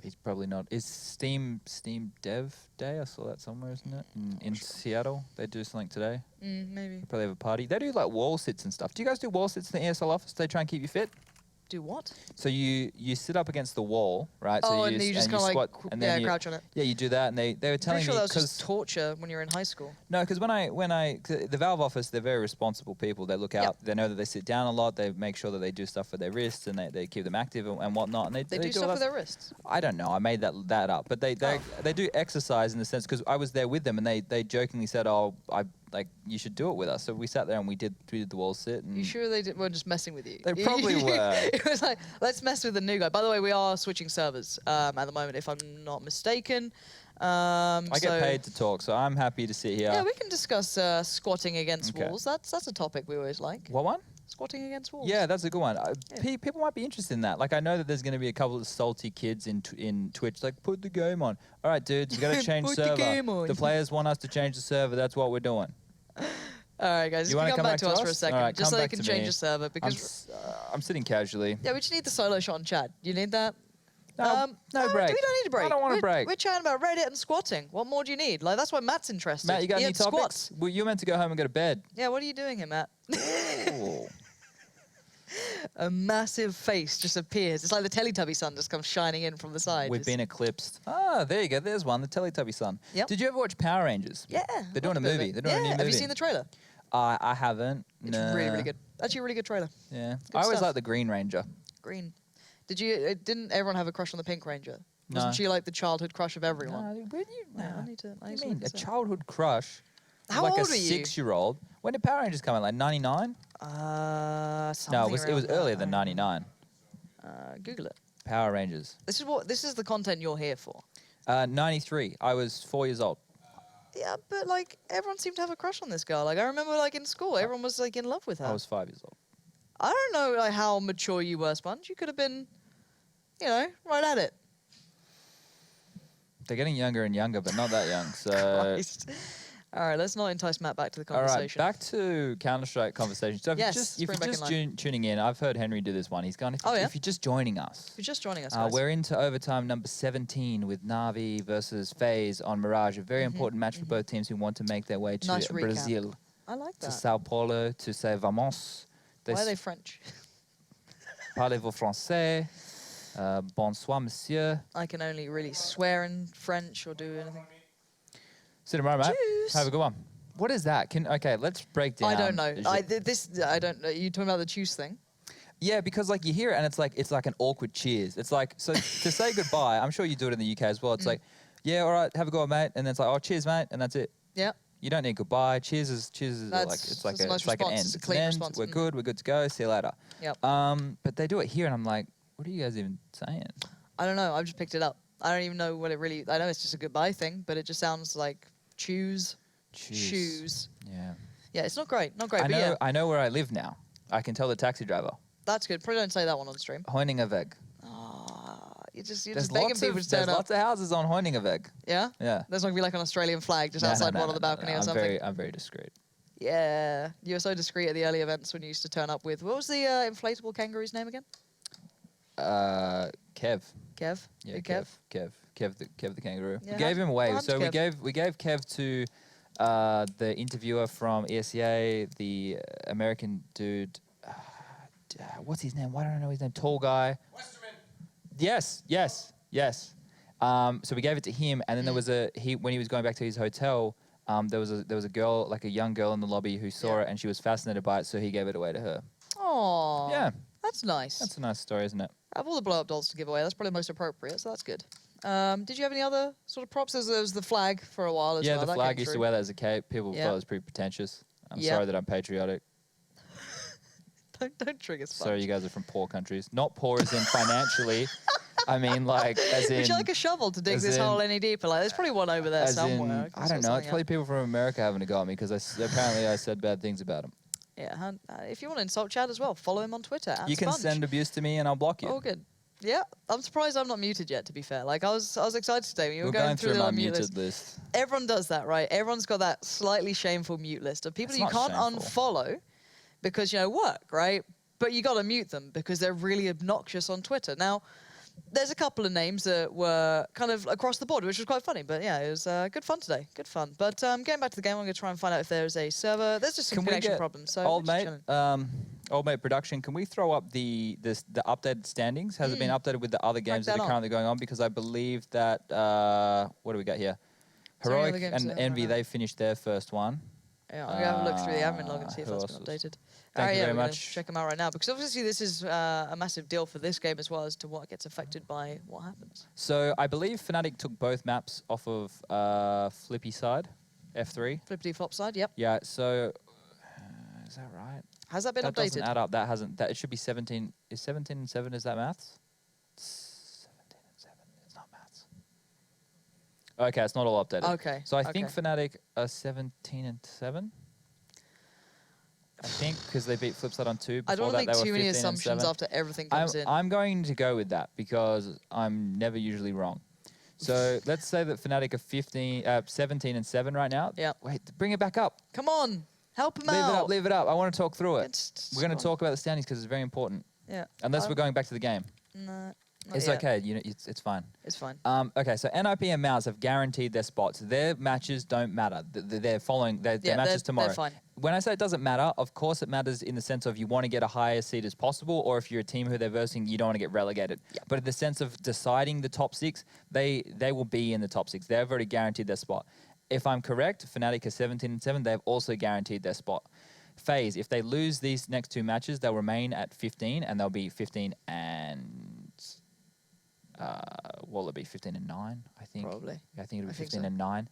He's probably not. Is Steam Dev Day? I saw that somewhere, isn't it? In Seattle, they do something today. Maybe. They probably have a party. They do like wall sits and stuff. Do you guys do wall sits in the ESL office? They try and keep you fit. Do what? So you sit up against the wall, right? Oh, so and you just kind of like, and then crouch on it. Yeah, you do that, and they were telling Pretty sure me that was just because torture when you were in high school. no, because when I the Valve office, they're very responsible people. They look out. They know that they sit down a lot. They make sure that they do stuff for their wrists and they keep them active and whatnot. And They do all stuff that with their wrists. I don't know. I made that up. But they do exercise in the sense, because I was there with them and they jokingly said, "Oh, you should do it with us." So we sat there and we did the wall sit. And You sure they weren't just messing with you? They probably were. It was like, let's mess with the new guy. By the way, we are switching servers at the moment, if I'm not mistaken. I get paid to talk, so I'm happy to sit here. Yeah, we can discuss squatting against Okay. walls. That's a topic we always like. What one? Squatting against walls. Yeah, that's a good one. People might be interested in that. Like, I know that there's going to be a couple of salty kids in Twitch, like, put the game on. All right, dudes, you got to change Put the server. game on. The players want us to change the server. That's what we're doing. All right, guys, You you wanna can come back to us for a second, All right, just come so you back can to change me. the server. Because I'm sitting casually. yeah, we just need the solo shot on chat. You need that? No, no break. We don't need a break. I don't want a break. We're chatting about Reddit and squatting. What more do you need? Like, that's why Matt's interested. Matt, you got He any had topics? squats. Well, you're meant to go home and go to bed. Yeah, what are you doing here, Matt? Ooh. A massive face just appears. It's like the Teletubby sun just comes shining in from the side. We've been eclipsed. Ah, there you go. There's one, the Teletubby son. Yep. Did you ever watch Power Rangers? Yeah. They're doing a movie. They're doing a new movie. Have you seen the trailer? I haven't. It's really, really good. Actually, a really good trailer. Yeah. Good I always stuff. liked the Green Ranger. Green. Didn't everyone have a crush on the Pink Ranger? No. Wasn't she like the childhood crush of everyone? No, where do you, I need to. What do you mean? A childhood crush? How like old a were you? 6-year-old. When did Power Rangers come out? Like 99? Something No, it was around earlier that. than 99. Google it. Power Rangers. This is the content you're here for. 93. I was 4 years old. Yeah, but like everyone seemed to have a crush on this girl. Like I remember, like in school, everyone was like in love with her. I was 5 years old. I don't know like how mature you were, Sponge. You could have been, you know, right at it. They're getting younger and younger, but not that young. So, Christ. All right, let's not entice Matt back to the all right, conversation. back to Counter-Strike conversation. So, if Yes, you're bring back in just tuning in, I've heard Henry do this one. He's gone. Oh, yeah? If you're just joining us, If you're just joining us, guys. we're into overtime number 17 with NaVi versus FaZe on Mirage. A very important match for both teams who want to make their way to Nice recap. Brazil, I like to that. Sao Paulo, to say vamos. Why are they French? Parlez-vous français? Bonsoir, monsieur. I can only really swear in French or do anything. See you tomorrow, mate. Juice. Have a good one. What is that? Okay, let's break down. I don't know. the I don't know. You talking about the choose thing? Yeah, because like you hear it and it's like an awkward cheers. It's like, so to say goodbye, I'm sure you do it in the UK as well. It's like, yeah, all right, have a go, mate. And then it's like, oh, cheers, mate. And that's it. Yeah. You don't need goodbye. Cheers is like, it's like that's a nice an response. end. It's a It's clean an end. response. We're good to go. See you later. Yep. But they do it here and I'm like, what are you guys even saying? I don't know. I've just picked it up. I don't even know what it really. I know it's just a goodbye thing, but it just sounds like choose. Shoes. Yeah. Yeah, it's not great. Not great. I but know, yeah, I know where I live now. I can tell the taxi driver. that's good. Probably don't say that one on stream. Hoiningaveg. You're just There's begging people to there's turn up. lots of houses on Hoiningaveg. Yeah. Yeah. There's not gonna be like an Australian flag just No, outside no, one no, on the no, balcony no. or something. I'm very discreet. Yeah, you were so discreet at the early events when you used to turn up with. What was the inflatable kangaroo's name again? Kev. Kev. Yeah, Big Kev the kangaroo. Yeah, we gave him away. how'd So you we gave Kev to the interviewer from ESCA, the American dude. What's his name? Why don't I know his name? Tall guy. Westerman. Yes. So we gave it to him, and then there was when he was going back to his hotel. There was a girl, like a young girl in the lobby who saw it, and she was fascinated by it, so he gave it away to her. Oh. Yeah. That's nice. That's a nice story, isn't it? I have all the blow-up dolls to give away. That's probably most appropriate, so that's good. Did you have any other sort of props? There was the flag for a while as Yeah, well. the That flag came used to through. wear that as a cape. People Yeah. thought it was pretty pretentious. I'm Yeah. sorry that I'm patriotic. Don't trigger Sponge. Sorry, you guys are from poor countries. Not poor as in financially. I mean, like, as in... Would you like a shovel to dig as this in- hole any deeper? Like, there's probably one over there as somewhere. in, I don't know. It's probably people from America having a go at me because apparently I said bad things about them. Yeah, if you want to insult Chad as well, follow him on Twitter. You can @Sponge. send abuse to me and I'll block you. Oh, good. Yeah, I'm surprised I'm not muted yet. To be fair, like I was excited today when you were We're going through the my mute muted list. list. Everyone does that, right? Everyone's got that slightly shameful mute list of people It's you not can't shameful. unfollow because work, right? But you got to mute them because they're really obnoxious on Twitter. Now, there's a couple of names that were kind of across the board, which was quite funny. But yeah, it was good fun today. Good fun. But getting back to the game, I'm going to try and find out if there's a server. There's just some Can we connection get problems. So old we're just mate, chilling. old mate production? Can we throw up the updated standings? Has it been updated with the other games that that are on. currently going on? Because I believe that what do we got here? there any Heroic other games and that are Envy, right now? they finished their first one. Yeah, I'm going to have a look through the admin log and see if who that's been else updated. Thank Alright, you yeah, very we're gonna much. check them out right now because obviously this is a massive deal for this game as well as to what gets affected by what happens. So I believe Fnatic took both maps off of Flippy side, F3. Flippity flop side, yep. Yeah, so is that right? Has that been That doesn't updated? add up. That hasn't. That it should be 17. Is 17 and 7? Is that maths? 17 and 7. It's not maths. Okay, it's not all updated. Okay. So I think okay. Fnatic are 17 and 7. I think because they beat Flipside on 2. I don't Before want to that, make they were too many 15 and assumptions 7. after everything comes in. I'm going to go with that because I'm never usually wrong. So let's say that Fnatic are 17 and 7 right now. Yeah. Wait, bring it back up. Come on, help him Leave out. it up. Leave it up. I want to talk through it. It's We're going to go on. talk about the standings because it's very important. Yeah. Unless we're going back to the game. No, Not It's yet. okay. You know, it's fine. It's fine. Okay, so NIP and Mouse have guaranteed their spots. Their matches don't matter. They're following their matches tomorrow. They're fine. When I say it doesn't matter, of course it matters in the sense of you want to get a higher seed as possible, or if you're a team who they're versing, you don't want to get relegated. Yeah. But in the sense of deciding the top 6, they will be in the top 6. They've already guaranteed their spot. If I'm correct, Fnatic are 17-7. They've also guaranteed their spot. FaZe, if they lose these next 2 matches, they'll remain at 15, and they'll be 15 and... will it be 15-9? I think. Probably. Yeah, I think it'll be I think 15-9.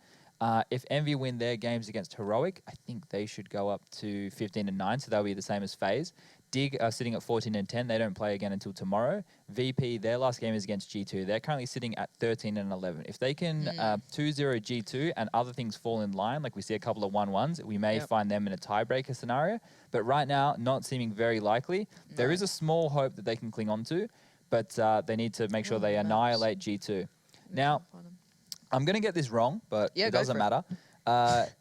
If Envy win their games against Heroic, I think they should go up to 15-9, so they'll be the same as FaZe. Dig are sitting at 14-10. They don't play again until tomorrow. VP, their last game is against G2. They're currently sitting at 13-11. If they can 2-0 G2 and other things fall in line, like we see a couple of 1-1s, we may find them in a tiebreaker scenario. But right now, not seeming very likely. No. There is a small hope that they can cling on to, but they need to make sure they annihilate G2. Now, I'm going to get this wrong, but it doesn't matter.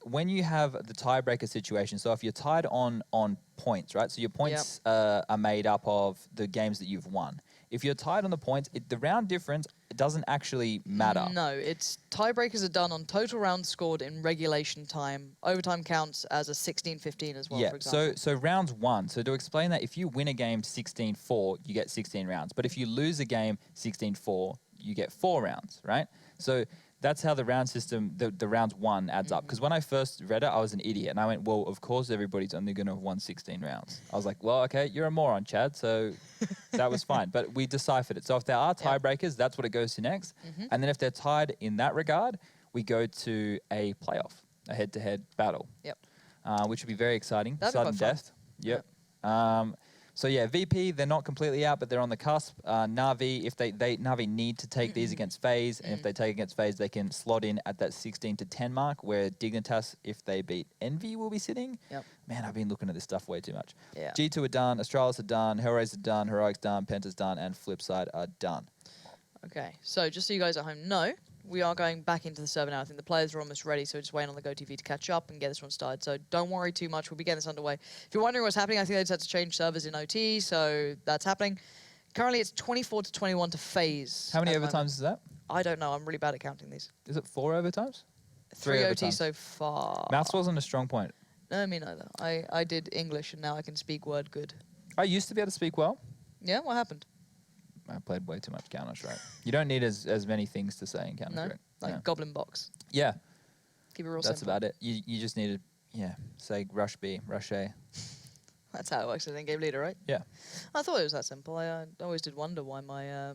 When you have the tiebreaker situation, so if you're tied on points, right? So your points are made up of the games that you've won. If you're tied on the points, the round difference doesn't actually matter. No, it's tiebreakers are done on total rounds scored in regulation time. Overtime counts as a 16-15 as well, for example. So rounds 1. So to explain that, if you win a game 16-4, you get 16 rounds. But if you lose a game 16-4, you get 4 rounds, right? So that's how the round system, the rounds 1 adds up. Because when I first read it, I was an idiot. And I went, well, of course everybody's only going to have won 16 rounds. I was like, well, okay, you're a moron, Chad. So that was fine. But we deciphered it. So if there are tiebreakers, that's what it goes to next. And then if they're tied in that regard, we go to a playoff, a head-to-head battle. Which would be very exciting. Sudden death. So yeah, VP, they're not completely out, but they're on the cusp. NaVi, if NaVi need to take these against FaZe, and if they take against FaZe, they can slot in at that 16-10 mark, where Dignitas, if they beat Envy, will be sitting. Man, I've been looking at this stuff way too much. G2 are done, Astralis are done, Hellraise are done, Heroic's done, Penta's done, and Flipside are done. Okay, so just so you guys at home know, we are going back into the server now. I think the players are almost ready, so just waiting on the GoTV to catch up and get this one started. So don't worry too much. We'll be getting this underway. If you're wondering what's happening, I think they just had to change servers in OT, so that's happening. Currently, it's 24-21 to FaZe. How many overtimes is that? I don't know. I'm really bad at counting these. Is it 4 overtimes? 3 OT so far. Maths wasn't a strong point. No, me neither. I did English, and now I can speak word good. I used to be able to speak well. Yeah, what happened? I played way too much Counter-Strike. You don't need as many things to say in Counter-Strike. No? Like Goblin Box. Yeah. Keep it real That's simple. about it. You just need to, say rush B, rush A. That's how it works as an in-game leader, right? Yeah. I thought it was that simple. I always did wonder why my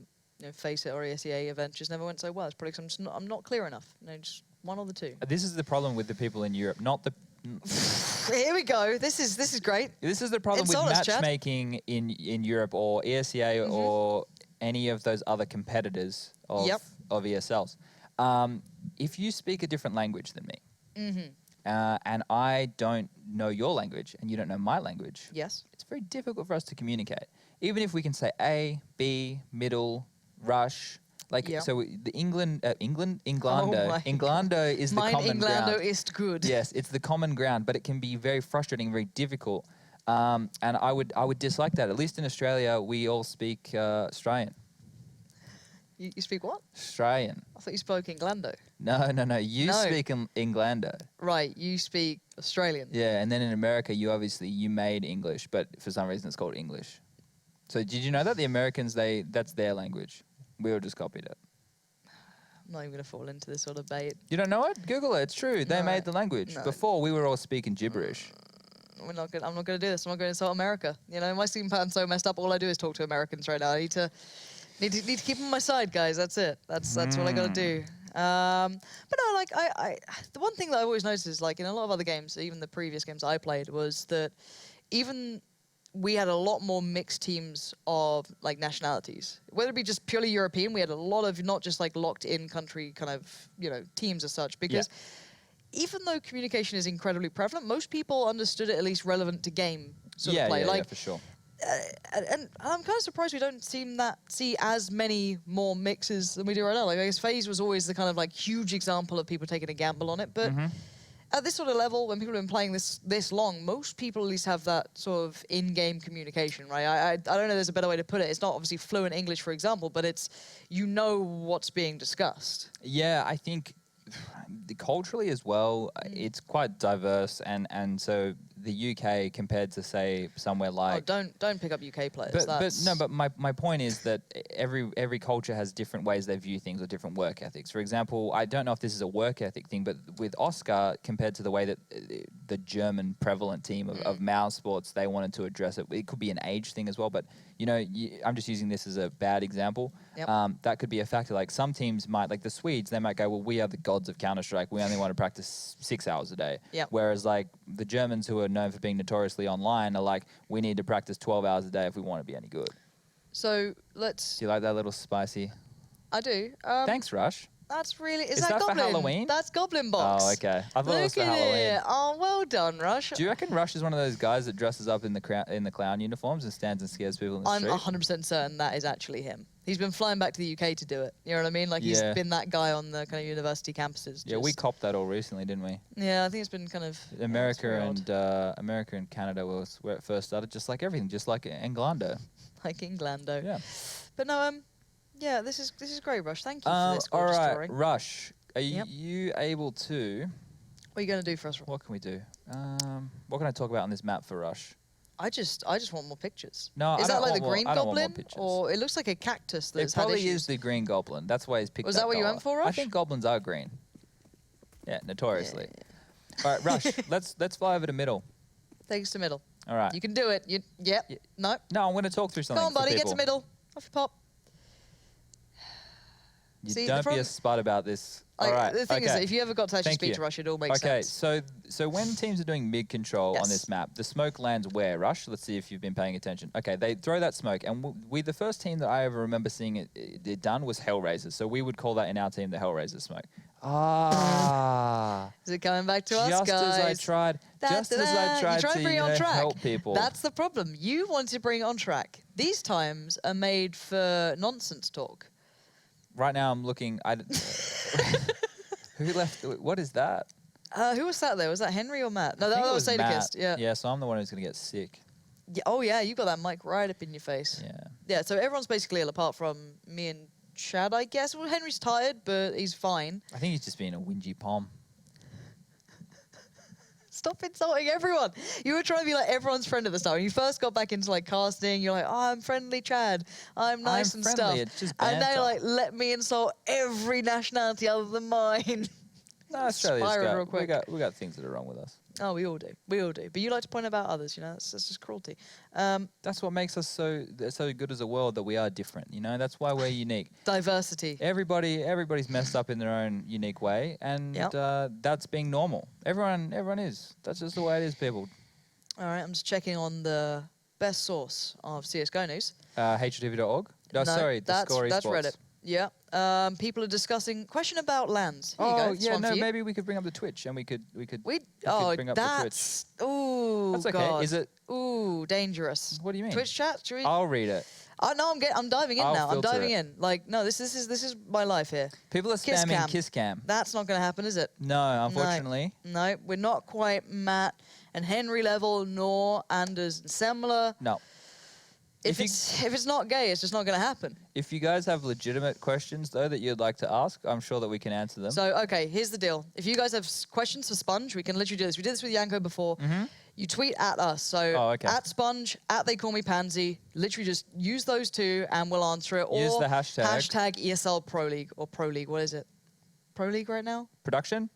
Face It or ESEA event just never went so well. It's probably because I'm not clear enough. Just one or the two. This is the problem with the people in Europe, not the... Here we go. This is great. This is the problem with matchmaking in Europe or ESEA or any of those other competitors of ESLs. If you speak a different language than me, and I don't know your language and you don't know my language, it's very difficult for us to communicate. Even if we can say A, B, middle, rush, so the Englando is the common ground. Englando ist good. Yes, it's the common ground, but it can be very frustrating, very difficult. And I would dislike that. At least in Australia, we all speak Australian. You speak what? Australian. I thought you spoke Englando. No. You speak Englando. Right, you speak Australian. Yeah, and then in America, you made English, but for some reason it's called English. So did you know that the Americans, that's their language? We all just copied it. I'm not even going to fall into this sort of bait. You don't know it? Google it. It's true. They made the language. Before, we were all speaking gibberish. I'm not going to do this. I'm not going to insult America. My steam pattern's so messed up. All I do is talk to Americans right now. I need to keep them on my side, guys. That's it. That's what I got to do. But no, the one thing that I've always noticed is, in a lot of other games, even the previous games I played, was that even we had a lot more mixed teams of nationalities. Whether it be just purely European, we had a lot of not just locked in country kind of teams as such, because even though communication is incredibly prevalent, most people understood it at least relevant to game sort of play. Yeah, for sure. And I'm kind of surprised we don't see as many more mixes than we do right now. I guess FaZe was always the kind of huge example of people taking a gamble on it, but at this sort of level, when people have been playing this long, most people at least have that sort of in-game communication, right? I don't know there's a better way to put it. It's not obviously fluent English, for example, but it's, you know what's being discussed. Yeah, I think culturally as well, it's quite diverse, and so the UK compared to say somewhere like don't pick up UK players. But my point is that every culture has different ways they view things or different work ethics. For example, I don't know if this is a work ethic thing, but with Oscar compared to the way that the German prevalent team of mouse sports, they wanted to address it. It could be an age thing as well, but you know, I'm just using this as a bad example. Yep. That could be a factor. Like some teams might, like the Swedes, they might go, well, we are the gods of Counter-Strike. We only want to practice 6 hours a day. Yep. Whereas like the Germans, who are known for being notoriously online, are like, we need to practice 12 hours a day if we want to be any good. So let's... Do you like that little spicy? I do. Thanks, Rush. That's really... Is that Goblin? for Halloween? That's Goblin Box. Oh, okay. I thought it was for Halloween. It. Oh, well done, Rush. Do you reckon Rush is one of those guys that dresses up in the clown uniforms and stands and scares people in the street? I'm 100% certain that is actually him. He's been flying back to the UK to do it. You know what I mean? Like, he's been that guy on the kind of university campuses. Yeah, we copped that all recently, didn't we? Yeah, I think it's been kind of... America and Canada was where it first started, just like everything, just like Englando. Like Englando. Yeah. But no, yeah, this is great, Rush. Thank you for this gorgeous all right, story. Rush, are you able to... What are you going to do for us, Rush? What can we do? What can I talk about on this map for Rush? I just want more pictures. No, is I that don't like want the green more, I don't want more goblin, pictures. or it looks like a cactus that's It probably had issues. is the green goblin. That's why he's picked. Was that what you went for, Rush? I think goblins are green. Yeah, notoriously. Yeah. All right, Rush. let's fly over to middle. Thanks to middle. All right. You can do it. No. No, I'm going to talk through something. Come on, buddy. For Get people. to middle. Off you pop. You don't be a spud about this. All right. The thing is that if you ever got to actually Thank speak you. to Rush, it all makes sense. Okay, so when teams are doing mid control on this map, the smoke lands where, Rush? Let's see if you've been paying attention. Okay, they throw that smoke, and the first team that I ever remember seeing it done was Hellraisers. So we would call that in our team the Hellraiser smoke. Ah. Is it coming back to us, guys? Just as I tried to bring it on track. help people. That's the problem. You wanted to bring it on track. These times are made for nonsense talk. Right now I'm looking... Who left? What is that? Who was that there? Was that Henry or Matt? No, that was Sadakist. Yeah. Yeah, so I'm the one who's going to get sick. Yeah, oh, yeah, you got that mic right up in your face. Yeah. Yeah, so everyone's basically ill apart from me and Chad, I guess. Well, Henry's tired, but he's fine. I think he's just being a whingy pom. Stop insulting everyone. You were trying to be like everyone's friend at the start. When you first got back into like casting, you're like, oh, I'm friendly Chad. I'm nice and friendly. stuff. It's just and now banter. you're like, let me insult every nationality other than mine. No, Australia's real quick. we got things that are wrong with us. Oh, we all do. We all do. But you like to point about others, you know, that's just cruelty. That's what makes us so good as a world, that we are different, you know? That's why we're unique. Diversity. Everybody's messed up in their own unique way, and that's being normal. Everyone is. That's just the way it is, people. All right, I'm just checking on the best source of CSGO news. HTV.org? No, sorry, the Score that's Esports. Reddit. Yeah. People are discussing question about lands. Here you go. Yeah, no, maybe we could bring up the Twitch, and we could bring up the Twitch. Ooh, that's okay. God. Is it? Ooh, dangerous. What do you mean? Twitch chat? Should we? I'll read it. Oh no, I'm diving in now. I'm diving in. Like, no, this is my life here. People are spamming kiss cam. That's not going to happen, is it? No, unfortunately. No, we're not quite Matt and Henry level, nor Anders and Semler. No. If it's not gay, it's just not going to happen. If you guys have legitimate questions, though, that you'd like to ask, I'm sure that we can answer them. So, okay, here's the deal. If you guys have questions for Sponge, we can literally do this. We did this with Yanko before. You tweet at us. So, at Sponge, at They Call Me Pansy. Literally just use those two and we'll answer it. Or use the hashtag. Hashtag ESL Pro League or Pro League. What is it? Pro League right now? Production?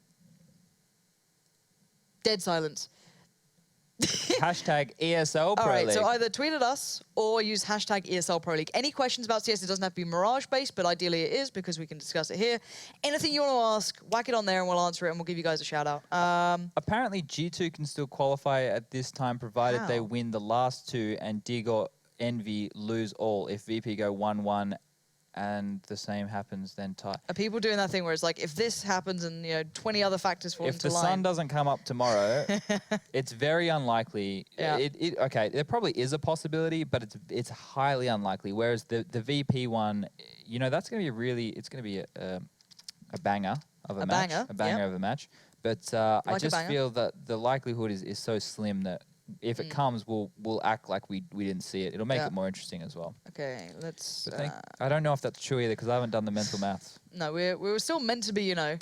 Dead silence. Hashtag ESL Pro League. All right, so either tweet at us or use hashtag ESL Pro League. Any questions about CS, it doesn't have to be Mirage-based, but ideally it is because we can discuss it here. Anything you want to ask, whack it on there and we'll answer it and we'll give you guys a shout-out. Apparently, G2 can still qualify at this time, provided they win the last two and Dig or Envy lose all. If VP go 1-1 and the same happens, then tie. Are people doing that thing where it's like, if this happens and, 20 other factors fall into line? If the sun doesn't come up tomorrow, it's very unlikely. Yeah. Okay, there probably is a possibility, but it's highly unlikely. Whereas the VP one, that's going to be it's going to be a banger of a match. A banger of a match. But Like I a just banger. feel that the likelihood is so slim that if it comes, we'll act like we didn't see it. It'll make Yeah. it more interesting as well. Okay, let's... But I don't know if that's true either because I haven't done the mental maths. No, we were still meant to be, you know,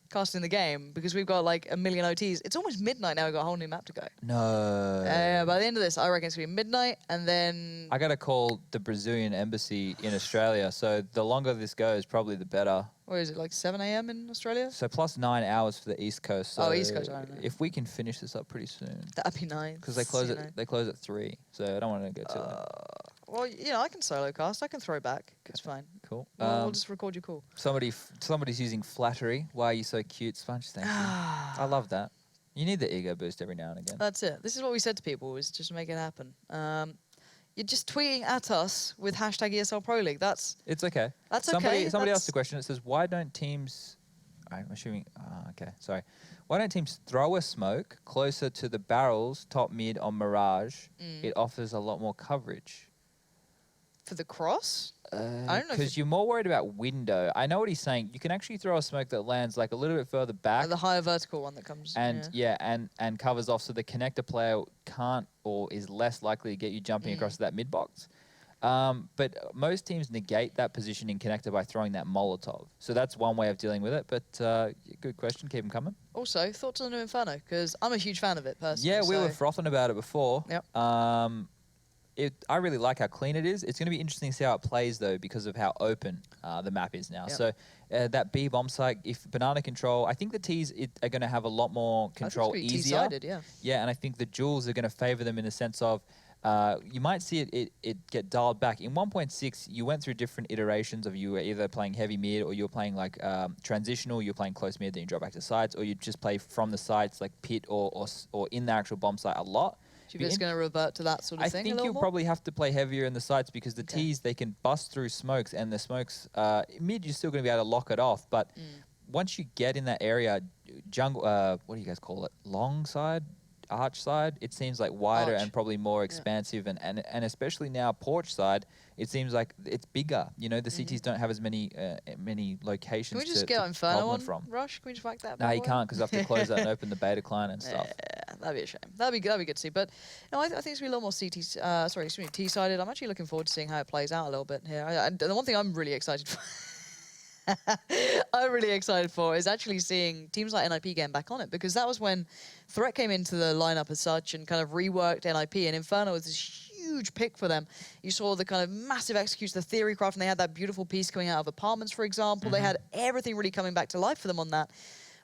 casting the game because we've got like a million OTs. It's almost midnight now. We've got a whole new map to go. No. By the end of this, I reckon it's going to be midnight, and then... I got to call the Brazilian embassy in Australia. So the longer this goes, probably the better. What is it, like 7 a.m. in Australia? So plus 9 hours for the East Coast. So Oh, East Coast, I don't know. if we can finish this up pretty soon. That'd be nice. Because they close you it. know. They close at 3. So I don't want to go too late. Well, you know, I can solo cast. I can throw back. It's fine. Cool. We'll just record you cool. Somebody's using flattery. Why are you so cute, Sponge? Thank you. I love that. You need the ego boost every now and again. That's it. This is what we said to people, is just make it happen. You're just tweeting at us with hashtag ESL Pro League. It's okay. That's Somebody okay. asked a question. It says, why don't teams... I'm assuming... okay, sorry. Why don't teams throw a smoke closer to the barrels, top mid on Mirage? It offers a lot more coverage. For the cross? I don't know. Because you're more worried about window. I know what he's saying. You can actually throw a smoke that lands like a little bit further back. The higher vertical one that comes... And and covers off so the connector player can't or is less likely to get you jumping across that mid box. But most teams negate that position in connector by throwing that Molotov. So that's one way of dealing with it. But good question. Keep them coming. Also, thoughts on the new Inferno? Because I'm a huge fan of it, personally. Yeah, we were frothing about it before. Yep. I really like how clean it is. It's going to be interesting to see how it plays, though, because of how open the map is now. Yep. So that B bomb site, if Banana control, I think the Ts are going to have a lot more control easier. T-sided, yeah. Yeah, and I think the duels are going to favor them in the sense of you might see it get dialed back. In 1.6, you went through different iterations of you were either playing heavy mid or you were playing like transitional, you were playing close mid, then you drop back to sites, or you just play from the sites like pit or in the actual bomb site a lot. Do you think it's going to revert to that sort of thing? I think you'll probably have to play heavier in the sites because the Ts, they can bust through smokes, and the smokes, mid, you're still going to be able to lock it off. But once you get in that area, jungle, what do you guys call it? Long side? Arch side? It seems like wider and probably more expansive. And especially now, porch side, it seems like it's bigger. You know, the CTs don't have as many locations Can we just to get Inferno on from. Rush? Can we just whack that? No, you can't because I have to close that and open the beta client and stuff. Yeah, that'd be a shame. That'd be good to see. But no, I think it's gonna be a little more T-sided. I'm actually looking forward to seeing how it plays out a little bit here. And the one thing I'm really excited for. I'm really excited for is actually seeing teams like NIP getting back on it, because that was when Threat came into the lineup as such and kind of reworked NIP, and Inferno was this huge pick for them. You saw the kind of massive execution, the theory craft, and they had that beautiful piece coming out of Apartments, for example. They had everything really coming back to life for them on that,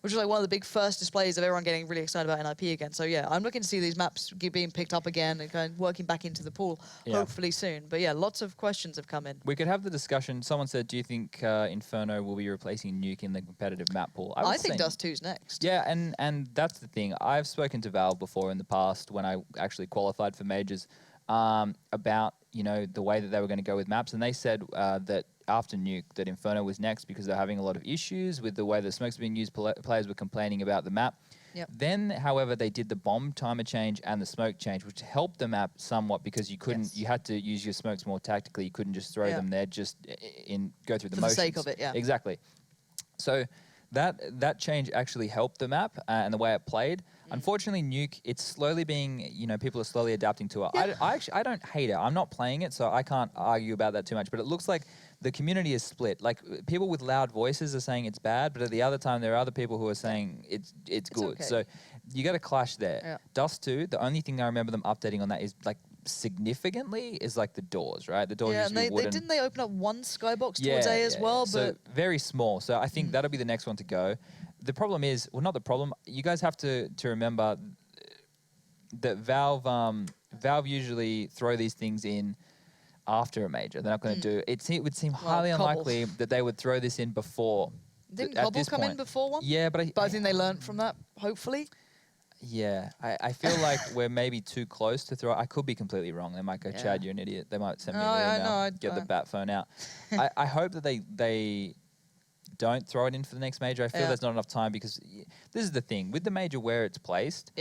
which was like one of the big first displays of everyone getting really excited about NIP again. So yeah, I'm looking to see these maps being picked up again and kind of working back into the pool, hopefully soon. But yeah, lots of questions have come in. We could have the discussion. Someone said, do you think Inferno will be replacing Nuke in the competitive map pool? I think Dust 2's next. Yeah, and that's the thing. I've spoken to Valve before in the past when I actually qualified for majors about, you know, the way that they were going to go with maps. And they said that after Nuke, that Inferno was next because they're having a lot of issues with the way the smokes being used. Players were complaining about the map. Yep. Then, however, they did the bomb timer change and the smoke change, which helped the map somewhat because you couldn't, you had to use your smokes more tactically. You couldn't just throw them there, just go through the motions. For the sake of it, yeah. Exactly. So that change actually helped the map and the way it played. Unfortunately, Nuke, it's slowly being, you know, people are slowly adapting to it. Yeah. I don't hate it. I'm not playing it, so I can't argue about that too much. But it looks like the community is split. Like, people with loud voices are saying it's bad, but at the other time, there are other people who are saying it's good. Okay. So you got a clash there. Yeah. Dust 2, the only thing I remember them updating on that is, like, significantly is like the doors, right? The doors used to be wooden. Didn't they open up one skybox towards A as well? So but very small. So I think that'll be the next one to go. The problem is, well, not the problem. You guys have to remember that Valve usually throw these things in after a major. They're not going to do it. It would seem highly unlikely that they would throw this in before. Didn't at Cobble this come in point. before one? Yeah, but I think they learned from that, hopefully. Yeah, I feel like we're maybe too close to throw. I could be completely wrong. They might go, Chad, you're an idiot. They might send me an email, get the bat phone out. I hope that they don't throw it in for the next major. I feel there's not enough time because this is the thing. With the major where it's placed,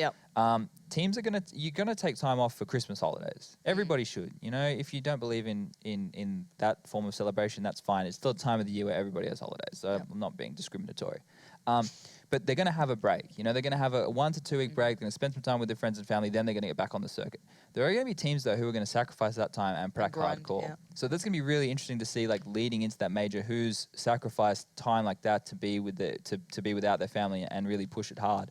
teams are you're gonna take time off for Christmas holidays. Everybody should. You know, if you don't believe in that form of celebration, that's fine. It's still a time of the year where everybody has holidays. So I'm not being discriminatory. but they're going to have a break. You know, they're going to have a 1 to 2 week break. They're going to spend some time with their friends and family. Then they're going to get back on the circuit. There are going to be teams though who are going to sacrifice that time and prac hardcore. Yeah. So that's going to be really interesting to see, like leading into that major, who's sacrificed time like that to be with to be without their family and really push it hard.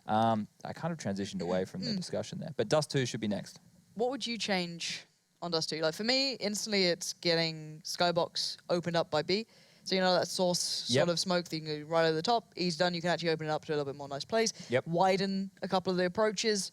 I kind of transitioned away from the discussion there, but Dust 2 should be next. What would you change on Dust 2? Like for me, instantly it's getting Skybox opened up by B. So you know that source sort of smoke that you can go right over the top. E's done. You can actually open it up to a little bit more nice place. Widen a couple of the approaches.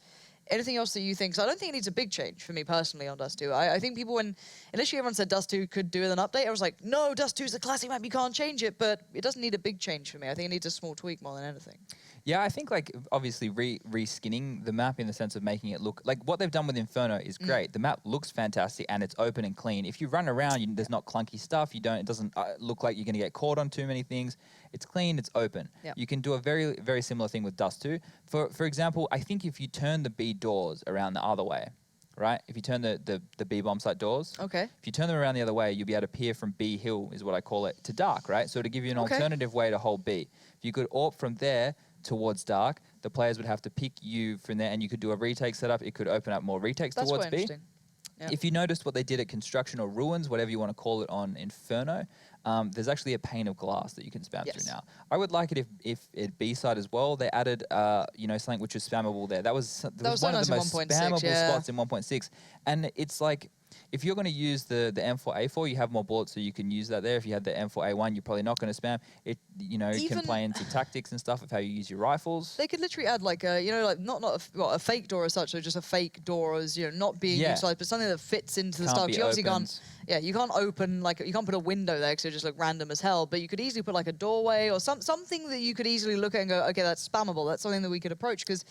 Anything else that you think? So I don't think it needs a big change for me personally on Dust 2. I think people, initially everyone said Dust 2 could do with an update. I was like, no, Dust 2 is a classic map. You can't change it. But it doesn't need a big change for me. I think it needs a small tweak more than anything. Yeah, I think like obviously re-skinning the map in the sense of making it look like what they've done with Inferno is great. The map looks fantastic and it's open and clean. If you run around, there's not clunky stuff. It doesn't look like you're going to get caught on too many things. It's clean, it's open. You can do a very, very similar thing with Dust 2. For example, I think if you turn the B doors around the other way, right? If you turn the B bomb site doors, if you turn them around the other way, you'll be able to peer from B hill, is what I call it, to dark, right? So to give you an alternative way to hold B. If you could AWP from there towards dark, the players would have to pick you from there, and you could do a retake setup. It could open up more retakes towards B. If you noticed what they did at Construction or Ruins, whatever you want to call it on Inferno, there's actually a pane of glass that you can spam through now. I would like it if at B-side as well, they added, something which was spammable there. That was one of the most spammable spots in 1.6. And it's like, if you're going to use the M4A4, you have more bullets, so you can use that there. If you had the M4A1, you're probably not going to spam it. You can play into tactics and stuff of how you use your rifles. They could literally add like a, not a fake door as such, so just a fake door as not being utilized, but something that fits into the style. You obviously can't. Yeah, you can't open you can't put a window there because it just look random as hell. But you could easily put like a doorway or something that you could easily look at and go, okay, that's spammable. That's something that we could approach because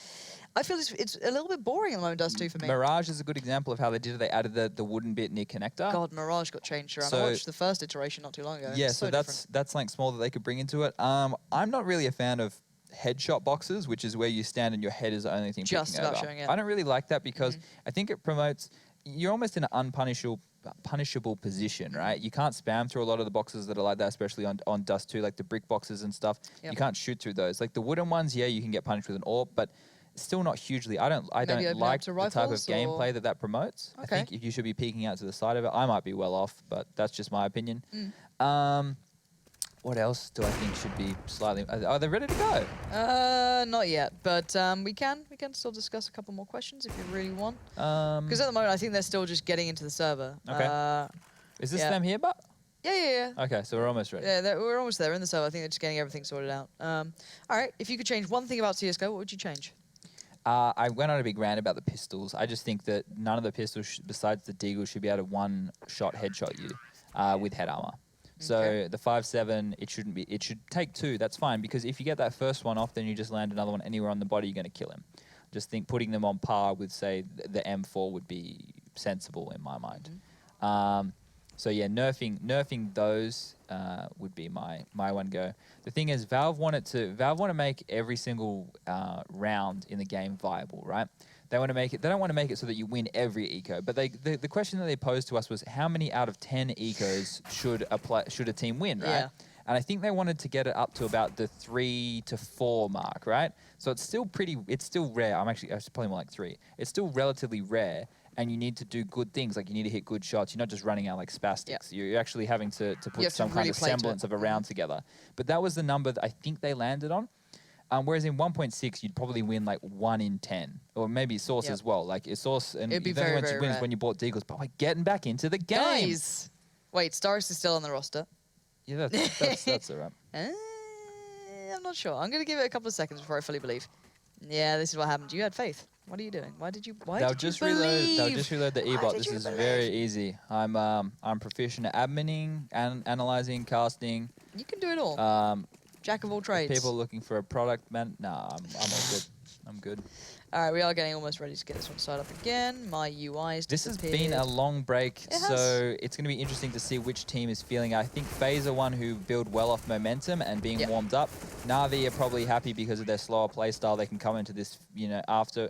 I feel it's a little bit boring at the moment. Dust 2 for me. Mirage is a good example of how they did it. They added the wooden bit near connector. God, Mirage got changed around. I watched the first iteration not too long ago. Yeah, so that's something small that they could bring into it. I'm not really a fan of headshot boxes, which is where you stand and your head is the only thing just picking over. Showing, I don't really like that because I think it promotes. You're almost in an punishable position, right? You can't spam through a lot of the boxes that are like that, especially on Dust 2, like the brick boxes and stuff. You can't shoot through those. Like the wooden ones, yeah, you can get punished with an AWP, but still not hugely. I don't like the type of gameplay that promotes. I think if you should be peeking out to the side of it, I might be well off, but that's just my opinion. What else do I think should be slightly... Are they ready to go? Not yet, but we can still discuss a couple more questions if you really want. Because at the moment, I think they're still just getting into the server. Okay. Is this them here, but? Yeah. Okay, so we're almost ready. Yeah, we're almost there in the server. I think they're just getting everything sorted out. All right, if you could change one thing about CSGO, what would you change? I went on a big rant about the pistols. I just think that none of the pistols, besides the Deagle, should be able to one-shot headshot you with head armor. So the 5.7, it shouldn't be. It should take 2. That's fine, because if you get that first one off, then you just land another one anywhere on the body, you're going to kill him. Just think putting them on par with, say, the M4 would be sensible in my mind. So yeah, nerfing those would be my one go. The thing is, Valve want to make every single round in the game viable, right? They want to make it. They don't want to make it so that you win every eco. But the question that they posed to us was, how many out of 10 ecos should a team win, right? And I think they wanted to get it up to about the 3 to 4 mark, right? So it's still rare. It's probably more like 3. It's still relatively rare, and you need to do good things. Like you need to hit good shots. You're not just running out like spastics. You're actually having to put some kind of semblance of a round together. But that was the number that I think they landed on. Whereas in 1.6, you'd probably win like 1 in 10, or maybe Source as well. Like Source, and it'd be the only ones you win is when you bought Deagles. But we're getting back into the game. Guys, wait, Staris is still on the roster. Yeah, that's all right. I'm not sure. I'm going to give it a couple of seconds before I fully believe. Yeah, this is what happened. You had faith. What are you doing? Why did you believe? They'll just reload the E-bot. This is very easy. I'm proficient at adminning, analyzing, casting. You can do it all. Jack of all trades. People looking for a product, man. Nah, I'm all good. I'm good. All right, we are getting almost ready to get this one started up again. My UI's This has been a long break, so it's going to be interesting to see which team is feeling. I think FaZe are one who build well off momentum and being warmed up. NaVi are probably happy because of their slower play style. They can come into this, after...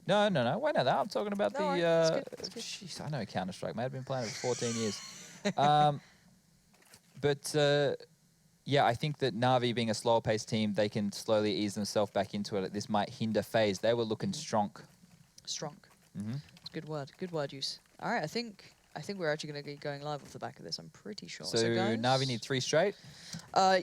No. Wait, no, I'm talking about Jeez, I know Counter-Strike, mate. I've been playing it for 14 years. Yeah, I think that NaVi being a slower paced team, they can slowly ease themselves back into it. This might hinder FaZe. They were looking strong. Strong. Mm-hmm. It's a good word. Good word use. All right, I think we're actually going to be going live off the back of this. I'm pretty sure. So guys, NaVi need 3 straight.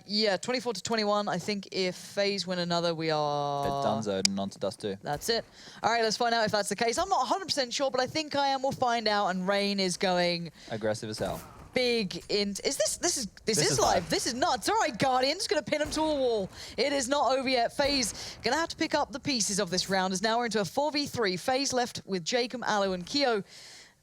Yeah, 24 to 21. I think if FaZe win another, we are... They're donezoed and on to Dust 2. That's it. All right, let's find out if that's the case. I'm not 100% sure, but I think I am. We'll find out. And Rain is going... Aggressive as hell. Big in. This is live. This is nuts. All right, Guardian's going to pin him to a wall. It is not over yet. FaZe going to have to pick up the pieces of this round, as now we're into a 4v3. FaZe left with Jacob, Alu, and Keo.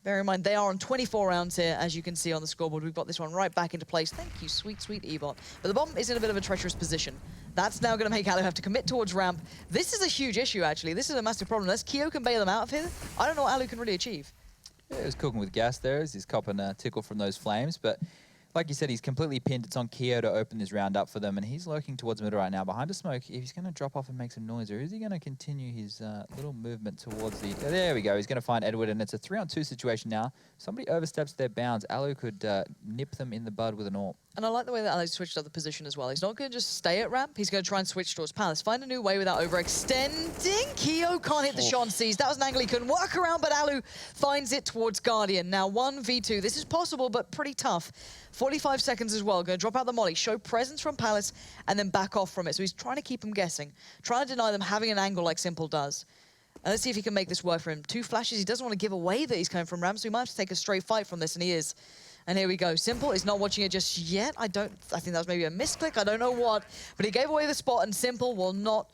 Bear in mind, they are on 24 rounds here, as you can see on the scoreboard. We've got this one right back into place. Thank you, sweet, sweet Ebot. But the bomb is in a bit of a treacherous position. That's now going to make Alu have to commit towards ramp. This is a huge issue, actually. This is a massive problem. Unless Keo can bail them out of here, I don't know what Alu can really achieve. Yeah, he's cooking with gas there as he's copping a tickle from those flames. But like you said, he's completely pinned. It's on Keo to open this round up for them. And he's lurking towards middle right now. Behind a smoke, if he's going to drop off and make some noise, or is he going to continue his little movement towards the... there we go. He's going to find Edward, and it's a 3-on-2 situation now. Somebody oversteps their bounds. Alu could nip them in the bud with an AWP. And I like the way that Alu switched up the position as well. He's not going to just stay at ramp. He's going to try and switch towards Palace. Find a new way without overextending. Keo can't hit the shot on Seized. That was an angle he couldn't work around, but Alu finds it towards Guardian. Now 1v2. This is possible, but pretty tough. 45 seconds as well. Going to drop out the molly, show presence from Palace, and then back off from it. So he's trying to keep them guessing. Trying to deny them having an angle like Simple does. And let's see if he can make this work for him. 2 flashes. He doesn't want to give away that he's coming from ramp, so he might have to take a straight fight from this, and he is. And here we go. Simple is not watching it just yet. I think that was maybe a misclick. I don't know what. But he gave away the spot, and Simple will not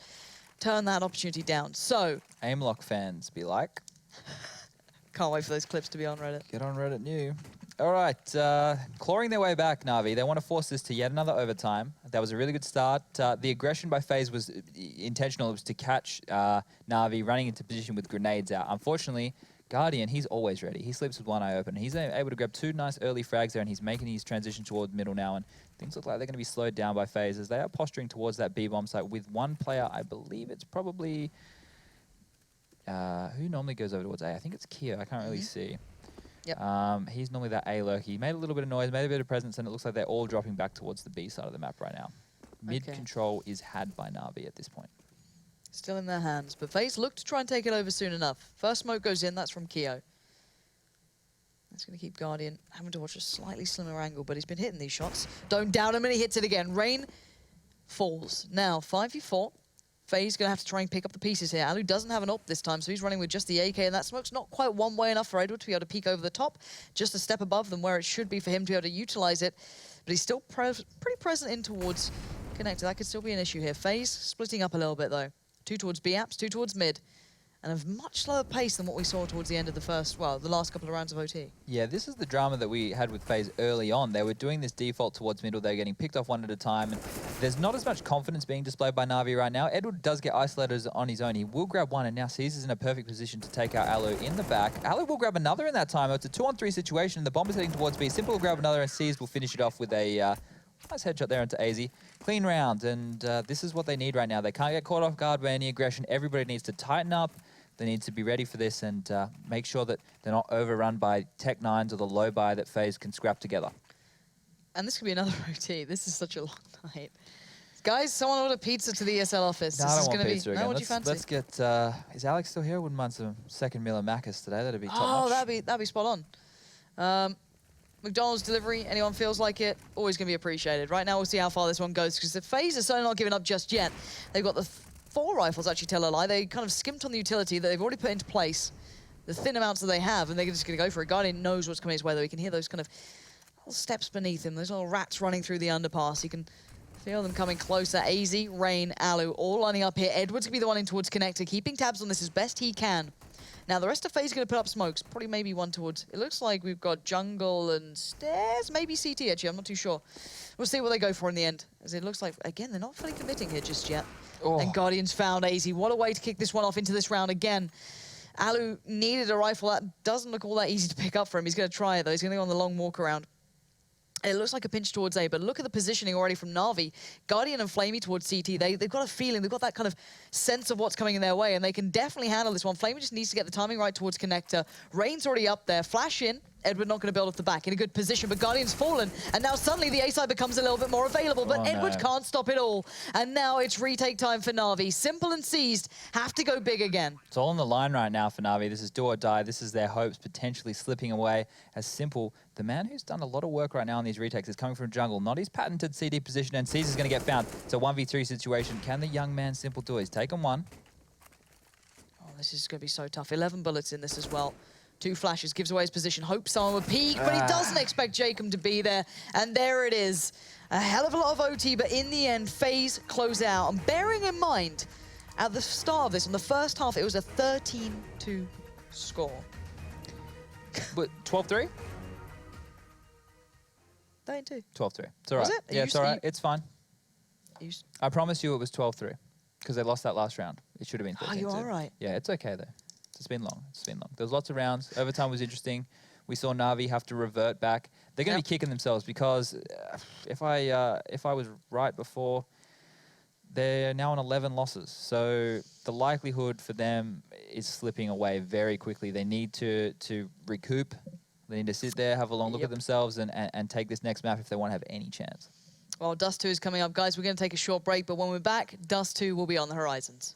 turn that opportunity down. So... Aimlock fans be like... Can't wait for those clips to be on Reddit. Get on Reddit new. All right, clawing their way back, NaVi. They want to force this to yet another overtime. That was a really good start. The aggression by FaZe was intentional. It was to catch NaVi running into position with grenades out. Unfortunately, Guardian, he's always ready. He sleeps with one eye open. He's able to grab 2 nice early frags there, and he's making his transition toward middle now. And things look like they're going to be slowed down by FaZe as they are posturing towards that B-bomb site with one player. I believe it's probably... who normally goes over towards A? I think it's Keo. I can't really see. Yep. He's normally that A lurk. He made a little bit of noise, made a bit of presence, and it looks like they're all dropping back towards the B side of the map right now. Mid control is had by NaVi at this point. Still in their hands, but FaZe look to try and take it over soon enough. First smoke goes in, that's from Keo. That's going to keep Guardian having to watch a slightly slimmer angle, but he's been hitting these shots. Don't doubt him, and he hits it again. Rain falls. Now, 5v4. FaZe going to have to try and pick up the pieces here. Alu doesn't have an AWP this time, so he's running with just the AK, and that smoke's not quite one way enough for Edward to be able to peek over the top, just a step above them where it should be for him to be able to utilize it. But he's still pretty present in towards Connector. That could still be an issue here. FaZe splitting up a little bit, though. 2 towards B-apps, 2 towards mid. And a much slower pace than what we saw towards the end of the last couple of rounds of OT. Yeah, this is the drama that we had with FaZe early on. They were doing this default towards middle. They're getting picked off one at a time. And there's not as much confidence being displayed by NaVi right now. Edward does get isolated on his own. He will grab one, and now Caesar's in a perfect position to take out Alu in the back. Alu will grab another in that time. It's a 2-on-3 situation. The bomb is heading towards B. Simple will grab another, and Caesar will finish it off with a nice headshot there into AZ. Clean round, and this is what they need right now. They can't get caught off guard by any aggression. Everybody needs to tighten up. They need to be ready for this and make sure that they're not overrun by Tech 9s or the low buy that FaZe can scrap together. And this could be another OT. This is such a long night. Guys, someone order pizza to the ESL office. No, I don't want pizza again. No, what do you fancy? Let's get... is Alex still here? Wouldn't mind some second meal of Macca's today. That'd be top notch. Oh, that'd be spot on. McDonald's delivery, anyone feels like it, always going to be appreciated. Right now, we'll see how far this one goes, because the FaZe are certainly not giving up just yet. They've got the 4 rifles, actually, tell a lie. They kind of skimped on the utility that they've already put into place, the thin amounts that they have, and they're just going to go for it. Guardian knows what's coming his way, though. He can hear those kind of little steps beneath him, those little rats running through the underpass. He can feel them coming closer. AZ, Rain, Alu, all lining up here. Edward's going to be the one in towards Connector, keeping tabs on this as best he can. Now, the rest of FaZe is going to put up smokes, probably maybe one towards... It looks like we've got jungle and stairs, maybe CT, actually. I'm not too sure. We'll see what they go for in the end, as it looks like, again, they're not fully committing here just yet. Oh. And Guardian's found AZ. What a way to kick this one off into this round again. Alu needed a rifle. That doesn't look all that easy to pick up for him. He's going to try it, though. He's going to go on the long walk around. It looks like a pinch towards A, but look at the positioning already from NaVi. Guardian and Flamey towards CT. They've got a feeling, they've got that kind of sense of what's coming in their way, and they can definitely handle this one. Flamey just needs to get the timing right towards Connector. Rain's already up there. Flash in. Edward not going to build off the back in a good position, but Guardian's fallen, and now suddenly the A side becomes a little bit more available, but Edward can't stop it all. And now it's retake time for NaVi. Simple and Seized have to go big again. It's all on the line right now for NaVi. This is do or die. This is their hopes potentially slipping away. As Simple, the man who's done a lot of work right now on these retakes, is coming from jungle, not his patented CD position, and Seized is going to get found. It's a 1v3 situation. Can the young man Simple do it? He's taken one. Oh, this is going to be so tough. 11 bullets in this as well. 2 flashes, gives away his position, hopes someone would peek, but he doesn't expect Jacob to be there. And there it is. A hell of a lot of OT, but in the end, FaZe close out. And bearing in mind, at the start of this, in the first half, it was a 13-2 score. But 12-3? 13-2. 12-3. It's all right. it? Yeah, it's all right. It's fine. You... I promise you it was 12-3 because they lost that last round. It should have been 13-2. Oh, you're all right. Yeah, it's okay, though. It's been long. It's been long. There was lots of rounds. Overtime was interesting. We saw NaVi have to revert back. They're going to be kicking themselves because if I was right before, they're now on 11 losses. So the likelihood for them is slipping away very quickly. They need to recoup. They need to sit there, have a long look at themselves, and take this next map if they want to have any chance. Well, Dust 2 is coming up. Guys, we're going to take a short break, but when we're back, Dust 2 will be on the horizons.